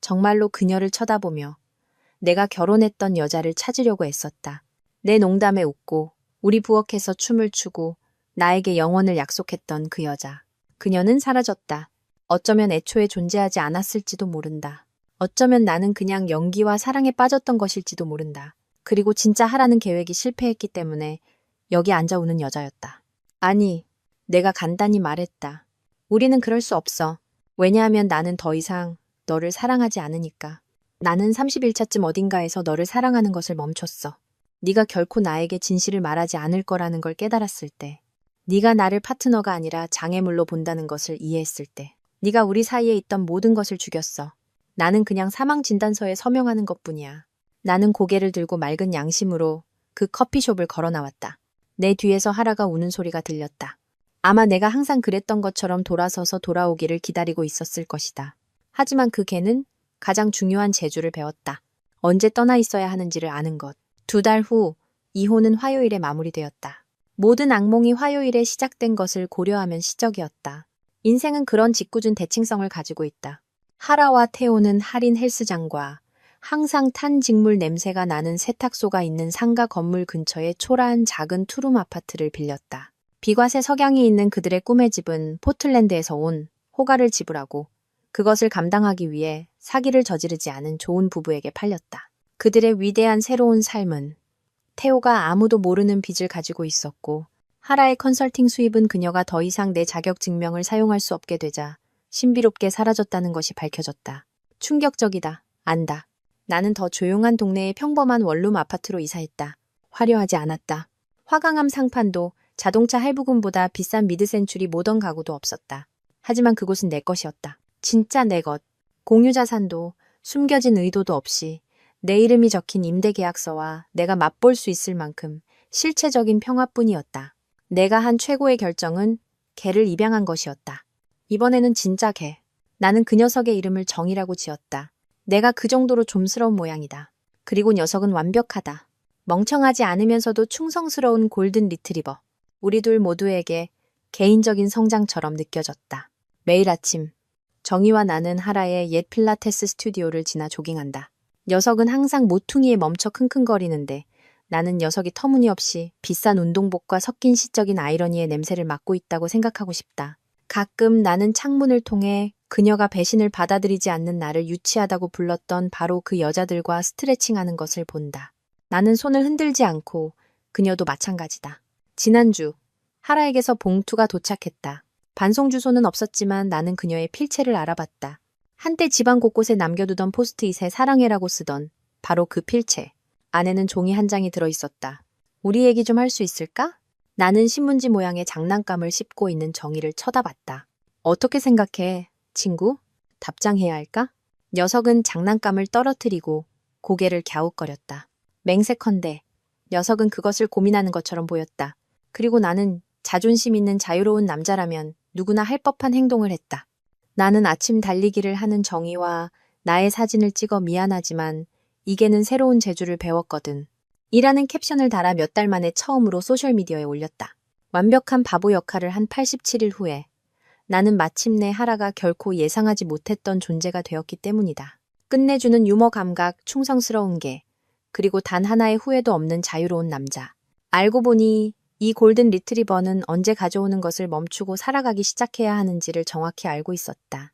정말로 그녀를 쳐다보며 내가 결혼했던 여자를 찾으려고 애썼다. 내 농담에 웃고 우리 부엌에서 춤을 추고 나에게 영원을 약속했던 그 여자. 그녀는 사라졌다. 어쩌면 애초에 존재하지 않았을지도 모른다. 어쩌면 나는 그냥 연기와 사랑에 빠졌던 것일지도 모른다. 그리고 진짜 하라는 계획이 실패했기 때문에 여기 앉아 우는 여자였다. 아니, 내가 간단히 말했다. 우리는 그럴 수 없어. 왜냐하면 나는 더 이상 너를 사랑하지 않으니까. 나는 30일차쯤 어딘가에서 너를 사랑하는 것을 멈췄어. 네가 결코 나에게 진실을 말하지 않을 거라는 걸 깨달았을 때. 네가 나를 파트너가 아니라 장애물로 본다는 것을 이해했을 때. 네가 우리 사이에 있던 모든 것을 죽였어. 나는 그냥 사망 진단서에 서명하는 것뿐이야. 나는 고개를 들고 맑은 양심으로 그 커피숍을 걸어 나왔다. 내 뒤에서 하라가 우는 소리가 들렸다. 아마 내가 항상 그랬던 것처럼 돌아서서 돌아오기를 기다리고 있었을 것이다. 하지만 그 개는 가장 중요한 재주를 배웠다. 언제 떠나 있어야 하는지를 아는 것. 2달 후, 이혼은 화요일에 마무리되었다. 모든 악몽이 화요일에 시작된 것을 고려하면 시적이었다. 인생은 그런 짓궂은 대칭성을 가지고 있다. 하라와 태호는 할인 헬스장과 항상 탄 직물 냄새가 나는 세탁소가 있는 상가 건물 근처의 초라한 작은 투룸 아파트를 빌렸다. 비과세 석양이 있는 그들의 꿈의 집은 포틀랜드에서 온 호가를 지불하고 그것을 감당하기 위해 사기를 저지르지 않은 좋은 부부에게 팔렸다. 그들의 위대한 새로운 삶은 태호가 아무도 모르는 빚을 가지고 있었고 하라의 컨설팅 수입은 그녀가 더 이상 내 자격 증명을 사용할 수 없게 되자 신비롭게 사라졌다는 것이 밝혀졌다. 충격적이다. 안다. 나는 더 조용한 동네의 평범한 원룸 아파트로 이사했다. 화려하지 않았다. 화강암 상판도 자동차 할부금보다 비싼 미드센추리 모던 가구도 없었다. 하지만 그곳은 내 것이었다. 진짜 내 것. 공유자산도 숨겨진 의도도 없이 내 이름이 적힌 임대계약서와 내가 맛볼 수 있을 만큼 실체적인 평화뿐이었다. 내가 한 최고의 결정은 개를 입양한 것이었다. 이번에는 진짜 개. 나는 그 녀석의 이름을 정이라고 지었다. 내가 그 정도로 좀스러운 모양이다. 그리고 녀석은 완벽하다. 멍청하지 않으면서도 충성스러운 골든 리트리버. 우리 둘 모두에게 개인적인 성장처럼 느껴졌다. 매일 아침, 정희와 나는 하라의 옛 필라테스 스튜디오를 지나 조깅한다. 녀석은 항상 모퉁이에 멈춰 킁킁거리는데 나는 녀석이 터무니없이 비싼 운동복과 섞인 시적인 아이러니의 냄새를 맡고 있다고 생각하고 싶다. 가끔 나는 창문을 통해 그녀가 배신을 받아들이지 않는 나를 유치하다고 불렀던 바로 그 여자들과 스트레칭하는 것을 본다. 나는 손을 흔들지 않고 그녀도 마찬가지다. 지난주 하라에게서 봉투가 도착했다. 반송 주소는 없었지만 나는 그녀의 필체를 알아봤다. 한때 집안 곳곳에 남겨두던 포스트잇에 사랑해라고 쓰던 바로 그 필체. 안에는 종이 한 장이 들어있었다. 우리 얘기 좀 할 수 있을까? 나는 신문지 모양의 장난감을 씹고 있는 정희를 쳐다봤다. 어떻게 생각해, 친구? 답장해야 할까? 녀석은 장난감을 떨어뜨리고 고개를 갸웃거렸다. 맹세컨대 녀석은 그것을 고민하는 것처럼 보였다. 그리고 나는 자존심 있는 자유로운 남자라면 누구나 할 법한 행동을 했다. 나는 아침 달리기를 하는 정희와 나의 사진을 찍어 미안하지만 이게는 새로운 재주를 배웠거든. 이라는 캡션을 달아 몇 달 만에 처음으로 소셜미디어에 올렸다. 완벽한 바보 역할을 한 87일 후에 나는 마침내 하라가 결코 예상하지 못했던 존재가 되었기 때문이다. 끝내주는 유머 감각, 충성스러운 개, 그리고 단 하나의 후회도 없는 자유로운 남자. 알고 보니 이 골든 리트리버는 언제 가져오는 것을 멈추고 살아가기 시작해야 하는지를 정확히 알고 있었다.